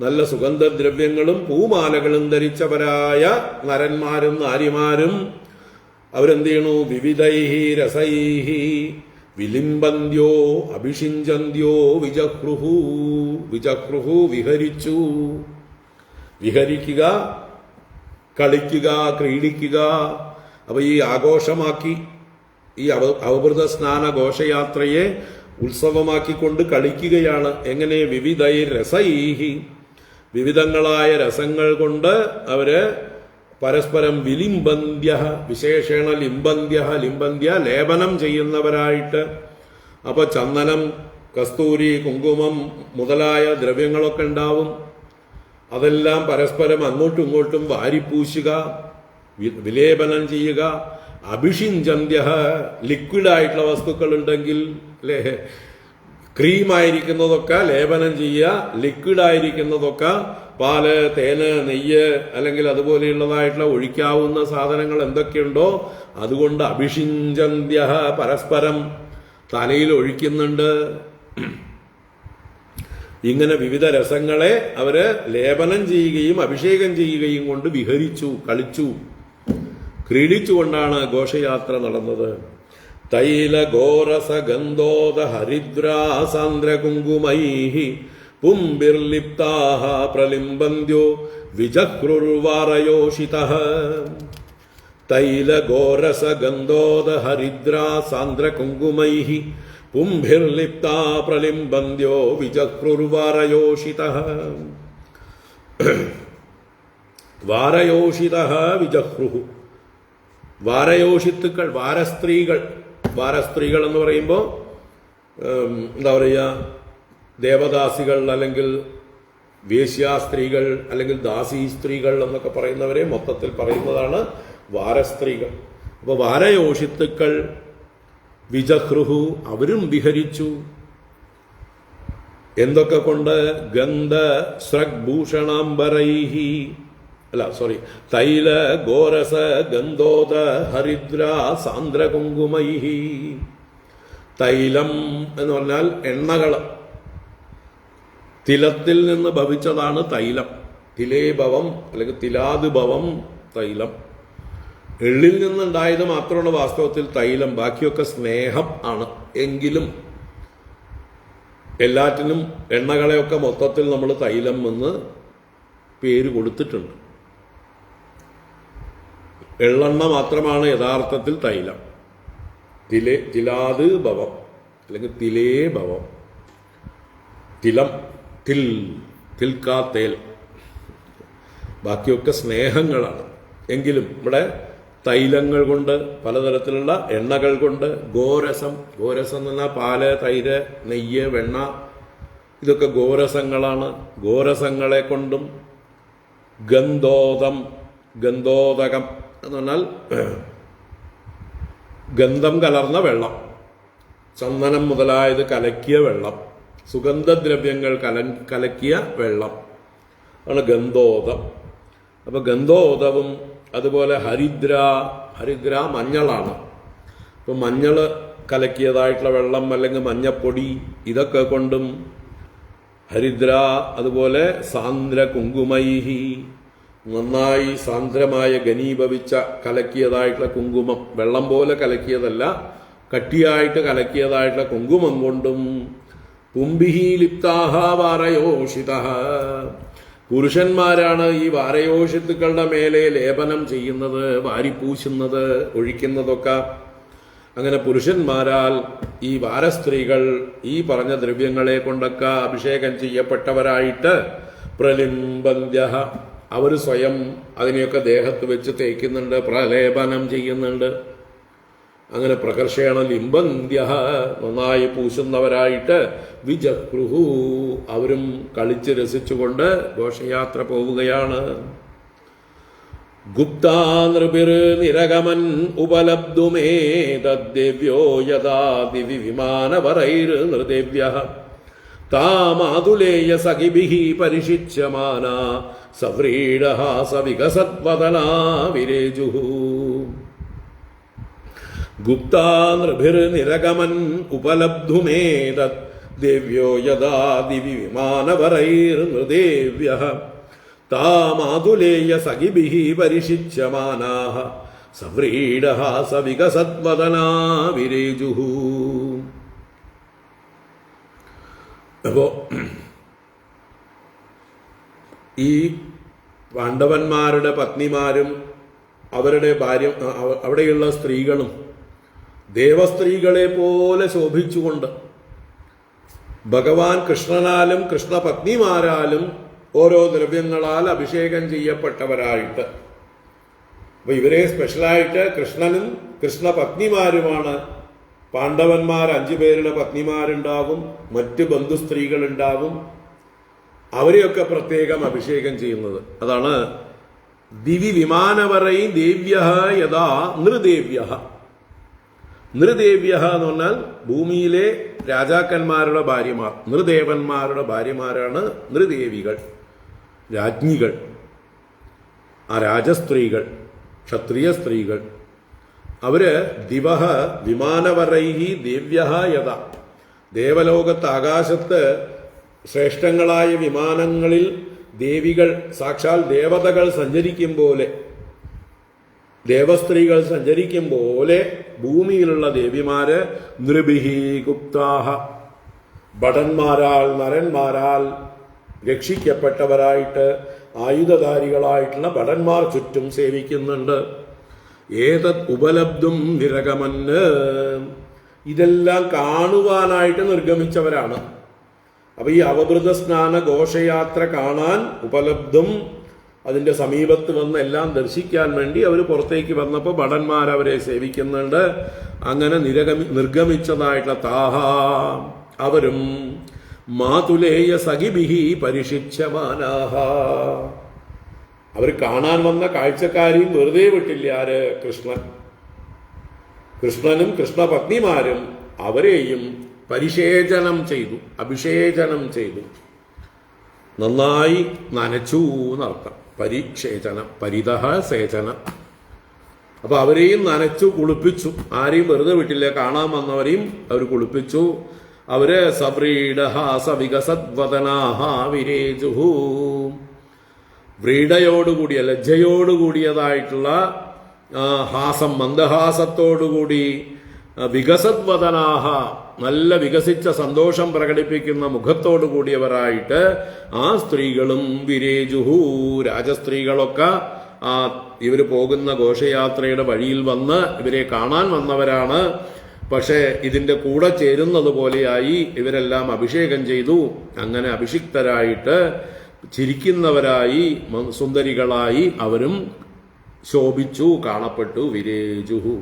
നല്ല സുഗന്ധദ്രവ്യങ്ങളും പൂമാലകളും ധരിച്ചവരായ നരന്മാരും നാരിമാരും അവരെന്ത് ചെയ്യണു? വിവിധൈഹി രസൈഹി വിലിംബന്ത്യോ അഭിഷിഞ്ചന്ത്യോ വിജഹ്രുഹു. വിജഹ്രുഹു വിഹരിച്ചു. വിഹരിക്കുക, കളിക്കുക, ക്രീഡിക്കുക. അപ്പൊ ഈ ആഘോഷമാക്കി, ഈ അവഭൃത സ്നാന ഘോഷയാത്രയെ ഉത്സവമാക്കിക്കൊണ്ട് കളിക്കുകയാണ്. എങ്ങനെ? വിവിധൈ രസൈഹി, വിവിധങ്ങളായ രസങ്ങൾ കൊണ്ട് അവര് പരസ്പരം വിലിംബന്ധ്യ, വിശേഷേണ ലിംബന്ധ്യ, ലിംബന്ധ്യ ലേപനം ചെയ്യുന്നവരായിട്ട്. അപ്പൊ ചന്ദനം, കസ്തൂരി, കുങ്കുമം മുതലായ ദ്രവ്യങ്ങളൊക്കെ ഉണ്ടാവും. അതെല്ലാം പരസ്പരം അങ്ങോട്ടും ഇങ്ങോട്ടും വാരിപ്പൂശുക, വിലേപനം ചെയ്യുക. അഭിഷിഞ്ചന്ത്യ, ലിക്വിഡായിട്ടുള്ള വസ്തുക്കൾ ഉണ്ടെങ്കിൽ അല്ലേ, ക്രീമായിരിക്കുന്നതൊക്കെ ലേപനം ചെയ്യുക, ലിക്വിഡായിരിക്കുന്നതൊക്കെ പാല്, തേന്, നെയ്യ് അല്ലെങ്കിൽ അതുപോലെയുള്ളതായിട്ടുള്ള ഒഴിക്കാവുന്ന സാധനങ്ങൾ എന്തൊക്കെയുണ്ടോ അതുകൊണ്ട് അഭിഷിഞ്ചന്ത്യ, പരസ്പരം തലയിൽ ഒഴിക്കുന്നുണ്ട്. ഇങ്ങനെ വിവിധ രസങ്ങളെ അവര് ലേപനം ചെയ്യുകയും അഭിഷേകം ചെയ്യുകയും കൊണ്ട് വിഹരിച്ചു, കളിച്ചു, ക്രീഡിച്ചുകൊണ്ടാണ് ഘോഷയാത്ര നടന്നത്. തൈല ഗോരസ ഗന്ധോദ ഹരിദ്രാസാന്ദ്ര കുങ്കുമൈഹി പുംബിർലിപ്താഹ പ്രലിംബന്ത്യോ വിജഹ്രുർവാരയോഷിതഃ. തൈല ഗോരസ ഗന്ധോദ ഹരിദ്രാസാന്ദ്ര കുങ്കുമൈഹി പുംഭിർലിപ്താ പ്രലിംബന്ത്യോ വിജഹ്രുർവാരയോഷിതഃ. വാരയോഷിതഃ വിജഹ്രുഹു. വാരയോഷിത്തുക്കൾ, വാരസ്ത്രീകൾ. വാരസ്ത്രീകൾ എന്ന് പറയുമ്പോൾ എന്താ പറയുക, ദേവദാസികൾ അല്ലെങ്കിൽ വേശ്യാസ്ത്രീകൾ അല്ലെങ്കിൽ ദാസി സ്ത്രീകൾ എന്നൊക്കെ പറയുന്നവരെ മൊത്തത്തിൽ പറയുന്നതാണ് വാരസ്ത്രീകൾ. അപ്പൊ വാരയോഷിത്തുക്കൾ വിജഹ്രുഹു, അവരും വിഹരിച്ചു. എന്തൊക്കെ കൊണ്ട്? ഗന്ധ സ്രഗ്ഭൂഷണാംബരൈഹി, തൈല ഗോരസ ഗന്ധോദ ഹരിദ്ര സാന്ദ്ര കുങ്കുമൈഹി. തൈലം എന്ന് പറഞ്ഞാൽ എണ്ണകൾ. തിലത്തിൽ നിന്ന് ഭവിച്ചതാണ് തൈലം. തിലേഭവം അല്ലെങ്കിൽ തിലാതുഭവം തൈലം. എള്ളിൽ നിന്നുണ്ടായത് മാത്രമാണ് വാസ്തവത്തിൽ തൈലം. ബാക്കിയൊക്കെ സ്നേഹം ആണ്. എങ്കിലും എല്ലാറ്റിനും എണ്ണകളെയൊക്കെ മൊത്തത്തിൽ നമ്മൾ തൈലം എന്ന് പേര് കൊടുത്തിട്ടുണ്ട്. എള്ളെണ്ണ മാത്രമാണ് യഥാർത്ഥത്തിൽ തൈലം. തിലാത് ഭവം അല്ലെങ്കിൽ തിലേ ഭവം. തിലം, തിൽക്കാ തേൽ, ബാക്കിയൊക്കെ സ്നേഹങ്ങളാണ്. എങ്കിലും ഇവിടെ തൈലങ്ങൾ കൊണ്ട്, പലതരത്തിലുള്ള എണ്ണകൾ കൊണ്ട്, ഗോരസം, ഗോരസം എന്ന് പറഞ്ഞാൽ പാല്, തൈര്, നെയ്യ്, വെണ്ണ, ഇതൊക്കെ ഗോരസങ്ങളാണ്. ഗോരസങ്ങളെ കൊണ്ടും ഗന്ധോദം, ഗന്ധോദകം എന്ന് പറഞ്ഞാൽ ഗന്ധം കലർന്ന വെള്ളം, ചന്ദനം മുതലായത് കലക്കിയ വെള്ളം, സുഗന്ധദ്രവ്യങ്ങൾ കലക്കിയ വെള്ളം ആണ് ഗന്ധോദം. അപ്പൊ ഗന്ധോദവും അതുപോലെ ഹരിദ്ര, ഹരിദ്ര മഞ്ഞളാണ്. ഇപ്പൊ മഞ്ഞള് കലക്കിയതായിട്ടുള്ള വെള്ളം അല്ലെങ്കിൽ മഞ്ഞപ്പൊടി, ഇതൊക്കെ കൊണ്ടും ഹരിദ്ര. അതുപോലെ സാന്ദ്ര കുങ്കുമൈഹി, നന്നായി സാന്ദ്രമായ ഘനീഭവിച്ച കലക്കിയതായിട്ടുള്ള കുങ്കുമം, വെള്ളം പോലെ കലക്കിയതല്ല, കട്ടിയായിട്ട് കലക്കിയതായിട്ടുള്ള കുങ്കുമം കൊണ്ടും. പുംഭിഹി ലിപ്താഹ വാരയോഷിതഃ, പുരുഷന്മാരാണ് ഈ വാരയോഷിത്തുക്കളുടെ മേലെ ലേപനം ചെയ്യുന്നത്, വാരിപ്പൂശുന്നത്, ഒഴിക്കുന്നതൊക്കെ. അങ്ങനെ പുരുഷന്മാരാൽ ഈ വാരസ്ത്രീകൾ ഈ പറഞ്ഞ ദ്രവ്യങ്ങളെ കൊണ്ടൊക്കെ അഭിഷേകം ചെയ്യപ്പെട്ടവരായിട്ട് പ്രലിംബന്ത്യ, അവർ സ്വയം അതിനെയൊക്കെ ദേഹത്ത് വെച്ച് തേക്കുന്നുണ്ട്, പ്രലേപനം ചെയ്യുന്നുണ്ട്. അങ്ങനെ പ്രകർഷേണ ലിംബന്ത്യ നന്നായി പൂശുന്നവരായിട്ട് വിജഗൃഹു അവരും കളിച്ച് രസിച്ചുകൊണ്ട് ഘോഷയാത്ര പോവുകയാണ്. ഗുപ്താ നൃപിർ നിരഗമൻ ഉപലബ്ധുമേതദ്ദേവ്യോ യഥാ ദിവി വിമാനവരൈർ നൃദേവ്യഃ താമാതുലേയ സഖിഭിഃ പരിഷിച്യമാന സവ്രീഡഹാസ വികസദ്വദനാ വിരേജുഃ. ഗുപ്താ നൃഭിർ നിരഗമൻ ഉപലബ്ധുമേതത് ദേവ്യോ യഥാ ദിവി വിമാനവരൈർ നൃദേവ്യഃ താമാതുലേയ സഖിഭിഃ പരിഷിച്യമാനാഃ സവ്രീഡഹാസ വികസദ്വദനാ വിരേജുഃ. അപ്പോ ഈ പാണ്ഡവന്മാരുടെ പത്നിമാരും അവരുടെ ഭാര്യ അവിടെയുള്ള സ്ത്രീകളും ദേവസ്ത്രീകളെ പോലെ ശോഭിച്ചുകൊണ്ട് ഭഗവാൻ കൃഷ്ണനാലും കൃഷ്ണപത്നിമാരാലും ഓരോ ദ്രവ്യങ്ങളാൽ അഭിഷേകം ചെയ്യപ്പെട്ടവരായിട്ട്, അപ്പൊ ഇവരെ സ്പെഷ്യലായിട്ട് കൃഷ്ണനും കൃഷ്ണപത്നിമാരുമാണ്. പാണ്ഡവന്മാർ 5 പേരുടെ പത്നിമാരുണ്ടാവും, മറ്റ് ബന്ധുസ്ത്രീകളുണ്ടാവും, അവരെയൊക്കെ പ്രത്യേകം അഭിഷേകം ചെയ്യുന്നത്. അതാണ് ദിവി വിമാനവരൈ ദേവ്യ യഥാ നൃദേവ്യ. നൃദേവ്യ എന്ന് പറഞ്ഞാൽ ഭൂമിയിലെ രാജാക്കന്മാരുടെ ഭാര്യമാർ, നൃദേവന്മാരുടെ ഭാര്യമാരാണ് നൃദേവികൾ, രാജ്ഞികൾ, ആ രാജസ്ത്രീകൾ, ക്ഷത്രിയ സ്ത്രീകൾ. അവര് ദിവഹ വിമാനവരൈഹി ദേവ്യ യഥ, ദേവലോകത്ത് ആകാശത്ത് ശ്രേഷ്ഠങ്ങളായ വിമാനങ്ങളിൽ ദേവികൾ, സാക്ഷാൽ ദേവതകൾ സഞ്ചരിക്കും പോലെ, ദേവസ്ത്രീകൾ സഞ്ചരിക്കും പോലെ ഭൂമിയിലുള്ള ദേവിമാര് നൃഭിഹി ഗുപ്താഹ, ഭടന്മാരാൽ നരന്മാരാൽ രക്ഷിക്കപ്പെട്ടവരായിട്ട് ആയുധധാരികളായിട്ടുള്ള ഭടന്മാർ ചുറ്റും സേവിക്കുന്നുണ്ട്. ഏതത് ഉപലബ്ധും നിരഗമന്, ഇതെല്ലാം കാണുവാനായിട്ട് നിർഗമിച്ചവരാണ്. അപ്പൊ ഈ അവഭൃത സ്നാന ഘോഷയാത്ര കാണാൻ ഉപലബ്ധം, അതിന്റെ സമീപത്ത് വന്ന് എല്ലാം ദർശിക്കാൻ വേണ്ടി അവർ പുറത്തേക്ക് വന്നപ്പോൾ ഭടന്മാർ അവരെ സേവിക്കുന്നുണ്ട്. അങ്ങനെ നിർഗമിച്ചതായിട്ടുള്ള താഹ അവരും മാതുലേയ സഖിഭിഹി പരിഷിച്യമാനാഹ, അവർ കാണാൻ വന്ന കാഴ്ചക്കാരെയും വെറുതെ വിട്ടില്ല. ആര്? കൃഷ്ണൻ. കൃഷ്ണനും കൃഷ്ണപത്നിമാരും അവരെയും പരിശേചനം ചെയ്തു, അഭിഷേചനം ചെയ്തു, നന്നായി നനച്ചു എന്നർത്ഥം. പരിശേചനം, പരിതഃ സേചനം. അപ്പൊ അവരെയും നനച്ചു കുളിപ്പിച്ചു, ആരെയും വെറുതെ വിട്ടില്ല. കാണാൻ വന്നവരെയും അവർ കുളിപ്പിച്ചു. അവര് സവ്രീഡഹാസ വികസദ്വദനാഹ വിരേജുഹു, വ്രീഡയോടുകൂടിയ ലജ്ജയോടുകൂടിയതായിട്ടുള്ള ഹാസം, മന്ദഹാസത്തോടുകൂടി, വികസദ്വദനാഹ നല്ല വികസിച്ച സന്തോഷം പ്രകടിപ്പിക്കുന്ന മുഖത്തോടു കൂടിയവരായിട്ട് ആ സ്ത്രീകളും വിരേജുഹു, രാജസ്ത്രീകളൊക്കെ ഇവര് പോകുന്ന ഘോഷയാത്രയുടെ വഴിയിൽ വന്ന് ഇവരെ കാണാൻ വന്നവരാണ്. പക്ഷെ ഇതിന്റെ കൂടെ ചേരുന്നത് പോലെയായി ഇവരെല്ലാം അഭിഷേകം ചെയ്തു. അങ്ങനെ അഭിഷിക്തരായിട്ട് ചിരിക്കുന്നവരായി സുന്ദരികളായി അവരും ശോഭിച്ചു, കാണപ്പെട്ടു. വിരേജുഹു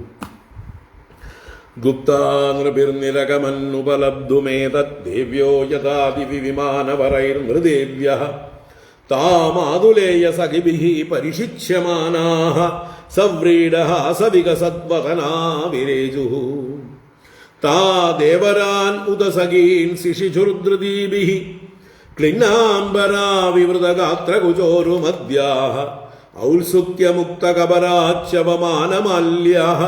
ഗുപ്താ നൃഭിർനിരഗമൻ ഉപലബ്ധുമേതദ്ദേവ്യോ യഥാ ദിവി വിമാനവരൈർ നൃദേവ്യഃ താമാതുലേയ സഖിഭിഃ പരിഷിച്യമാനാഃ സവ്രീഡഹാസ വികസദ്വദനാ വിരേജുഃ താ ദേവരാൻ ഉദസഖീൻ ശിശിചുർധൃതീഭിഃ ക്ലിന്നാംബരാ വിവൃതഗാത്രകുചോരുമദ്യാഃ ഔത്സുക്യമുക്തകബരാച്യവമാനമാല്യാഃ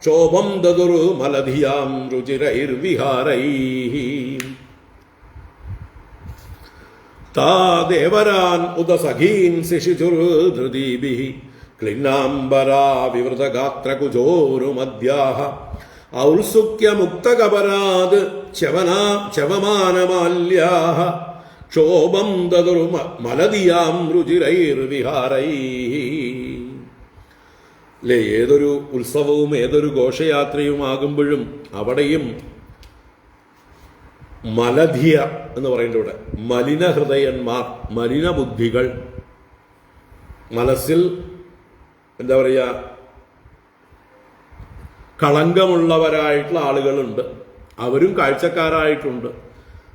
ക്ഷോഭം ദദുർ മലധിയാം രുചിരൈർവിഹാരൈഃ താ ദേവരാൻ ഉദസഖീൻ ശിശിചുർധൃതീഭിഃ ക്ലിന്നാംബരാ വിവൃതഗാത്രകുചോരുമദ്യാഃ ഔത്സുക്യമുക്തകബരാത് ച്യവമാനമാല്യാഃ ക്ഷോഭം ദദുർ മലധിയാം രുചിരൈർവിഹാരൈഃ. അല്ലെ, ഏതൊരു ഉത്സവവും ഏതൊരു ഘോഷയാത്രയുമാകുമ്പോഴും അവിടെയും മലധിയ എന്ന് പറയുന്നത്, ഇവിടെ മലിന ഹൃദയന്മാർ, മലിന ബുദ്ധികൾ, മനസ്സിൽ എന്താ പറയുക, കളങ്കമുള്ളവരായിട്ടുള്ള ആളുകളുണ്ട്, അവരും കാഴ്ചക്കാരായിട്ടുണ്ട്.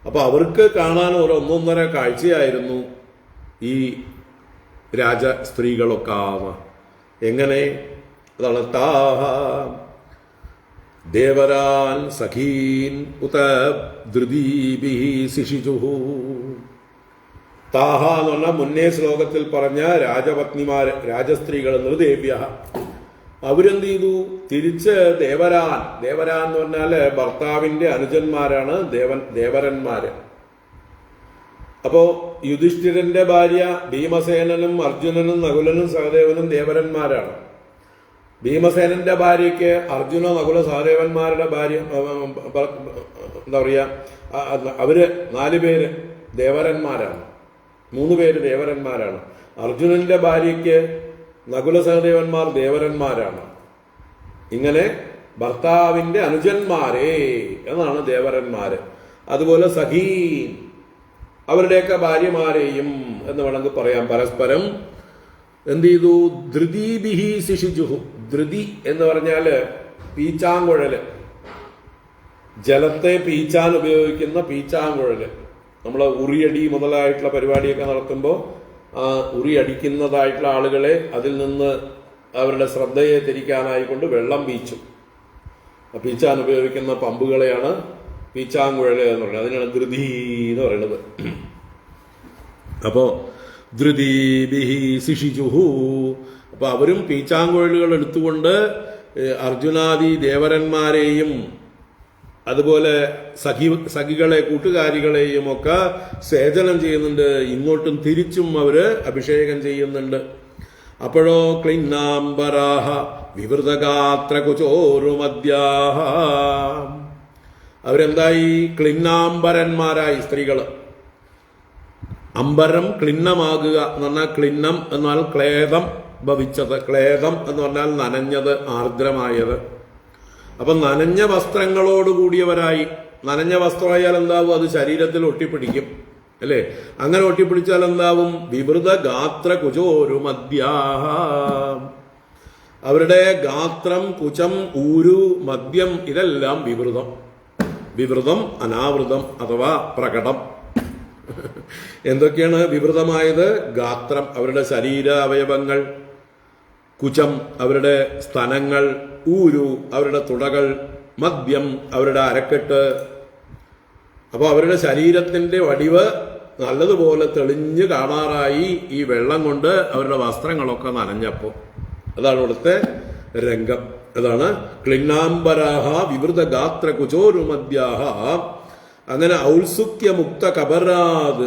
അപ്പൊ അവർക്ക് കാണാൻ ഒരു ഒന്നൊന്നര കാഴ്ചയായിരുന്നു ഈ രാജ സ്ത്രീകളൊക്കെ. എങ്ങനെ? അതാണ് താഹ ദേവരാൻ സഖീൻ ഉത ധൃതീഭിഹി ശിശിചുഹു. താഹ എന്ന് പറഞ്ഞാൽ മുന്നേ ശ്ലോകത്തിൽ പറഞ്ഞ രാജപത്നിമാര്, രാജസ്ത്രീകൾ, നൃദേവ്യ, അവരെന്ത് ചെയ്തു? തിരിച്ച് ദേവരാൻ എന്ന് പറഞ്ഞാല് ഭർത്താവിന്റെ അനുജന്മാരാണ് ദേവരന്മാര്. അപ്പോ യുധിഷ്ഠിരന്റെ ഭാര്യ ഭീമസേനനും അർജുനനും നകുലനും സഹദേവനും ദേവരന്മാരാണ്. ഭീമസേനന്റെ ഭാര്യയ്ക്ക് അർജുന നകുല സഹദേവന്മാരുടെ ഭാര്യ എന്താ പറയാ, അവര് 4 പേര് ദേവരന്മാരാണ്, 3 പേര് ദേവരന്മാരാണ്. അർജുനന്റെ ഭാര്യയ്ക്ക് നകുല സഹദേവന്മാർ ദേവരന്മാരാണ്. ഇങ്ങനെ ഭർത്താവിന്റെ അനുജന്മാരെ എന്നാണ് ദേവരന്മാര്. അതുപോലെ സഖീൻ, അവരുടെയൊക്കെ ഭാര്യമാരെയും എന്ന് വേണമെങ്കിൽ പറയാം. പരസ്പരം എന്ത് ചെയ്തു? ധൃതീഭിഹി ശിശുജുഹു. ധൃതി എന്ന് പറഞ്ഞാല് പീച്ചാങ്കുഴല്, ജലത്തെ പീച്ചാൻ ഉപയോഗിക്കുന്ന പീച്ചാങ്കുഴല്. നമ്മൾ ഉറിയടി മുതലായിട്ടുള്ള പരിപാടിയൊക്കെ നടത്തുമ്പോൾ ഉറിയടിക്കുന്നതായിട്ടുള്ള ആളുകളെ അതിൽ നിന്ന് അവരുടെ ശ്രദ്ധയെ തിരിക്കാനായിക്കൊണ്ട് വെള്ളം പീച്ചു. പീച്ചാൻ ഉപയോഗിക്കുന്ന പമ്പുകളെയാണ് പീച്ചാങ്കുഴല് എന്ന് പറയുന്നത്. അതിനാണ് ധൃതി എന്ന് പറയുന്നത്. അപ്പോ ധൃതീഭിഹി ശിശിചുഹു. അപ്പൊ അവരും പീച്ചാങ്കുഴലുകൾ എടുത്തുകൊണ്ട് അർജുനാദി ദേവരന്മാരെയും അതുപോലെ സഖികളെ, കൂട്ടുകാരികളെയും ഒക്കെ സേചനം ചെയ്യുന്നുണ്ട്. ഇങ്ങോട്ടും തിരിച്ചും അവര് അഭിഷേകം ചെയ്യുന്നുണ്ട്. അപ്പോഴോ ക്ലിന്നാംബരാഹ വിവൃതഗാത്ര കുചോരുമദ്യാഹ, അവരെന്തായി? ക്ലിന്നാംബരന്മാരായി സ്ത്രീകള്. അമ്പരം ക്ലിന്നമാകുക എന്ന് പറഞ്ഞാൽ, ക്ലിന്നം എന്ന് പറഞ്ഞാൽ ക്ലേദം ഭവിച്ചത്, ക്ലേദം എന്ന് പറഞ്ഞാൽ നനഞ്ഞത്, ആർദ്രമായത്. അപ്പൊ നനഞ്ഞ വസ്ത്രങ്ങളോട് കൂടിയവരായി. നനഞ്ഞ വസ്ത്രമായാൽ എന്താവും? അത് ശരീരത്തിൽ ഒട്ടിപ്പിടിക്കും, അല്ലേ? അങ്ങനെ ഒട്ടിപ്പിടിച്ചാൽ എന്താവും? വിവൃത ഗാത്ര കുചോരു മദ്യാഹ, അവരുടെ ഗാത്രം, കുചം, ഊരു, മദ്യം ഇതെല്ലാം വിവൃതം. വിവൃതം, അനാവൃതം അഥവാ പ്രകടം. എന്തൊക്കെയാണ് വിവൃതമായത്? ഗാത്രം, അവരുടെ ശരീര അവയവങ്ങൾ; കുചം, അവരുടെ സ്തനങ്ങൾ; ഊരു, അവരുടെ തുടകൾ; മദ്യം, അവരുടെ അരക്കെട്ട്. അപ്പൊ അവരുടെ ശരീരത്തിന്റെ വടിവ് നല്ലതുപോലെ തെളിഞ്ഞു കാണാറായി ഈ വെള്ളം കൊണ്ട് അവരുടെ വസ്ത്രങ്ങളൊക്കെ നനഞ്ഞപ്പോ. അതാണ് ഇവിടുത്തെ രംഗം. അതാണ് ക്ലിന്നാംബരാഹ വിവൃത ഗാത്ര കുചോരു മദ്യാഹ. അങ്ങനെ ഔത്സുക്യമുക്ത കബരാത്,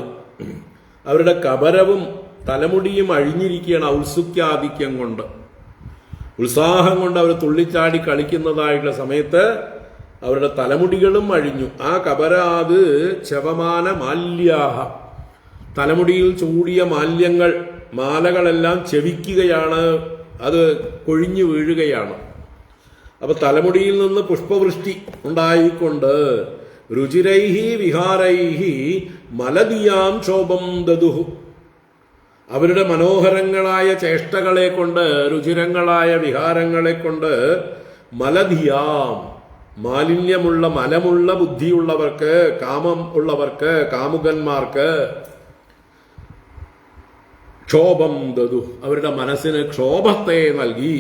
അവരുടെ കബരവും തലമുടിയും അഴിഞ്ഞിരിക്കുകയാണ് ഔത്സുക്യാധിക്യം കൊണ്ട്. ഉത്സാഹം കൊണ്ട് അവർ തുള്ളിച്ചാടി കളിക്കുന്നതായിട്ടുള്ള സമയത്ത് അവരുടെ തലമുടികളും അഴിഞ്ഞു. ആ കബരാത് ചവമാന മാല്യാഹ, തലമുടിയിൽ ചൂടിയ മാല്യങ്ങൾ, മാലകളെല്ലാം ചെവിക്കുകയാണ്, അത് കൊഴിഞ്ഞു വീഴുകയാണ്. അപ്പൊ തലമുടിയിൽ നിന്ന് പുഷ്പവൃഷ്ടി ഉണ്ടായിക്കൊണ്ട് രുചിരൈഹി വിഹാരൈഹി മലദിയാം ശോഭം ദദുഹു, അവരുടെ മനോഹരങ്ങളായ ചേഷ്ടകളെ കൊണ്ട്, രുചിരങ്ങളായ വിഹാരങ്ങളെ കൊണ്ട് മലധിയാം, മാലിന്യമുള്ള മലമുള്ള ബുദ്ധിയുള്ളവർക്ക്, കാമം ഉള്ളവർക്ക്, കാമുകന്മാർക്ക് ക്ഷോഭം ദദു, അവരുടെ മനസ്സിന് ക്ഷോഭത്തെ നൽകി,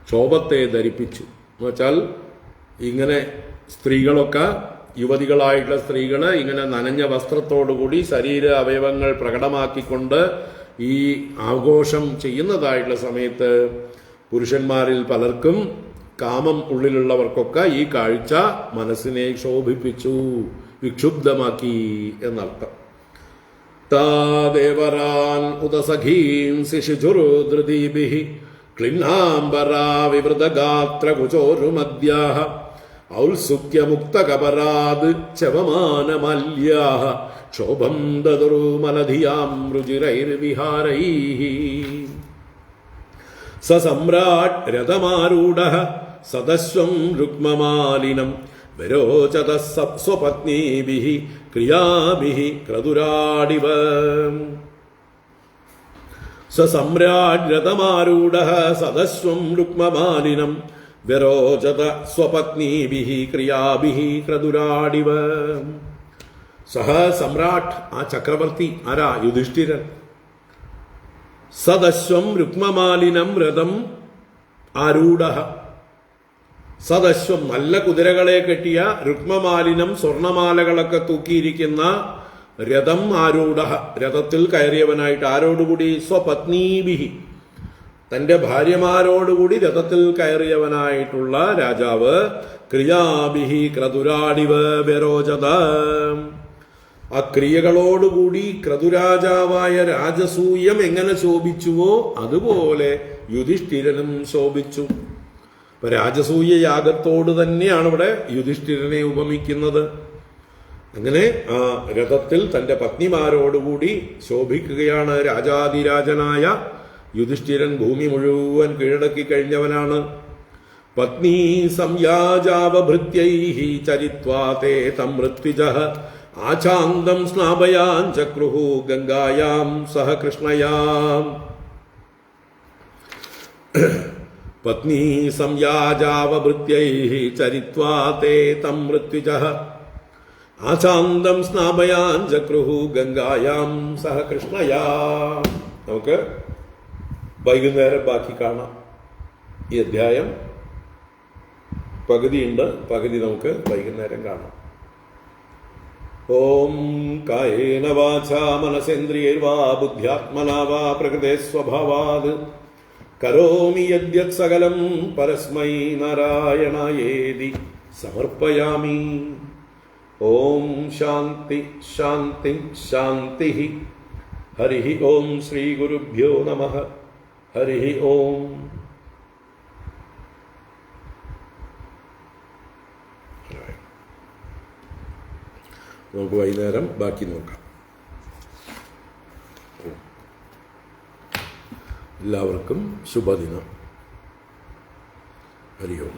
ക്ഷോഭത്തെ ധരിപ്പിച്ചു. എന്ന് വെച്ചാൽ ഇങ്ങനെ സ്ത്രീകളൊക്കെ, യുവതികളായിട്ടുള്ള സ്ത്രീകള് ഇങ്ങനെ നനഞ്ഞ വസ്ത്രത്തോടുകൂടി ശരീര അവയവങ്ങൾ പ്രകടമാക്കിക്കൊണ്ട് ഈ ആഘോഷം ചെയ്യുന്നതായിട്ടുള്ള സമയത്ത് പുരുഷന്മാരിൽ പലർക്കും, കാമം ഉള്ളിലുള്ളവർക്കൊക്കെ ഈ കാഴ്ച മനസ്സിനെ ക്ഷോഭിപ്പിച്ചു, വിക്ഷുബ്ധമാക്കി എന്നർത്ഥം. താദേവരാൻ ഉദസഖീം ശിശുധുരുധൃതീഭിഃ ക്ലിന്നാംബരാ വിവൃതഗാത്ര കുചോരുമദ്യാഹ ഔത്സുക്യമുക്തകപരാത് ചവമാനമല്യാഹ ശോഭം ദദുർമലധിയാം രുചിരൈർവിഹാരൈഃ. സമ്രാട് രഥമാരൂഢഃ സദസ്വം രുക്മമാലിനം വിരോചത സ്വപത്നീഭിഃ ക്രിയാഭിഃ ക്രതുരാടിവ. സമ്രാട് രഥമാരൂഢഃ സദസ്വം രുക്മമാലിനം വിരോചത സ്വപത്നീഭിഃ ക്രിയാഭിഃ ക്രതുരാടിവ. സഹ സമ്രാട്ട്, ആ ചക്രവർത്തി ആരാ? യുധിഷ്ഠിരൻ. സദശ്വം രുക്മമാലിനം രഥം ആരൂഢഃ. സദശ്വം, നല്ല കുതിരകളെ കെട്ടിയ, രുക്മമാലിനം സ്വർണമാലകളൊക്കെ തൂക്കിയിരിക്കുന്ന രഥം ആരൂഢഃ, രഥത്തിൽ കയറിയവനായിട്ട്. ആരോടുകൂടി? സ്വപത്നീഭിഃ, തന്റെ ഭാര്യമാരോടുകൂടി രഥത്തിൽ കയറിയവനായിട്ടുള്ള രാജാവ്. ക്രിയാഭിഃ ക്രതുരാടിവ വിരോചത, ആ ക്രിയകളോടുകൂടി ക്രതുരാജാവായ രാജസൂയം എങ്ങനെ ശോഭിച്ചുവോ അതുപോലെ യുധിഷ്ഠിരനും ശോഭിച്ചു. ഇപ്പൊ രാജസൂയ യാഗത്തോട് തന്നെയാണ് ഇവിടെ യുധിഷ്ഠിരനെ ഉപമിക്കുന്നത്. അങ്ങനെ ആ രഥത്തിൽ തന്റെ പത്നിമാരോടുകൂടി ശോഭിക്കുകയാണ് രാജാതിരാജനായ യുധിഷ്ഠിരൻ. ഭൂമി മുഴുവൻ കീഴടക്കി കഴിഞ്ഞവനാണ്. പത്നീ സംയാജാവഭൃത്യൈഃ ചരിത്വാ തേ തം മൃത്യുജഃ ആചാന്തം സ്നാപയാൻ ചക്രുഃ ഗംഗായാം സഹ കൃഷ്ണയാം. പത്നീ സംയാജാവഭൃത്യൈഃ ചരിത്വാ തേ തം മൃത്യുജഃ ആചാന്തം സ്നാപയാൻ ചക്രുഃ ഗംഗായാം സഹ കൃഷ്ണയാം. നമുക്ക് വൈകുന്നേരം ബാക്കി കാണാം. ഈ അധ്യായം പകുതിയുണ്ട്, പകുതി നമുക്ക് വൈകുന്നേരം കാണാം. ഓം കായേന വാചാ മനസേന്ദ്രിയൈർവാ ബുദ്ധ്യാത്മനാ വാ പ്രകൃതേ സ്വഭാവാത് കരോമി യദ്യത് സകലം പരസ്മൈ നാരായണായേതി സമർപ്പയാമി. ഓം ശാന്തി ശാന്തി ശാന്തി. ഹരി ഓം ശ്രീ ഗുരുഭ്യോ നമഃ. ഹരി ഓം. നമുക്ക് വൈകുന്നേരം ബാക്കി നോക്കാം. എല്ലാവർക്കും ശുഭദിനം. ഹരി ഓം.